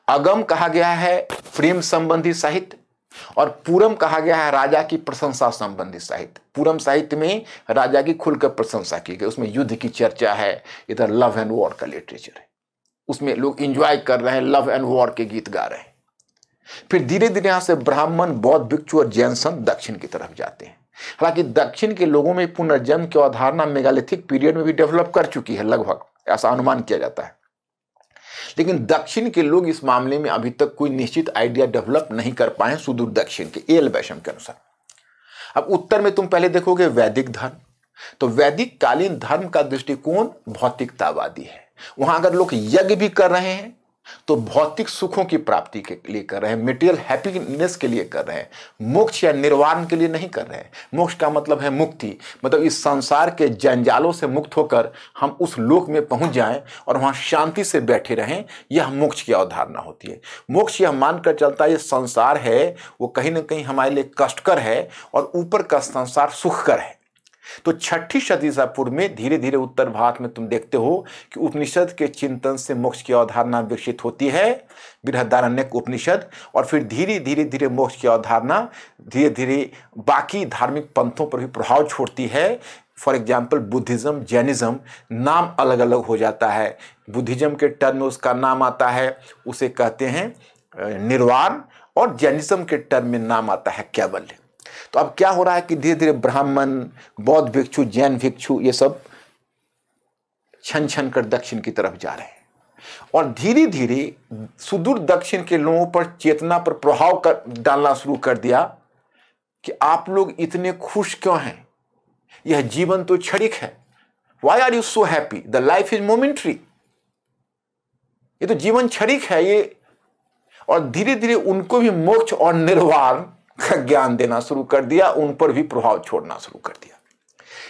अगम कहा गया है प्रेम संबंधी साहित्य, और पूरम कहा गया है राजा की प्रशंसा संबंधी साहित्य। पूरम साहित्य में राजा की खुलकर प्रशंसा की गई, उसमें युद्ध की चर्चा है। इधर लव एंड वॉर का लिटरेचर है, उसमें लोग एंजॉय कर रहे हैं, लव एंड वॉर के गीत गा रहे हैं। फिर धीरे धीरे यहां से ब्राह्मण, बौद्ध भिक्षु और जैन संत दक्षिण की तरफ जाते हैं। हालांकि दक्षिण के लोगों में पुनर्जन्म की अवधारणा मेगालिथिक पीरियड में भी डेवलप कर चुकी है, लगभग ऐसा अनुमान किया जाता है। लेकिन दक्षिण के लोग इस मामले में अभी तक कोई निश्चित आइडिया डेवलप नहीं कर पाए सुदूर दक्षिण के, ए.एल. बैशम के अनुसार। अब उत्तर में तुम पहले देखोगे वैदिक धर्म, तो वैदिक कालीन धर्म का दृष्टिकोण भौतिकतावादी है। वहां अगर लोग यज्ञ भी कर रहे हैं तो भौतिक सुखों की प्राप्ति के लिए कर रहे हैं, मटेरियल हैप्पीनेस के लिए कर रहे हैं, मोक्ष या निर्वाण के लिए नहीं कर रहे हैं। मोक्ष का मतलब है मुक्ति, मतलब इस संसार के जंजालों से मुक्त होकर हम उस लोक में पहुंच जाएं और वहां शांति से बैठे रहें, यह मोक्ष की अवधारणा होती है। मोक्ष यह मानकर चलता है ये संसार है वो कहीं ना कहीं हमारे लिए कष्टकर है और ऊपर का संसार सुखकर है। तो 6ठी सदी ईसा पूर्व में धीरे धीरे उत्तर भारत में तुम देखते हो कि उपनिषद के चिंतन से मोक्ष की अवधारणा विकसित होती है, बृहदारण्यक उपनिषद, और फिर धीरे धीरे मोक्ष की अवधारणा धीरे धीरे बाकी धार्मिक पंथों पर भी प्रभाव छोड़ती है। फॉर एग्जाम्पल बुद्धिज्म, जैनिज्म, नाम अलग अलग हो जाता है। बुद्धिज्म के टर्म में उसका नाम आता है, उसे कहते हैं निर्वाण, और जैनिज्म के टर्म में नाम आता है कैवल्य। तो अब क्या हो रहा है कि धीरे धीरे ब्राह्मण, बौद्ध भिक्षु, जैन भिक्षु ये सब छन छन कर दक्षिण की तरफ जा रहे हैं, और धीरे धीरे सुदूर दक्षिण के लोगों पर चेतना पर प्रभाव डालना शुरू कर दिया कि आप लोग इतने खुश क्यों हैं, यह जीवन तो क्षणिक है। Why are you so happy, the life is momentary, ये तो जीवन क्षणिक है ये। और धीरे धीरे उनको भी मोक्ष और निर्वाण का ज्ञान देना शुरू कर दिया, उन पर भी प्रभाव छोड़ना शुरू कर दिया।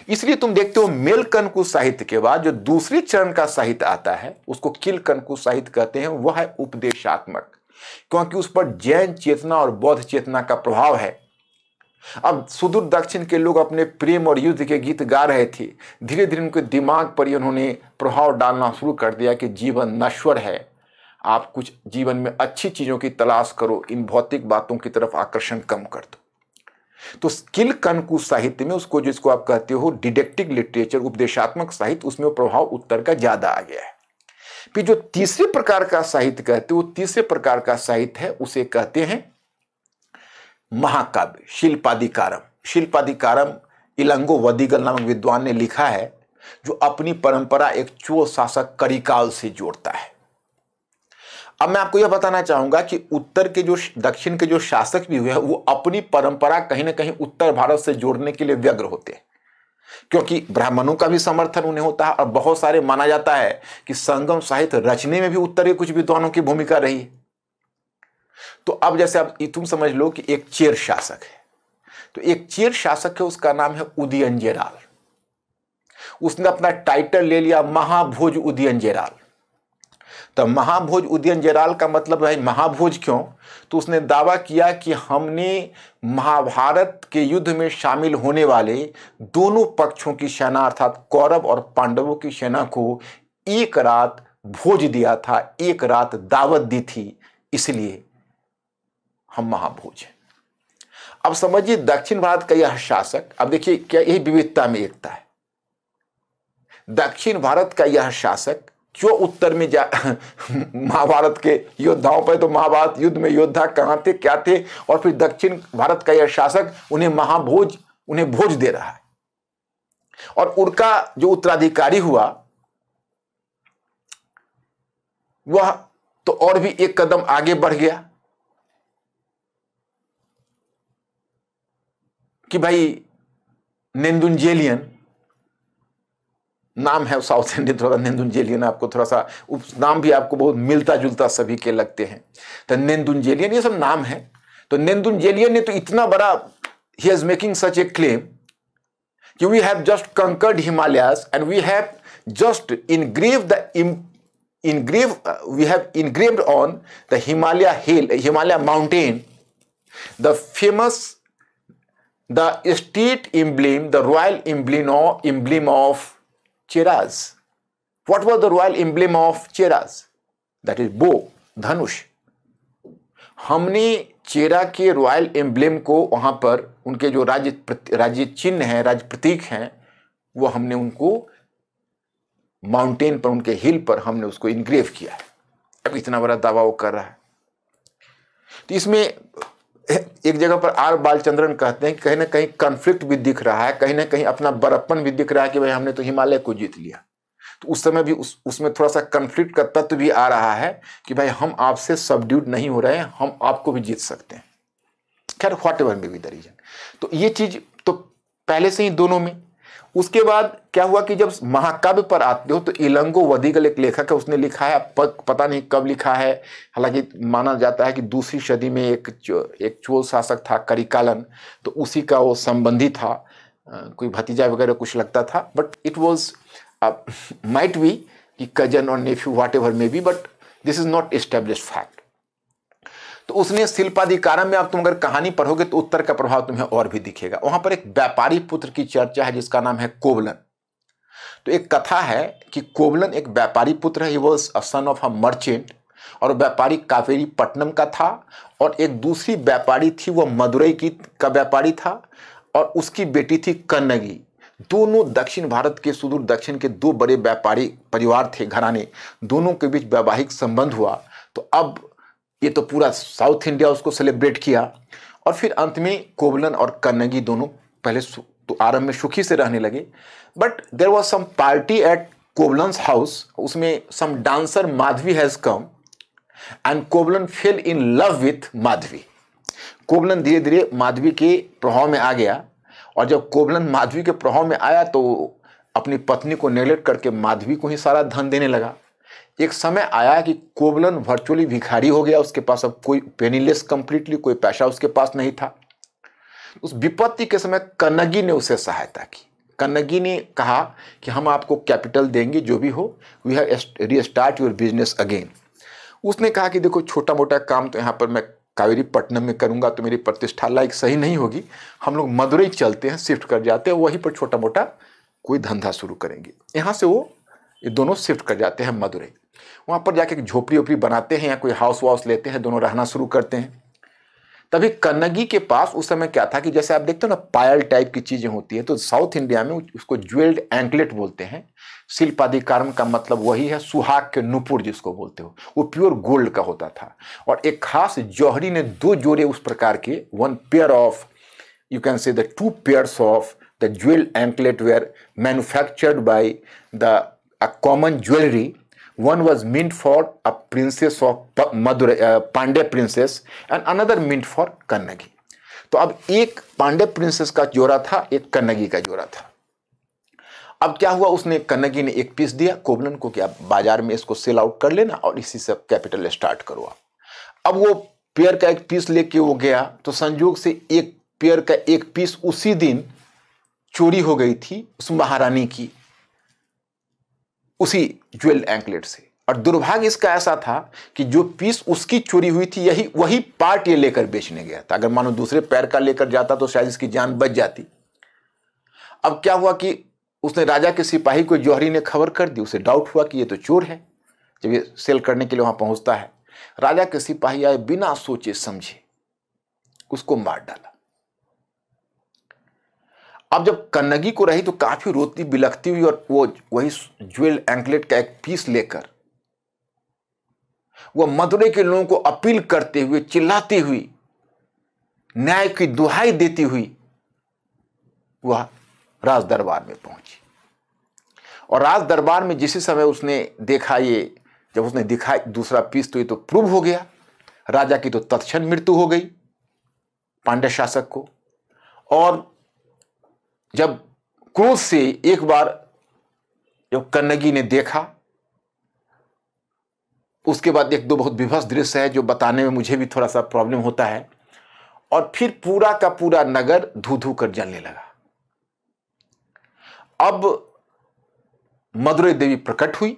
इसलिए तुम देखते हो मेलकनकु साहित्य के बाद जो दूसरे चरण का साहित्य आता है उसको किलकनकु साहित्य कहते हैं, वह है उपदेशात्मक, क्योंकि उस पर जैन चेतना और बौद्ध चेतना का प्रभाव है। अब सुदूर दक्षिण के लोग अपने प्रेम और युद्ध के गीत गा रहे थे। धीरे धीरे उनके दिमाग पर उन्होंने प्रभाव डालना शुरू कर दिया कि जीवन नश्वर है, आप कुछ जीवन में अच्छी चीजों की तलाश करो, इन भौतिक बातों की तरफ आकर्षण कम कर दो। तो किलकनकु साहित्य में उसको, जिसको आप कहते हो डिडेक्टिव लिटरेचर, उपदेशात्मक साहित्य, उसमें वो प्रभाव उत्तर का ज्यादा आ गया है। फिर जो तीसरे प्रकार का साहित्य कहते हैं, वो तीसरे प्रकार का साहित्य है, उसे कहते हैं महाकाव्य, शिल्पादिकारम। शिल्पादिकारम इलंगो वदिगल नामक विद्वान ने लिखा है, जो अपनी परंपरा एक चोल शासक करिकाल से जोड़ता है। अब मैं आपको यह बताना चाहूंगा कि उत्तर के जो दक्षिण के जो शासक भी हुए हैं, वो अपनी परंपरा कहीं ना कहीं उत्तर भारत से जोड़ने के लिए व्यग्र होते हैं, क्योंकि ब्राह्मणों का भी समर्थन उन्हें होता है और बहुत सारे माना जाता है कि संगम साहित्य रचने में भी उत्तर के कुछ विद्वानों की भूमिका रही है। तो अब जैसे आप तुम समझ लो कि एक चेर शासक है, तो एक चेर शासक है, उसका नाम है उदयनजेराल। उसने अपना टाइटल ले लिया महाभोज उदयनजेराल। तो महाभोज उदयनजेराल का मतलब है महाभोज क्यों? तो उसने दावा किया कि हमने महाभारत के युद्ध में शामिल होने वाले दोनों पक्षों की सेना अर्थात कौरव और पांडवों की सेना को एक रात भोज दिया था, एक रात दावत दी थी, इसलिए हम महाभोज हैं। अब समझिए दक्षिण भारत का यह शासक, अब देखिए क्या यही विविधता में एकता है। दक्षिण भारत का यह शासक क्यों उत्तर में महाभारत के योद्धाओं पर, तो महाभारत युद्ध में योद्धा कहां थे, क्या थे, और फिर दक्षिण भारत का यह शासक उन्हें महाभोज, उन्हें भोज दे रहा है। और उनका जो उत्तराधिकारी हुआ वह तो और भी एक कदम आगे बढ़ गया कि भाई नेदुंजेलियन नाम है साउथ इंडियन, थोड़ा नेदुंजेलियन आपको थोड़ा सा नाम भी आपको बहुत मिलता जुलता सभी के लगते हैं, तो नेदुंजेलियन ये सब नाम है। तो नेदुंजेलियन ने तो इतना बड़ा, he is making such a claim कि we have just conquered Himalayas and we have just we have engraved on the Himalaya mountain, the famous, the state emblem, the royal emblem of Cheras. What was the royal emblem of Cheras? That is bow, धनुष। हमने चेरा के royal emblem को वहां पर उनके जो राज्य चिन्ह हैं, राज्य प्रतीक हैं, वो हमने उनको माउंटेन पर, उनके हिल पर हमने उसको इनग्रेव किया है। अब इतना बड़ा दावा वो कर रहा है। तो इसमें एक जगह पर आर बालचंद्रन कहते हैं कि कहीं ना कहीं कॉन्फ्लिक्ट भी दिख रहा है, कहीं ना कहीं अपना बड़प्पन भी दिख रहा है कि भाई हमने तो हिमालय को जीत लिया। तो उस समय भी उसमें थोड़ा सा कॉन्फ्लिक्ट का तत्व भी आ रहा है कि भाई हम आपसे सबड्यूड नहीं हो रहे हैं, हम आपको भी जीत सकते हैं। खैर whatever may be the reason. तो ये चीज तो पहले से ही दोनों में। उसके बाद क्या हुआ कि जब महाकाव्य पर आते हो तो इलंगो वदिगल एक लेखक है, उसने लिखा है, पता नहीं कब लिखा है, हालांकि माना जाता है कि दूसरी सदी में एक चोल शासक था करिकालन, तो उसी का वो संबंधी था, कोई भतीजा वगैरह कुछ लगता था, but it was might be कि कजन और nephew whatever may be, but this is not established fact. तो उसने शिल्पादिकारम में, आप तुम अगर कहानी पढ़ोगे तो उत्तर का प्रभाव तुम्हें और भी दिखेगा। वहां पर एक व्यापारी पुत्र की चर्चा है जिसका नाम है कोवलन। तो एक कथा है कि कोवलन एक व्यापारी पुत्र है, he was a son of a merchant, और व्यापारी कावेरी पट्टनम का था, और एक दूसरी व्यापारी थी वो मदुरई का व्यापारी था, और उसकी बेटी थी कन्नगी। दोनों दक्षिण भारत के सुदूर दक्षिण के दो बड़े व्यापारी परिवार थे, घराने, दोनों के बीच वैवाहिक संबंध हुआ। तो अब ये तो पूरा साउथ इंडिया उसको सेलिब्रेट किया, और फिर अंत में कोवलन और कन्नगी दोनों पहले तो आरंभ में सुखी से रहने लगे, but there was some party at Kovalan's house, उसमें some dancer Madhavi has come and Kovalan fell in love with Madhavi. Kovalan धीरे धीरे माधवी के प्रभाव में आ गया, और जब कोवलन माधवी के प्रभाव में आया तो अपनी पत्नी को नेग्लेक्ट करके माधवी को ही सारा धन देने लगा। एक समय आया कि कोवलन वर्चुअली भिखारी हो गया, उसके पास अब कोई पेनीलेस कंप्लीटली, कोई पैसा उसके पास नहीं था। उस विपत्ति के समय कन्नगी ने उसे सहायता की। कन्नगी ने कहा कि हम आपको कैपिटल देंगे, जो भी हो, we have restart your business again. उसने कहा कि देखो छोटा मोटा काम तो यहाँ पर मैं कावेरीपट्टनम में करूँगा तो मेरी प्रतिष्ठा लायक सही नहीं होगी, हम लोग मदुरई चलते हैं, शिफ्ट कर जाते हैं, वहीं पर छोटा मोटा कोई धंधा शुरू करेंगे। यहाँ से वो ये दोनों शिफ्ट कर जाते हैं मदुरई। वहाँ पर जाके झोपड़ी ओपड़ी बनाते हैं या कोई हाउस वाउस लेते हैं, दोनों रहना शुरू करते हैं। तभी कन्नगी के पास उस समय क्या था कि जैसे आप देखते हो ना पायल टाइप की चीजें होती है, तो साउथ इंडिया में उसको ज्वेल्ड एंकलेट बोलते हैं। शिल्पाधिकारम का मतलब वही है, सुहाग के नुपुर जिसको बोलते हो, वो प्योर गोल्ड का होता था। और एक खास जौहरी ने 2 जोड़े उस प्रकार के, 1 pair of, you can say the 2 pairs of the jewelled anklet were manufactured by the a common jewelry. One was meant for a princess of Madurai, Pandya princess, and another meant for Kannagi. तो अब एक Pandey princess का जोड़ा था, एक कन्नगी का जोड़ा था। अब क्या हुआ, उसने कन्नगी ने एक पीस दिया कोबलन को कि आप बाजार में इसको सेल आउट कर लेना और इसी से कैपिटल स्टार्ट करो आप। अब वो पेयर का एक पीस लेके वो गया, तो संयोग से एक पेयर का एक पीस उसी दिन चोरी हो गई थी उस महारानी की, उसी ज्वेल एंकलेट से। और दुर्भाग्य इसका ऐसा था कि जो पीस उसकी चोरी हुई थी वही पार्ट ये लेकर बेचने गया था। अगर मानो दूसरे पैर का लेकर जाता तो शायद इसकी जान बच जाती। अब क्या हुआ कि उसने राजा के सिपाही को जौहरी ने खबर कर दी, उसे डाउट हुआ कि ये तो चोर है। जब ये सेल करने के लिए वहां पहुंचता है, राजा के सिपाही आए, बिना सोचे समझे उसको मार डाला। अब जब कन्नगी को रही तो काफी रोती बिलखती हुई और वो वही ज्वेल एंकलेट का एक पीस लेकर वो मदुरई के लोगों को अपील करते हुए, चिल्लाती हुई, न्याय की दुहाई देती हुई वह राज दरबार में पहुंची। और राज दरबार में जिस समय उसने देखा, ये जब उसने दिखाई दूसरा पीस, तो ये तो प्रूव हो गया, राजा की तो तत्क्षण मृत्यु हो गई पांड्य शासक को। और जब क्रोध से एक बार जब कन्नगी ने देखा, उसके बाद 1-2 बहुत विभत्स दृश्य है जो बताने में मुझे भी थोड़ा सा प्रॉब्लम होता है। और फिर पूरा का पूरा नगर धू धू कर जलने लगा। अब मदुरई देवी प्रकट हुई।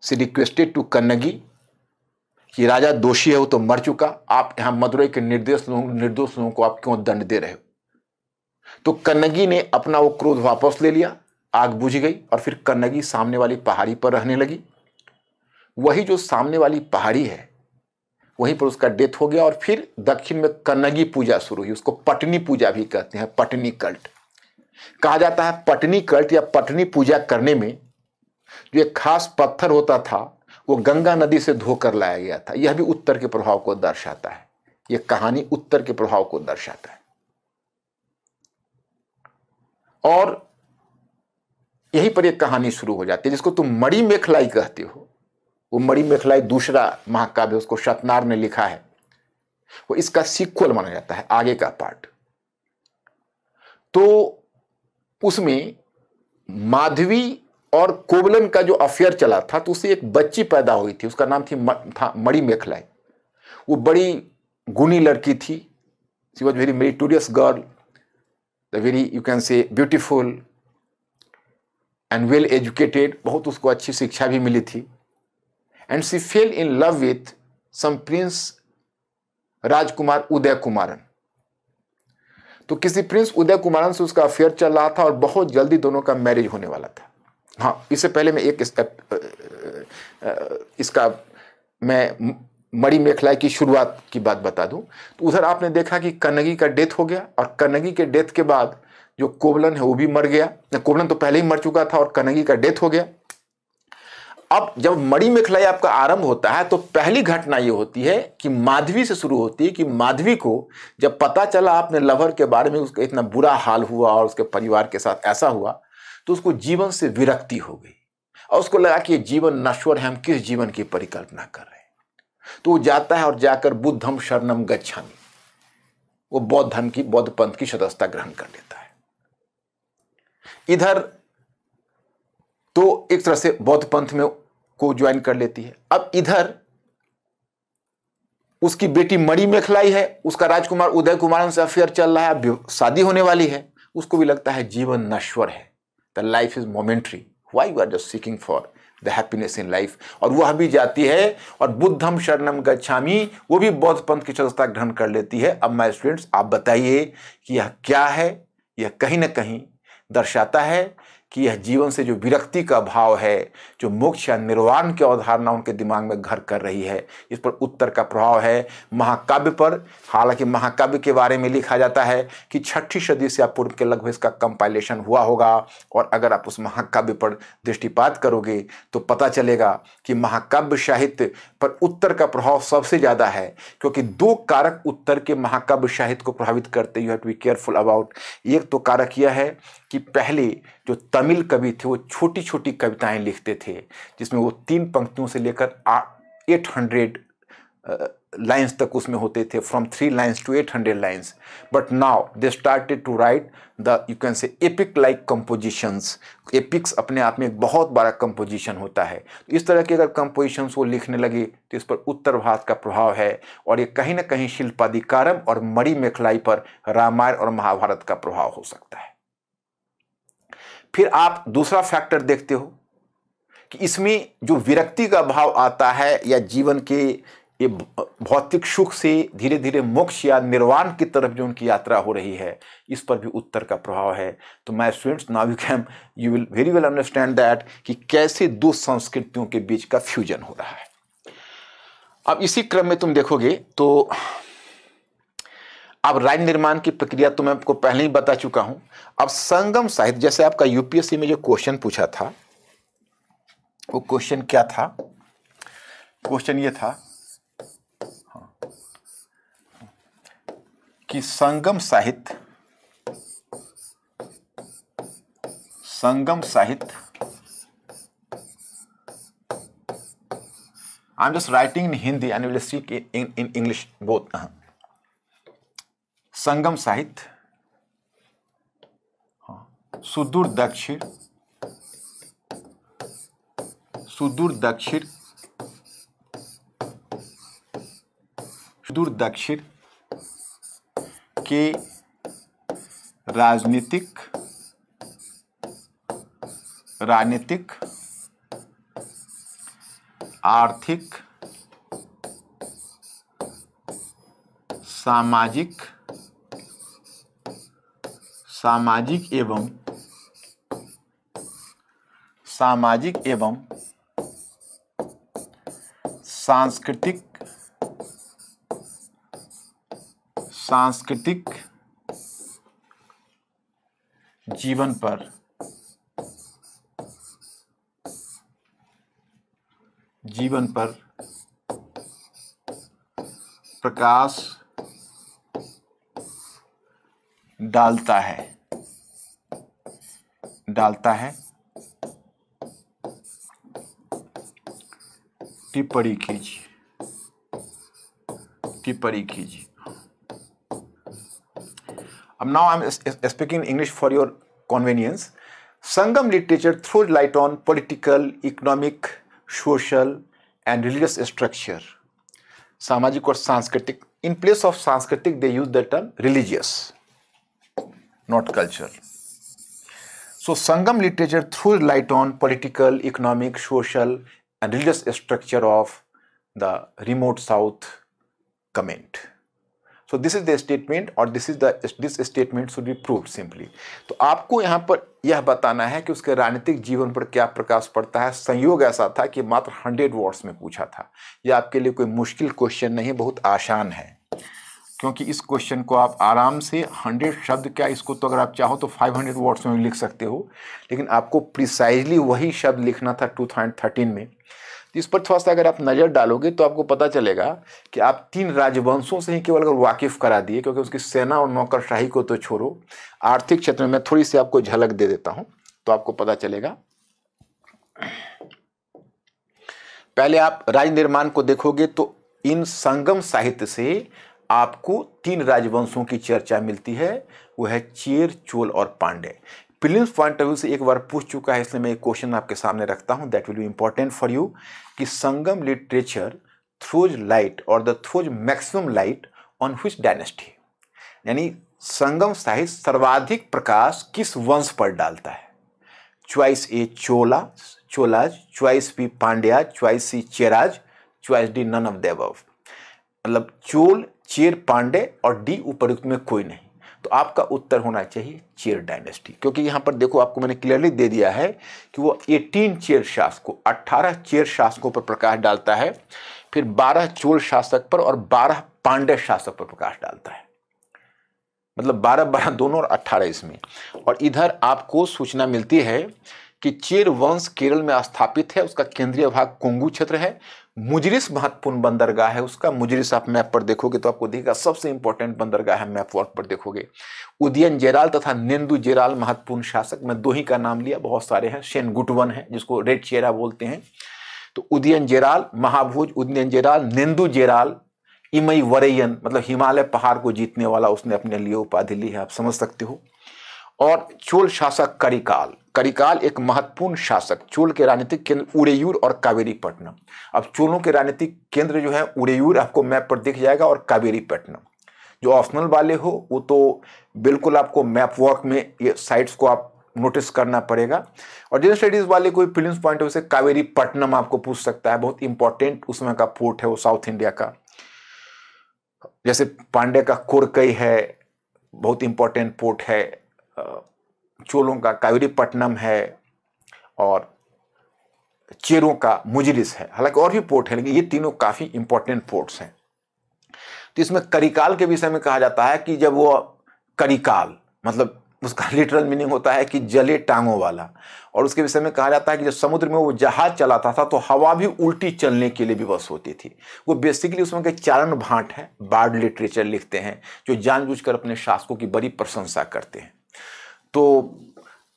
शी रिक्वेस्टेड टू कन्नगी कि राजा दोषी है, वो तो मर चुका, आप यहां मदुरई के निर्दोष लोगों को आप क्यों दंड दे रहे हो। तो कन्नगी ने अपना वो क्रोध वापस ले लिया, आग बुझ गई और फिर कन्नगी सामने वाली पहाड़ी पर रहने लगी। वही जो सामने वाली पहाड़ी है वहीं पर उसका डेथ हो गया। और फिर दक्षिण में कन्नगी पूजा शुरू हुई, उसको पटनी पूजा भी कहते हैं, पटनी कल्ट कहा जाता है। पटनी कल्ट या पटनी पूजा करने में जो एक खास पत्थर होता था वो गंगा नदी से धोकर लाया गया था। यह भी उत्तर के प्रभाव को दर्शाता है, यह कहानी उत्तर के प्रभाव को दर्शाता है। और यहीं पर एक कहानी शुरू हो जाती है जिसको तुम मणि मेखलाई कहते हो। वो मणि मेखलाई दूसरा महाकाव्य, उसको शतनार ने लिखा है, वो इसका सीक्वल माना जाता है, आगे का पार्ट। तो उसमें माधवी और कोवलन का जो अफेयर चला था, तो उससे एक बच्ची पैदा हुई थी, उसका नाम था मणि मेखलाई। वो बड़ी गुणी लड़की थी, she was very meritorious girl, very you can say beautiful and well educated, बहुत उसको अच्छी शिक्षा भी मिली थी। And she fell in love with some prince राजकुमार उदय कुमारन। तो किसी प्रिंस उदय कुमारन से उसका अफेयर चल रहा था और बहुत जल्दी दोनों का मैरिज होने वाला था। हाँ, इससे पहले मैं इसका मैं मणि मेखलाई की शुरुआत की बात बता दूं, तो उधर आपने देखा कि कन्नगी का डेथ हो गया और कन्नगी के डेथ के बाद जो कोवलन है वो भी मर गया। कोवलन तो पहले ही मर चुका था और कन्नगी का डेथ हो गया। अब जब मणि मेखलाई आपका आरंभ होता है तो पहली घटना ये होती है कि माधवी से शुरू होती है कि माधवी को जब पता चला अपने लवर के बारे में, उसका इतना बुरा हाल हुआ और उसके परिवार के साथ ऐसा हुआ, तो उसको जीवन से विरक्ति हो गई और उसको लगा कि ये जीवन नश्वर है, हम किस जीवन की परिकल्पना कर रहे हैं। तो वो जाता है और जाकर बुद्धम शरणम गच्छामि, वो बौद्ध पंथ की सदस्यता ग्रहण कर लेता है। इधर तो एक तरह से बौद्ध पंथ में को ज्वाइन कर लेती है। अब इधर उसकी बेटी मणि मेखलाई है, उसका राजकुमार उदय कुमारन से अफेयर चल रहा है, शादी होने वाली है। उसको भी लगता है जीवन नश्वर है, the life is momentary, why you are just seeking for the happiness in life, और वह भी जाती है और बुद्धम शरणम गच्छामि, वो भी बौद्ध पंथ की सदस्यता ग्रहण कर लेती है। अब माय स्टूडेंट्स आप बताइए कि यह क्या है? यह कहीं ना कहीं दर्शाता है कि यह जीवन से जो विरक्ति का भाव है, जो मोक्ष या निर्वाण की अवधारणा उनके दिमाग में घर कर रही है, इस पर उत्तर का प्रभाव है महाकाव्य पर। हालांकि महाकाव्य के बारे में लिखा जाता है कि 6ठी सदी से पूर्व के लगभग इसका कंपाइलेशन हुआ होगा, और अगर आप उस महाकाव्य पर दृष्टिपात करोगे तो पता चलेगा कि महाकाव्य साहित्य पर उत्तर का प्रभाव सबसे ज़्यादा है, क्योंकि 2 कारक उत्तर के महाकाव्य साहित्य को प्रभावित करते। You have to be careful about. एक तो कारक यह है कि पहले जो तमिल कवि थे वो छोटी छोटी कविताएं लिखते थे, जिसमें वो 3 पंक्तियों से लेकर 800 लाइन्स तक उसमें होते थे, from 3 lines to 800 lines. But now they started to write the you can say epic like compositions. Epics अपने आप में एक बहुत बड़ा कंपोजिशन होता है। तो इस तरह के अगर कंपोजिशंस वो लिखने लगे तो इस पर उत्तर भारत का प्रभाव है, और ये कहीं ना कहीं शिल्पादिकारम और मणि मेखलाई पर रामायण और महाभारत का प्रभाव हो सकता है। फिर आप दूसरा फैक्टर देखते हो कि इसमें जो विरक्ति का भाव आता है, या जीवन के ये भौतिक सुख से धीरे धीरे मोक्ष या निर्वाण की तरफ जो उनकी यात्रा हो रही है, इस पर भी उत्तर का प्रभाव है। तो my students, now you will very well understand that कि कैसे 2 संस्कृतियों के बीच का फ्यूजन हो रहा है। अब इसी क्रम में तुम देखोगे तो अब राज्य निर्माण की प्रक्रिया तो मैं आपको पहले ही बता चुका हूं। अब संगम साहित्य, जैसे आपका यूपीएससी में जो क्वेश्चन पूछा था, वो क्वेश्चन क्या था? क्वेश्चन ये था कि संगम साहित्य I am just writing in Hindi and will speak in English both. Sangam साहित्य सुदूर दक्षिण के राजनीतिक, आर्थिक, सामाजिक एवं सांस्कृतिक जीवन पर प्रकाश डालता है। टिप्पणी कीजिए। अब now I am speaking English for your convenience. Sangam literature throws light on political, economic, social and religious structure. सामाजिक और सांस्कृतिक. In place of सांस्कृतिक they use the term religious, not culture. So Sangam literature throws light on political, economic, social and religious structure of the remote south comment. So this is the statement, और this statement should be proved simply. तो आपको यहाँ पर यह बताना है कि उसके राजनीतिक जीवन पर क्या प्रकाश पड़ता है। संयोग ऐसा था कि मात्र 100 वर्ड्स में पूछा था। यह आपके लिए कोई मुश्किल क्वेश्चन नहीं है, बहुत आसान है, क्योंकि इस क्वेश्चन को आप आराम से 100 शब्द क्या, इसको तो अगर आप चाहो तो 500 वर्ड्स में लिख सकते हो, लेकिन आपको प्रिसाइजली वही शब्द लिखना था 2013 में। इस पर थोड़ा सा अगर आप नज़र डालोगे तो आपको पता चलेगा कि आप 3 राजवंशों से ही केवल अगर वाकिफ करा दिए, क्योंकि उसकी सेना और नौकरशाही को तो छोड़ो, आर्थिक क्षेत्र में थोड़ी सी आपको झलक दे देता हूं तो आपको पता चलेगा। पहले आप राज्य निर्माण को देखोगे तो इन संगम साहित्य से आपको 3 राजवंशों की चर्चा मिलती है, वो है चेर, चोल और Pandya. Prelims point of view से एक बार पूछ चुका है, इसलिए मैं एक क्वेश्चन आपके सामने रखता हूं, that will be important for you, कि संगम लिटरेचर थ्रोज लाइट और the throws maximum light on which dynasty, यानी संगम साहित्य सर्वाधिक प्रकाश किस वंश पर डालता है। Choice A Chola, Cholas, choice B Pandya, choice C Cheras, choice D none of the above. मतलब चोल, चेर, पांडे और डी उपयुक्त में कोई नहीं। तो आपका उत्तर होना चाहिए चेर डायनेस्टी, क्योंकि यहां पर देखो आपको मैंने क्लियरली दे दिया है कि वो 18 चेर शासकों, 18 चेर शासकों पर प्रकाश डालता है, फिर 12 चोल शासक पर और 12 पांड्य शासक पर प्रकाश डालता है। मतलब 12-12 दोनों और 18 इसमें। और इधर आपको सूचना मिलती है कि चेर वंश केरल में स्थापित है, उसका केंद्रीय भाग कोंगू क्षेत्र है। मुजरिस महत्वपूर्ण बंदरगाह है उसका। मुजरिस आप मैप पर देखोगे तो आपको दिखेगा सबसे इंपॉर्टेंट बंदरगाह है, मैप वर्क पर देखोगे। उदयन जेराल तथा नेंदू जेराल महत्वपूर्ण शासक, मैं दो ही का नाम लिया, बहुत सारे हैं। सेनगुटवन है जिसको रेड चेरा बोलते हैं। तो उदयन जेराल, महाभोज, उदयन जेराल, नेंदू जेराल, इमई वरयन, मतलब हिमालय पहाड़ को जीतने वाला उसने अपने लिए उपाधि ली है, आप समझ सकते हो। और चोल शासक करिकाल, करिकाल एक महत्वपूर्ण शासक, चोल के राजनीतिक केंद्र उड़ेयूर और कावेरीपट्टनम। अब चोलों के राजनीतिक केंद्र जो है उड़ेयूर आपको मैप पर दिख जाएगा, और कावेरीपट्टनम। जो ऑप्शनल वाले हो वो तो बिल्कुल आपको मैप वर्क में ये साइट्स को आप नोटिस करना पड़ेगा। और जनरल स्टडीज वाले कोई प्रीलिम्स पॉइंट ऑफ व्यू से कावेरीपट्टनम आपको पूछ सकता है, बहुत इंपॉर्टेंट उसमें का पोर्ट है वो साउथ इंडिया का। जैसे पांडे का कोरकई है, बहुत इंपॉर्टेंट पोर्ट है। चोलों का कावेरीपट्टनम है, और चेरों का मुजरिस है। हालांकि और भी पोर्ट है, लेकिन ये तीनों काफी इंपॉर्टेंट पोर्ट्स हैं। तो इसमें करिकाल के विषय में कहा जाता है कि जब वो करिकाल, मतलब उसका लिटरल मीनिंग होता है कि जले टांगों वाला, और उसके विषय में कहा जाता है कि जब समुद्र में वो जहाज चलाता था तो हवा भी उल्टी चलने के लिए विवश होती थी। वो बेसिकली उसमें के चारण भाट हैं, बार्ड लिटरेचर लिखते हैं, जो जानबूझकर अपने शासकों की बड़ी प्रशंसा करते हैं। तो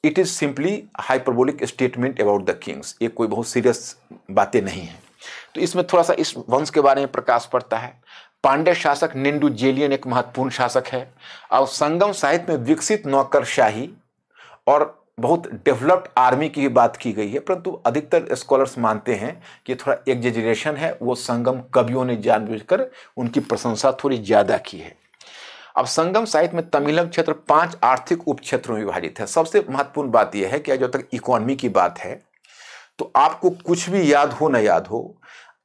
it is simply hyperbolic statement about the Kings, ये कोई बहुत सीरियस बातें नहीं है। तो इसमें थोड़ा सा इस वंश के बारे में प्रकाश पड़ता है। पांड्य शासक नेंदुजेलियन एक महत्वपूर्ण शासक है। और संगम साहित्य में विकसित नौकरशाही और बहुत डेवलप्ड आर्मी की बात की गई है, परंतु अधिकतर स्कॉलर्स मानते हैं कि थोड़ा एग्जेजरेशन है। वो संगम कवियों ने जानबूझकर उनकी प्रशंसा थोड़ी ज्यादा की है। अब संगम साहित्य में तमिलम क्षेत्र 5 आर्थिक उप क्षेत्रों में विभाजित है। सबसे महत्वपूर्ण बात यह है कि जब तक इकोनॉमी की बात है तो आपको कुछ भी याद हो न याद हो,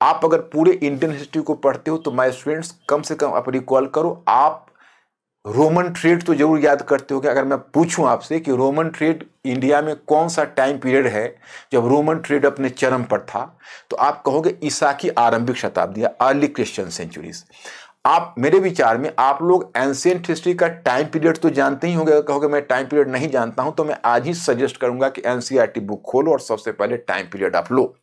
आप अगर पूरे इंडियन हिस्ट्री को पढ़ते हो तो माय स्टूडेंट्स कम से कम आप रिकॉल करो, आप रोमन ट्रेड तो जरूर याद करते हो। कि अगर मैं पूछूं आपसे कि रोमन ट्रेड इंडिया में कौन सा टाइम पीरियड है जब रोमन ट्रेड अपने चरम पर था, तो आप कहोगे ईसा की आरंभिक शताब्दी, अर्ली क्रिश्चियन सेंचुरीज। आप, मेरे विचार में आप लोग एंशिएंट हिस्ट्री का टाइम पीरियड तो जानते ही होंगे। कहोगे मैं टाइम पीरियड नहीं जानता हूं, तो मैं आज ही सजेस्ट करूंगा कि एनसीईआरटी बुक खोलो और सबसे पहले टाइम पीरियड आप लो।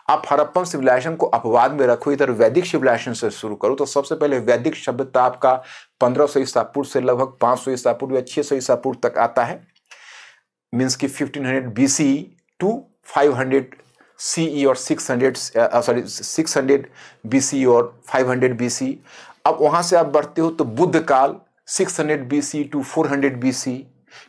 आप हड़प्पन सिविलाइजेशन को अपवाद में रखो, इधर वैदिक सिविलाइजेशन से शुरू करो। तो सबसे पहले वैदिक सभ्यता आपका 1500 ईसा पूर्व से लगभग 500 ईसा पूर्व या 600 ईसा पूर्व तक आता है। मीन्स की 1500 BCE टू 500 CE और 600 BCE और 500 BCE। अब वहां से आप बढ़ते हो तो बुद्ध काल 600 BCE टू 400 BCE।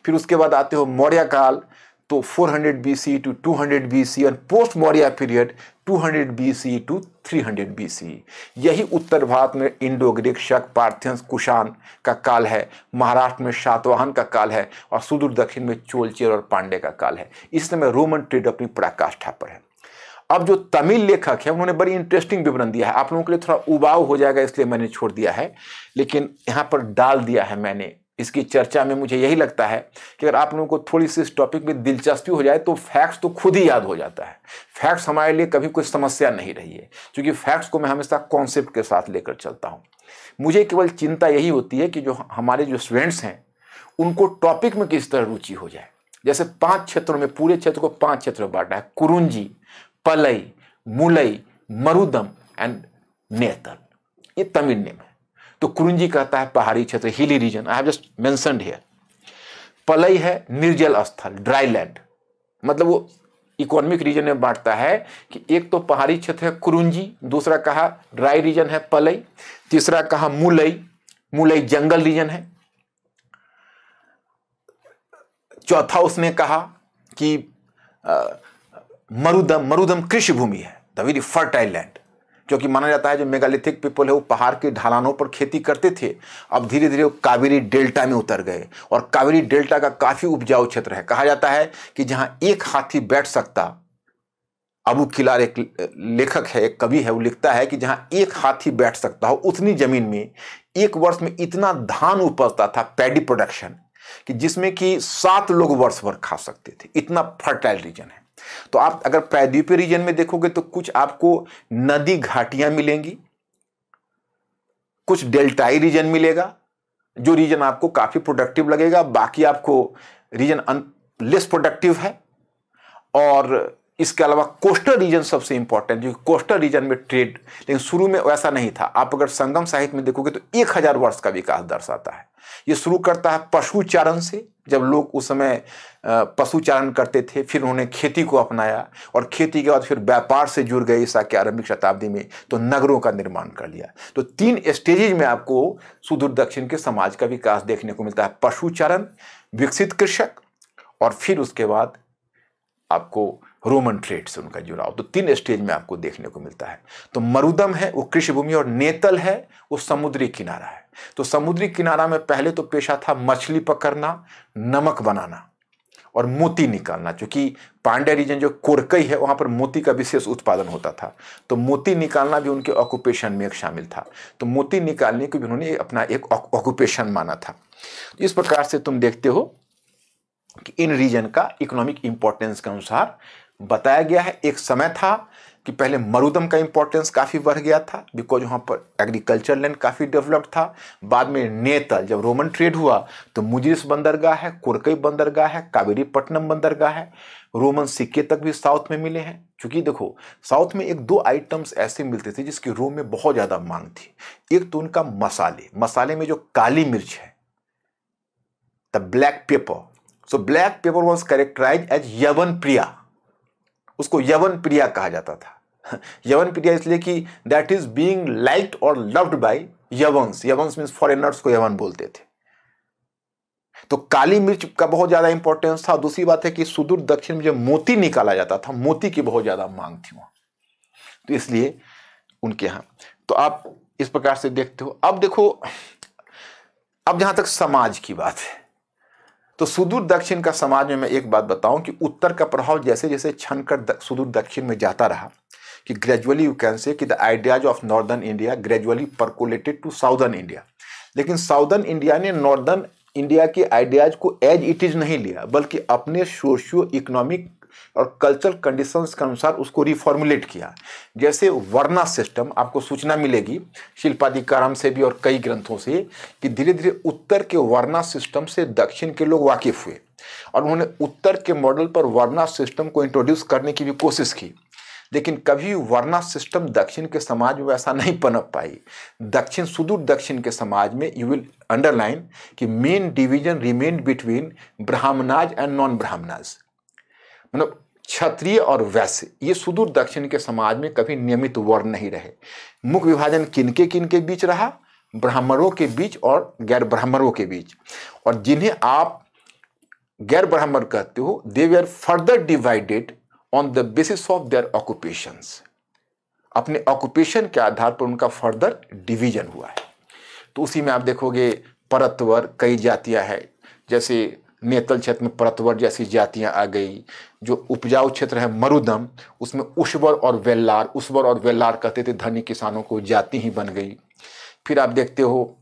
फिर उसके बाद आते हो मौर्य काल, तो 400 BCE टू 200 BCE, और post Maurya period 200 BCE to 300 BCE। यही उत्तर भारत में Indo Greek, Shaka, Parthians, Kushan का काल है। महाराष्ट्र में सातवाहन का काल है, और सुदूर दक्षिण में चोल, चेर और पांडे का काल है। इस समय रोमन ट्रेड अपनी पराकाष्ठा पर है। अब जो तमिल लेखक है उन्होंने बड़ी इंटरेस्टिंग विवरण दिया है। आप लोगों के लिए थोड़ा उबाऊ हो जाएगा इसलिए मैंने छोड़ दिया है, लेकिन यहाँ पर डाल दिया है मैंने। इसकी चर्चा में मुझे यही लगता है कि अगर आप लोगों को थोड़ी सी इस टॉपिक में दिलचस्पी हो जाए तो फैक्ट्स तो खुद ही याद हो जाता है। फैक्ट्स हमारे लिए कभी कोई समस्या नहीं रही है, क्योंकि फैक्ट्स को मैं हमेशा कॉन्सेप्ट के साथ लेकर चलता हूँ। मुझे केवल चिंता यही होती है कि जो हमारे जो स्टूडेंट्स हैं उनको टॉपिक में किस तरह रुचि हो जाए। जैसे 5 क्षेत्रों में, पूरे क्षेत्र को 5 क्षेत्रों में बांटा है: कुरुंजी, पलई, मुलई, मरुदम एंड नेतल। ये तमिल नेम है। तो कुरुंजी कहता है पहाड़ी क्षेत्र, hilly region, I have just mentioned here. पलई है निर्जल स्थल, ड्राई लैंड, मतलब वो इकोनॉमिक रीजन में बांटता है कि एक तो पहाड़ी क्षेत्र है कुरुंजी, दूसरा कहा ड्राई रीजन है पलई, तीसरा कहा मुलई, मुलई जंगल रीजन है, चौथा उसने कहा कि मरुदम, मरुदम कृषि भूमि है, द वेरी फर्टाइल लैंड, क्योंकि माना जाता है जो मेगालिथिक पीपल है वो पहाड़ के ढलानों पर खेती करते थे। अब धीरे धीरे वो कावेरी डेल्टा में उतर गए, और कावेरी डेल्टा का काफी उपजाऊ क्षेत्र है। कहा जाता है कि जहां एक हाथी बैठ सकता अबू किलार एक लेखक है, एक कवि है, वो लिखता है कि जहां एक हाथी बैठ सकता हो उतनी जमीन में एक वर्ष में इतना धान उपजता था, पैडी प्रोडक्शन, कि जिसमें कि 7 लोग वर्ष भर खा सकते थे। इतना फर्टाइल रीजन है। तो आप अगर प्रायद्वीपीय रीजन में देखोगे तो कुछ आपको नदी घाटियां मिलेंगी, कुछ डेल्टाई रीजन मिलेगा, जो रीजन आपको काफी प्रोडक्टिव लगेगा, बाकी आपको रीजन लेस प्रोडक्टिव है। और इसके अलावा कोस्टल रीजन सबसे इंपॉर्टेंट, जो कोस्टल रीजन में ट्रेड, लेकिन शुरू में वैसा नहीं था। आप अगर संगम साहित्य में देखोगे तो 1000 वर्ष का विकास दर्शाता है। ये शुरू करता है पशुचारण से, जब लोग उस समय पशुचारण करते थे, फिर उन्होंने खेती को अपनाया और खेती के बाद फिर व्यापार से जुड़ गए ईसा की आरंभिक शताब्दी में, तो नगरों का निर्माण कर लिया। तो 3 स्टेजेज में आपको सुदूर दक्षिण के समाज का विकास देखने को मिलता है, पशुचारण, विकसित कृषक, और फिर उसके बाद आपको रोमन ट्रेड से उनका जुड़ाव। तो 3 स्टेज में आपको देखने को मिलता है। तो मरुदम है वो कृषि भूमि, और नेतल है वो समुद्री किनारा है। तो समुद्री किनारा में पहले तो पेशा था मछली पकड़ना, नमक बनाना और मोती निकालना। क्योंकि पांड्या रीजन जो कोरकई है वहां पर मोती का विशेष उत्पादन होता था, तो मोती निकालना भी उनके ऑक्यूपेशन में एक शामिल था। तो मोती निकालने को भी उन्होंने अपना एक ऑक्यूपेशन माना था। इस प्रकार से तुम देखते हो कि इन रीजन का इकोनॉमिक इंपॉर्टेंस के अनुसार बताया गया है। एक समय था कि पहले मरुदम का इंपॉर्टेंस काफ़ी बढ़ गया था, बिकॉज वहाँ पर एग्रीकल्चर लैंड काफ़ी डेवलप्ड था। बाद में नेतल, जब रोमन ट्रेड हुआ तो मुजिरिस बंदरगाह है, कोरकई बंदरगाह है, कावेरीपट्टनम बंदरगाह है, रोमन सिक्के तक भी साउथ में मिले हैं। क्योंकि देखो साउथ में 1-2 आइटम्स ऐसे मिलते थे जिसकी रोम में बहुत ज़्यादा मांग थी। एक तो उनका मसाले में जो काली मिर्च है, the black pepper. So black pepper was characterize as yavana priya, उसको यवन प्रिया कहा जाता था। यवन प्रिया इसलिए कि दैट इज बीइंग लाइक्ड और लव्ड बाय यवंस। यवंस मींस फॉरेनर्स को यवन बोलते थे। तो काली मिर्च का बहुत ज्यादा इंपॉर्टेंस था। दूसरी बात है कि सुदूर दक्षिण में जो मोती निकाला जाता था, मोती की बहुत ज्यादा मांग थी वहां, तो इसलिए उनके यहां। तो आप इस प्रकार से देखते हो। अब देखो, अब जहां तक समाज की बात है, तो सुदूर दक्षिण का समाज में मैं एक बात बताऊं कि उत्तर का प्रभाव जैसे जैसे छनकर सुदूर दक्षिण में जाता रहा, कि ग्रेजुअली यू कैन से कि the ideas of northern India gradually percolated to southern India. लेकिन साउदर्न इंडिया ने नॉर्दर्न इंडिया के आइडियाज को एज इट इज नहीं लिया, बल्कि अपने सोशियो इकोनॉमिक और कल्चरल कंडीशंस के अनुसार उसको रिफॉर्मुलेट किया। जैसे वर्ना सिस्टम, आपको सूचना मिलेगी शिल्पादिकारम से भी और कई ग्रंथों से, कि धीरे धीरे उत्तर के वर्ना सिस्टम से दक्षिण के लोग वाकिफ हुए और उन्होंने उत्तर के मॉडल पर वर्ना सिस्टम को इंट्रोड्यूस करने की भी कोशिश की। लेकिन कभी वर्ना सिस्टम दक्षिण के समाज में वैसा नहीं पनप पाई। दक्षिण, सुदूर दक्षिण के समाज में यू विल अंडरलाइन कि main division remained between Brahmanas and non Brahmanas, मतलब क्षत्रिय और वैश्य। ये सुदूर दक्षिण के समाज में कभी नियमित वर्ण नहीं रहे। मुख्य विभाजन किनके बीच रहा? ब्राह्मणों के बीच और गैर ब्राह्मणों के बीच। और जिन्हें आप गैर ब्राह्मण कहते हो, they were further divided on the basis of their occupations. अपने ऑक्यूपेशन के आधार पर उनका फर्दर डिवीजन हुआ है। तो उसी में आप देखोगे परतवर कई जातियां हैं, जैसे नेतल क्षेत्र में परतवर जैसी जातियां आ गई। जो उपजाऊ क्षेत्र है मरुदम, उसमें उस्वर और वेल्लार कहते थे धनी किसानों को, जाति ही बन गई। फिर आप देखते हो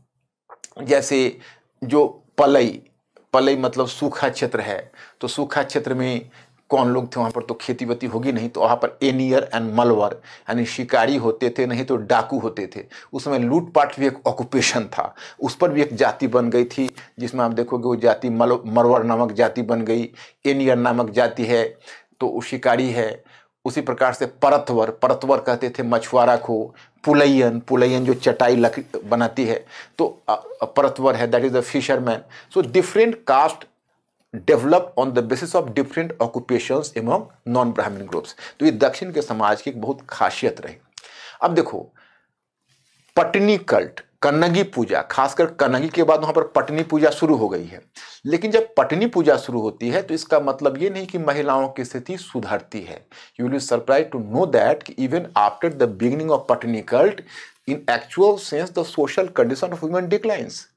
जैसे जो पलई मतलब सूखा क्षेत्र है, तो सूखा क्षेत्र में कौन लोग थे वहाँ पर? तो खेती बाती होगी नहीं, तो वहाँ पर एनियर एंड मलवर यानी शिकारी होते थे, नहीं तो डाकू होते थे। उसमें लूटपाट भी एक ऑक्यूपेशन था, उस पर भी एक जाति बन गई थी, जिसमें आप देखोगे वो जाति मरवर नामक जाति बन गई। एनियर नामक जाति है तो वो शिकारी है। उसी प्रकार से परतवर कहते थे मछुआरा को। पुलैयन जो चटाई लकड़ी बनाती है, तो परतवर है, that is the fisherman. So different caste develop on the basis of different occupations among non ब्राह्मण ग्रुप्स। तो ये दक्षिण के समाज की एक बहुत खासियत रही। अब देखो पटनी कल्ट, कन्नगी पूजा, खासकर कन्नगी के बाद वहां पर पटनी पूजा शुरू हो गई है। लेकिन जब पटनी पूजा शुरू होती है तो इसका मतलब ये नहीं कि महिलाओं की स्थिति सुधरती है। You will be surprised to know that even after the beginning of patni cult, in actual sense the social condition of women declines.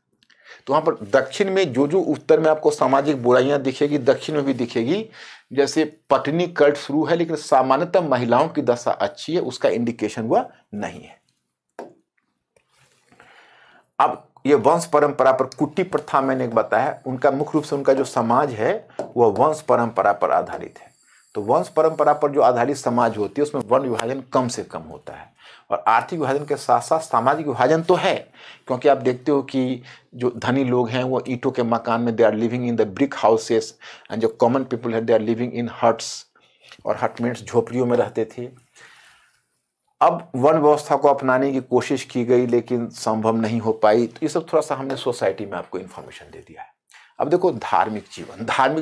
तो वहाँ पर दक्षिण में जो उत्तर में आपको सामाजिक बुराइयां दिखेगी, दक्षिण में भी दिखेगी। जैसे पटनी कल्ट शुरू है, लेकिन सामान्यतः महिलाओं की दशा अच्छी है, उसका इंडिकेशन वह नहीं है। अब ये वंश परंपरा पर कुटी प्रथा मैंने एक बताया, उनका मुख्य रूप से उनका जो समाज है वह वंश परंपरा पर आधारित है। तो वंश परंपरा पर जो आधारित समाज होती है उसमें वर्ण विभाजन कम से कम होता है, और आर्थिक विभाजन के साथ साथ सामाजिक विभाजन तो है, क्योंकि आप देखते हो कि जो धनी लोग हैं वो ईंटों के मकान में they are living in the brick houses, and जो कॉमन पीपल है they are living in huts, और हट मीन्स झोपड़ियों में रहते थे। अब वन व्यवस्था को अपनाने की कोशिश की गई लेकिन संभव नहीं हो पाई। तो ये सब थोड़ा सा हमने सोसाइटी में आपको इन्फॉर्मेशन दे दिया है। अब देखो धार्मिक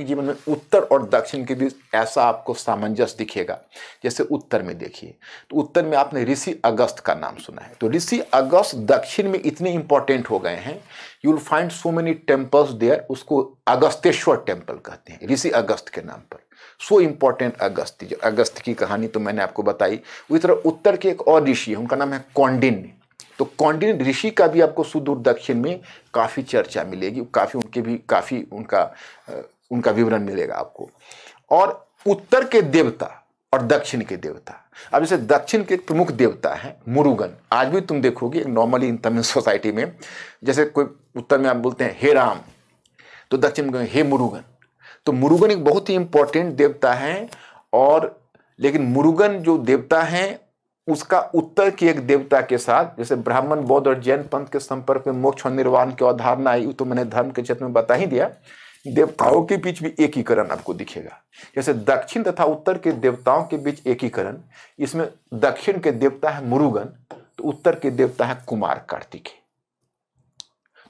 जीवन में उत्तर और दक्षिण के बीच ऐसा आपको सामंजस्य दिखेगा। जैसे उत्तर में देखिए, तो उत्तर में आपने ऋषि अगस्त का नाम सुना है। तो ऋषि अगस्त दक्षिण में इतने इंपॉर्टेंट हो गए हैं, you will find so many temples there. उसको अगस्तेश्वर टेम्पल कहते हैं ऋषि अगस्त के नाम पर। सो इंपॉर्टेंट अगस्त की कहानी तो मैंने आपको बताई। उसी तरह उत्तर के एक और ऋषि है, उनका नाम है कौंडिन्य। तो कौंडिन्य ऋषि का भी आपको सुदूर दक्षिण में काफ़ी चर्चा मिलेगी, काफ़ी उनका विवरण मिलेगा आपको। और उत्तर के देवता और दक्षिण के देवता, अब जैसे दक्षिण के प्रमुख देवता हैं मुरुगन। आज भी तुम देखोगे नॉर्मली इन तमिल सोसाइटी में, जैसे कोई उत्तर में आप बोलते हैं हे राम, तो दक्षिण में हे मुरुगन। तो मुरुगन एक बहुत ही इंपॉर्टेंट देवता है, और लेकिन मुरुगन जो देवता है उसका उत्तर की एक देवता के साथ, जैसे ब्राह्मण, बौद्ध और जैन पंथ के संपर्क में मोक्ष और निर्वाण की अवधारणा आई, तो मैंने धर्म के क्षेत्र में बता ही दिया। देवताओं के बीच भी एकीकरण आपको दिखेगा। जैसे दक्षिण तथा उत्तर के देवताओं के बीच एकीकरण, इसमें दक्षिण के देवता है मुरुगन, तो उत्तर के देवता है कुमार कार्तिकेय।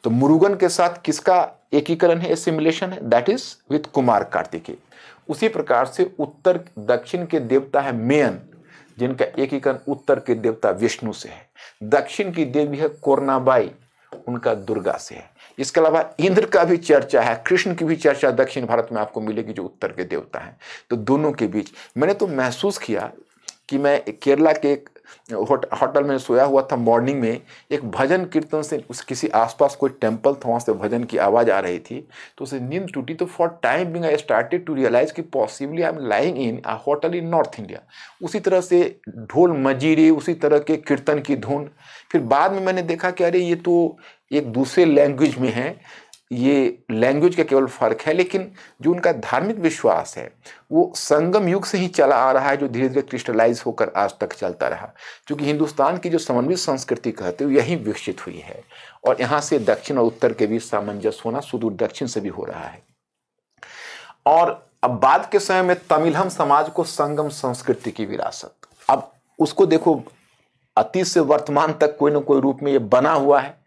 तो मुरुगन के साथ किसका एकीकरण है, एसिमिलेशन है, that is with Kumar Kartikeya. उसी प्रकार से उत्तर दक्षिण के देवता है मेयन, जिनका एकीकरण उत्तर के देवता विष्णु से है। दक्षिण की देवी है कोरनाबाई, उनका दुर्गा से है। इसके अलावा इंद्र का भी चर्चा है, कृष्ण की भी चर्चा दक्षिण भारत में आपको मिलेगी जो उत्तर के देवता हैं। तो दोनों के बीच मैंने तो महसूस किया कि मैं केरला के एक होटल में सोया हुआ था, मॉर्निंग में एक भजन कीर्तन से उस किसी आसपास कोई टेंपल था, वहाँ से भजन की आवाज़ आ रही थी, तो उसे नींद टूटी। तो for time being I started to realize कि possibly I am lying in a hotel in north India. उसी तरह से ढोल मजीरे, उसी तरह के कीर्तन की धुन। फिर बाद में मैंने देखा कि अरे ये तो एक दूसरे लैंग्वेज में है, ये लैंग्वेज का केवल फर्क है, लेकिन जो उनका धार्मिक विश्वास है वो संगम युग से ही चला आ रहा है, जो धीरे धीरे क्रिस्टलाइज होकर आज तक चलता रहा। क्योंकि हिंदुस्तान की जो समन्वित संस्कृति कहते हैं यही विकसित हुई है, और यहाँ से दक्षिण और उत्तर के बीच सामंजस्य होना सुदूर दक्षिण से भी हो रहा है। और अब बाद के समय में तमिलहम समाज को संगम संस्कृति की विरासत, अब उसको देखो अतीत से वर्तमान तक कोई न कोई रूप में ये बना हुआ है।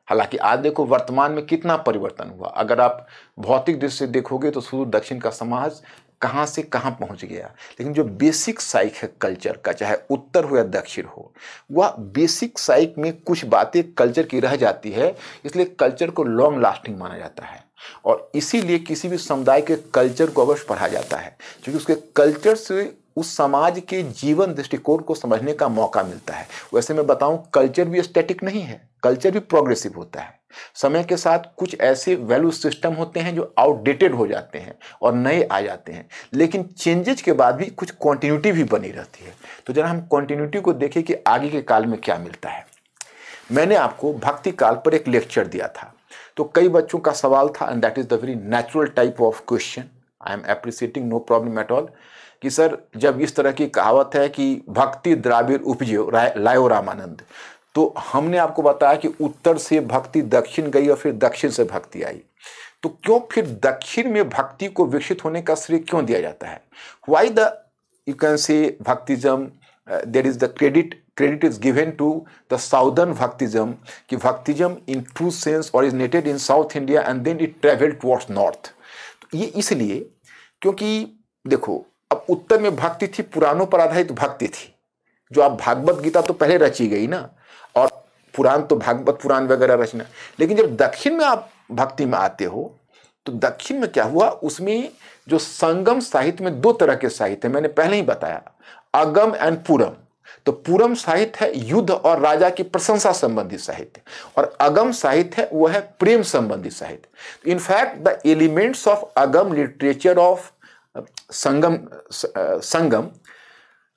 हालांकि आज देखो वर्तमान में कितना परिवर्तन हुआ। अगर आप भौतिक दृष्टि से देखोगे तो सुदूर दक्षिण का समाज कहाँ से कहाँ पहुँच गया, लेकिन जो बेसिक साइक है कल्चर का, चाहे उत्तर हो या दक्षिण हो, वह बेसिक साइक में कुछ बातें कल्चर की रह जाती है। इसलिए कल्चर को लॉन्ग लास्टिंग माना जाता है, और इसीलिए किसी भी समुदाय के कल्चर को अवश्य पढ़ा जाता है, क्योंकि उसके कल्चर से उस समाज के जीवन दृष्टिकोण को समझने का मौका मिलता है। वैसे मैं बताऊं, कल्चर भी स्टैटिक नहीं है, कल्चर भी प्रोग्रेसिव होता है। समय के साथ कुछ ऐसे वैल्यू सिस्टम होते हैं जो आउटडेटेड हो जाते हैं और नए आ जाते हैं, लेकिन चेंजेज के बाद भी कुछ कॉन्टिन्यूटी भी बनी रहती है। तो जरा हम कॉन्टिन्यूटी को देखें कि आगे के काल में क्या मिलता है। मैंने आपको भक्ति काल पर एक लेक्चर दिया था, तो कई बच्चों का सवाल था, and that is the very natural type of question, I am appreciating, no problem at all, कि सर जब इस तरह की कहावत है कि भक्ति द्राविड़ उपजो लायो रामानंद, तो हमने आपको बताया कि उत्तर से भक्ति दक्षिण गई और फिर दक्षिण से भक्ति आई, तो क्यों फिर दक्षिण में भक्ति को विकसित होने का श्रेय क्यों दिया जाता है? Why the you can say bhaktism there is the credit is given to the southern bhaktism, कि bhaktism in true sense originated in south India and then it travelled towards north. तो ये इसलिए क्योंकि देखो अब उत्तर में भक्ति थी, पुराणों पर आधारित भक्ति थी, जो आप भागवत गीता तो पहले रची गई ना, और पुराण तो भागवत पुराण वगैरह रचना। लेकिन जब दक्षिण में आप भक्ति में आते हो तो दक्षिण में क्या हुआ, उसमें जो संगम साहित्य में दो तरह के साहित्य मैंने पहले ही बताया, अगम एंड पुरम। तो पूरम साहित्य है युद्ध और राजा की प्रशंसा संबंधी साहित्य, और अगम साहित्य है वो है प्रेम संबंधी साहित्य। In fact the elements of Agam literature of Sangam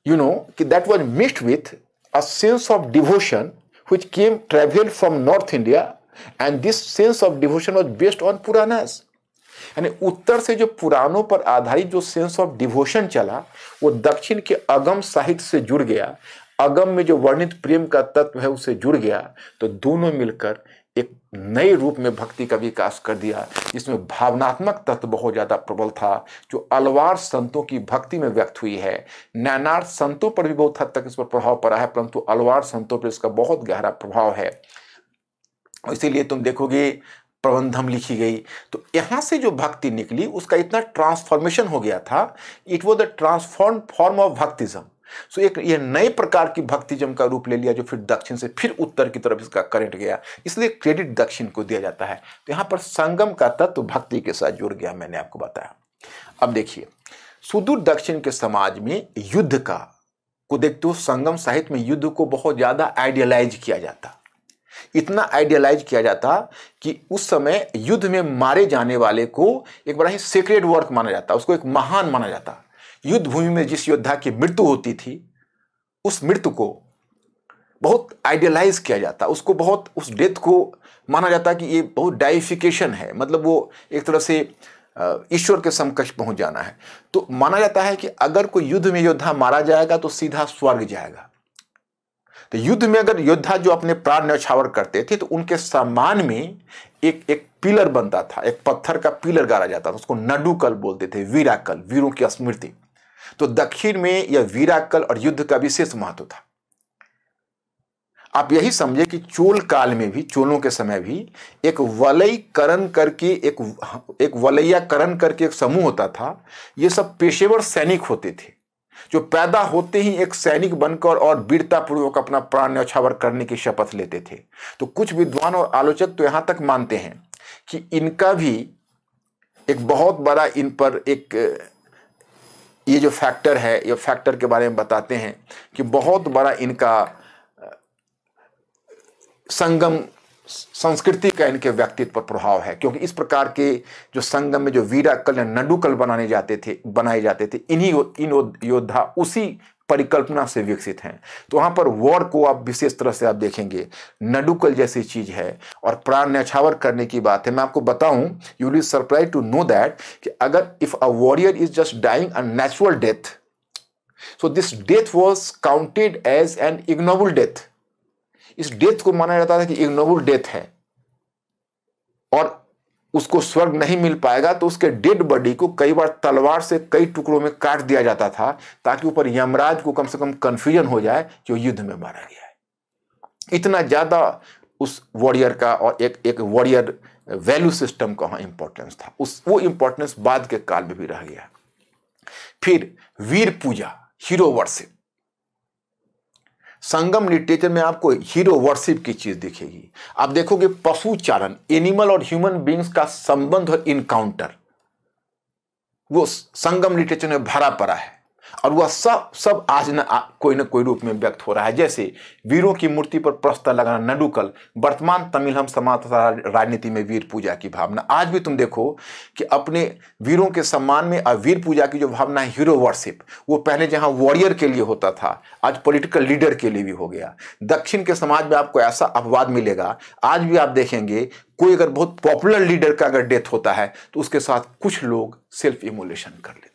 you know that was mixed with a sense of devotion which came traveled from North India, and this sense of devotion was based on Puranas। यानी उत्तर से जो पुराणों पर आधारित जो sense of devotion चला वो दक्षिण के अगम साहित्य से जुड़ गया, अगम में जो वर्णित प्रेम का तत्व है उससे जुड़ गया, तो दोनों मिलकर एक नए रूप में भक्ति का विकास कर दिया, जिसमें भावनात्मक तत्व बहुत ज्यादा प्रबल था, जो अलवार संतों की भक्ति में व्यक्त हुई है। नैनार संतों पर भी बहुत हद तक इस पर प्रभाव पड़ा है, परंतु अलवार संतों पर इसका बहुत गहरा प्रभाव है। इसीलिए तुम देखोगे प्रबंधम लिखी गई, तो यहां से जो भक्ति निकली उसका इतना ट्रांसफॉर्मेशन हो गया था, it was the transform form of bhaktism. So एक ये नए प्रकार की भक्तिज्म का रूप ले लिया, जो फिर दक्षिण से फिर उत्तर की तरफ इसका करंट गया, इसलिए क्रेडिट दक्षिण को दिया जाता है। तो यहां पर संगम का तत्व भक्ति के साथ जुड़ गया, मैंने आपको बताया। अब देखिए, सुदूर दक्षिण के समाज में युद्ध का को देखते हो, संगम साहित्य में युद्ध को बहुत ज्यादा आइडियलाइज किया जाता, इतना आइडियलाइज किया जाता कि उस समय युद्ध में मारे जाने वाले को एक बड़ा ही सेक्रेड वर्क माना जाता, उसको एक महान माना जाता। युद्ध भूमि में जिस योद्धा की मृत्यु होती थी, उस मृत्यु को बहुत आइडियलाइज किया जाता, उसको बहुत, उस डेथ को माना जाता कि ये बहुत डाइफिकेशन है, मतलब वो एक तरह से ईश्वर के समकक्ष पहुंच जाना है। तो माना जाता है कि अगर कोई युद्ध में योद्धा मारा जाएगा तो सीधा स्वर्ग जाएगा। तो युद्ध में अगर योद्धा जो अपने प्राण न्यौछावर करते थे तो उनके सम्मान में एक पिलर बनता था, एक पत्थर का पिलर गाड़ा जाता था, उसको नडुकल बोलते थे, वीराकल, वीरों की स्मृति। तो दक्षिण में यह वीराकल और युद्ध का विशेष महत्व था। आप यही समझे कि चोल काल में भी, चोलों के समय भी एक वलयीकरण करके, एक वलयीकरण करके एक समूह होता था। ये सब पेशेवर सैनिक होते थे, जो पैदा होते ही एक सैनिक बनकर और वीरतापूर्वक अपना प्राण न्यौछावर करने की शपथ लेते थे। तो कुछ विद्वान और आलोचक तो यहां तक मानते हैं कि इनका भी एक बहुत बड़ा, इन पर एक ये जो फैक्टर है, ये फैक्टर के बारे में बताते हैं कि बहुत बड़ा इनका संगम संस्कृति का इनके व्यक्तित्व पर प्रभाव है, क्योंकि इस प्रकार के जो संगम में जो वीराकल या नडुकल बनाए जाते थे, इन योद्धा उसी परिकल्पना से विकसित हैं। तो वहां पर वॉर को आप विशेष तरह से आप देखेंगे, नडुकल जैसी चीज है और प्राण न्यौछावर करने की बात है। मैं आपको बताऊं, you will be surprise to know that कि अगर if a warrior is just dying a natural death, so this death was counted as an ignoble death. इस डेथ को माना जाता था कि इग्नोबल डेथ है और उसको स्वर्ग नहीं मिल पाएगा, तो उसके डेड बॉडी को कई बार तलवार से कई टुकड़ों में काट दिया जाता था, ताकि ऊपर यमराज को कम से कम कंफ्यूजन हो जाए कि वो युद्ध में मारा गया है। इतना ज्यादा उस वॉरियर का और एक वॉरियर वैल्यू सिस्टम का इंपॉर्टेंस था। वो इंपॉर्टेंस बाद के काल में भी रह गया। फिर वीर पूजा, हीरो वर्शिप। संगम लिटरेचर में आपको हीरो वर्शिप की चीज दिखेगी। आप देखोगे पशु चारण, एनिमल और ह्यूमन बीइंग्स का संबंध और इनकाउंटर, वो संगम लिटरेचर में भरा पड़ा है, और वह सब आज कोई न कोई रूप में व्यक्त हो रहा है। जैसे वीरों की मूर्ति पर प्रस्तर लगाना, नडुकल, वर्तमान तमिलम समाज तथा राजनीति में वीर पूजा की भावना। आज भी तुम देखो कि अपने वीरों के सम्मान में वीर पूजा की जो भावना है, हीरो वर्शिप, वो पहले जहां वॉरियर के लिए होता था, आज पॉलिटिकल लीडर के लिए भी हो गया। दक्षिण के समाज में आपको ऐसा अपवाद मिलेगा, आज भी आप देखेंगे कोई अगर बहुत पॉपुलर लीडर का अगर डेथ होता है तो उसके साथ कुछ लोग सेल्फ इमोलेशन कर लेते हैं,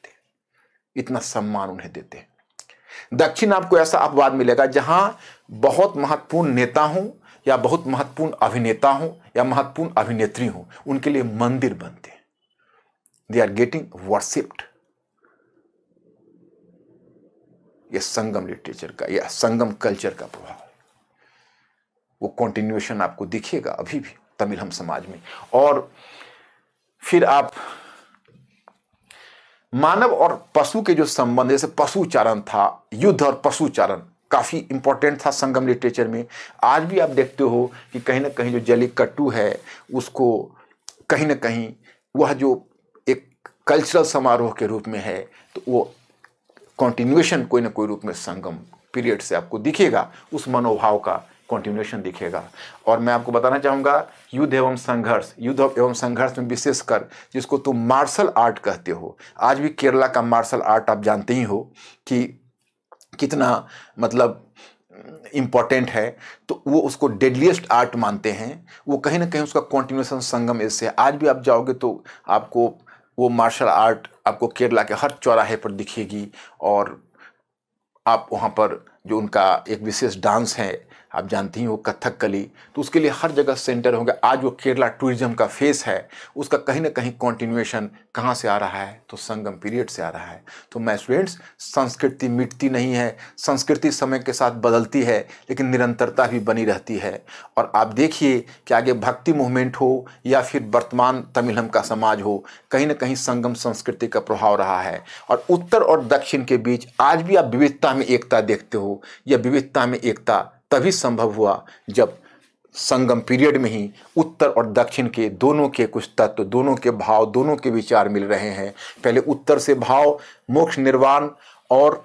इतना सम्मान उन्हें देते हैं। दक्षिण आपको ऐसा अपवाद मिलेगा जहां बहुत महत्वपूर्ण नेता हों या बहुत महत्वपूर्ण अभिनेता हों या महत्वपूर्ण अभिनेत्री हों, उनके लिए मंदिर बनते हैं, दे आर गेटिंग वर्शिप्ड। यह संगम लिटरेचर का, यह संगम कल्चर का प्रभाव है। वो कंटिन्यूएशन आपको दिखेगा अभी भी तमिलम समाज में। और फिर आप मानव और पशु के जो संबंध, जैसे पशु चारण था, युद्ध और पशु चारण काफी इंपॉर्टेंट था संगम लिटरेचर में। आज भी आप देखते हो कि कहीं ना कहीं जो जल्लीकट्टू है, उसको कहीं ना कहीं वह जो एक कल्चरल समारोह के रूप में है, तो वो कंटिन्यूएशन कोई ना कोई रूप में संगम पीरियड से आपको दिखेगा, उस मनोभाव का कंटिन्यूएशन दिखेगा। और मैं आपको बताना चाहूँगा युद्ध एवं संघर्ष में विशेषकर जिसको तुम मार्शल आर्ट कहते हो, आज भी केरला का मार्शल आर्ट आप जानते ही हो कि कितना मतलब इम्पॉर्टेंट है, तो वो उसको डेडलीस्ट आर्ट मानते हैं। वो कहीं ना कहीं उसका कंटिन्यूएशन संगम इससे, आज भी आप जाओगे तो आपको वो मार्शल आर्ट आपको केरला के हर चौराहे पर दिखेगी। और आप वहाँ पर जो उनका एक विशेष डांस है, आप जानती ही हो कथकली, तो उसके लिए हर जगह सेंटर होंगे। आज वो केरला टूरिज्म का फेस है, उसका कहीं ना कहीं कंटिन्यूएशन कहाँ से आ रहा है, तो संगम पीरियड से आ रहा है। तो मैं स्टूडेंट्स, संस्कृति मिटती नहीं है, संस्कृति समय के साथ बदलती है, लेकिन निरंतरता भी बनी रहती है। और आप देखिए कि आगे भक्ति मूवमेंट हो या फिर वर्तमान तमिलम का समाज हो, कहीं ना कहीं संगम संस्कृति का प्रभाव रहा है। और उत्तर और दक्षिण के बीच आज भी आप विविधता में एकता देखते हो। यह विविधता में एकता तभी संभव हुआ जब संगम पीरियड में ही उत्तर और दक्षिण के दोनों के कुछ तत्व, दोनों के भाव, दोनों के विचार मिल रहे हैं। पहले उत्तर से भाव मोक्ष, निर्वाण और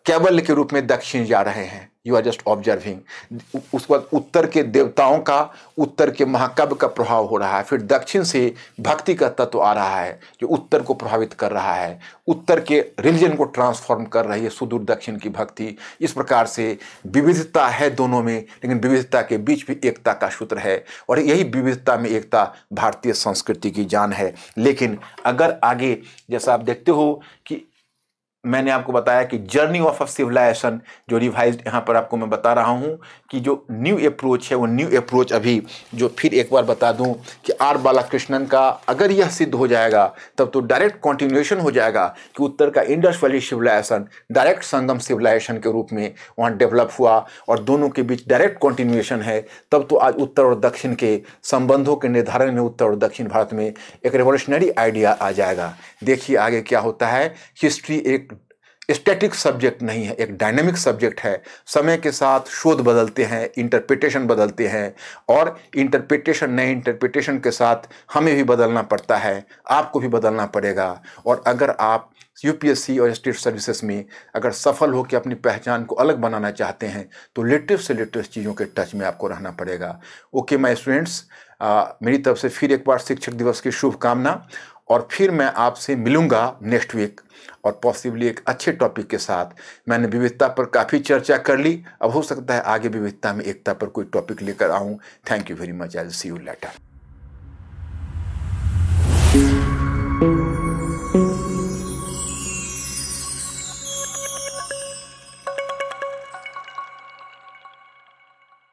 कैवल्य के रूप में दक्षिण जा रहे हैं। You are just observing. उसके बाद उत्तर के देवताओं का, उत्तर के महाकाव्य का प्रभाव हो रहा है। फिर दक्षिण से भक्ति का तत्व आ रहा है जो उत्तर को प्रभावित कर रहा है, उत्तर के रिलीजन को ट्रांसफॉर्म कर रही है सुदूर दक्षिण की भक्ति। इस प्रकार से विविधता है दोनों में, लेकिन विविधता के बीच भी एकता का सूत्र है। और यही विविधता में एकता भारतीय संस्कृति की जान है। लेकिन अगर आगे जैसा आप देखते हो कि मैंने आपको बताया कि जर्नी ऑफ अ सिविलाइजेशन, जो रिवाइज्ड यहाँ पर आपको मैं बता रहा हूँ कि जो न्यू अप्रोच है, वो न्यू अप्रोच अभी जो फिर एक बार बता दूँ कि आर बालाकृष्णन का अगर यह सिद्ध हो जाएगा तब तो डायरेक्ट कंटिन्यूएशन हो जाएगा कि उत्तर का इंडस वैली सिविलाइजेशन डायरेक्ट संगम सिविलाइजेशन के रूप में वहाँ डेवलप हुआ और दोनों के बीच डायरेक्ट कंटिन्यूएशन है। तब तो आज उत्तर और दक्षिण के संबंधों के निर्धारण में उत्तर और दक्षिण भारत में एक रेवोल्यूशनरी आइडिया आ जाएगा। देखिए आगे क्या होता है। हिस्ट्री एक स्टैटिक सब्जेक्ट नहीं है, एक डायनामिक सब्जेक्ट है। समय के साथ शोध बदलते हैं, इंटरप्रिटेशन बदलते हैं, और इंटरप्रिटेशन, नए इंटरप्रिटेशन के साथ हमें भी बदलना पड़ता है, आपको भी बदलना पड़ेगा। और अगर आप यूपीएससी और स्टेट सर्विसेज में अगर सफल हो के अपनी पहचान को अलग बनाना चाहते हैं तो लेटेस्ट से लेटेस्ट चीज़ों के टच में आपको रहना पड़ेगा। ओके माय स्टूडेंट्स, मेरी तरफ से फिर एक बार शिक्षक दिवस की शुभकामना। और फिर मैं आपसे मिलूँगा नेक्स्ट वीक और पॉसिबली एक अच्छे टॉपिक के साथ। मैंने विविधता पर काफ़ी चर्चा कर ली, अब हो सकता है आगे विविधता में एकता पर कोई टॉपिक लेकर आऊँ। Thank you very much, I will see you later.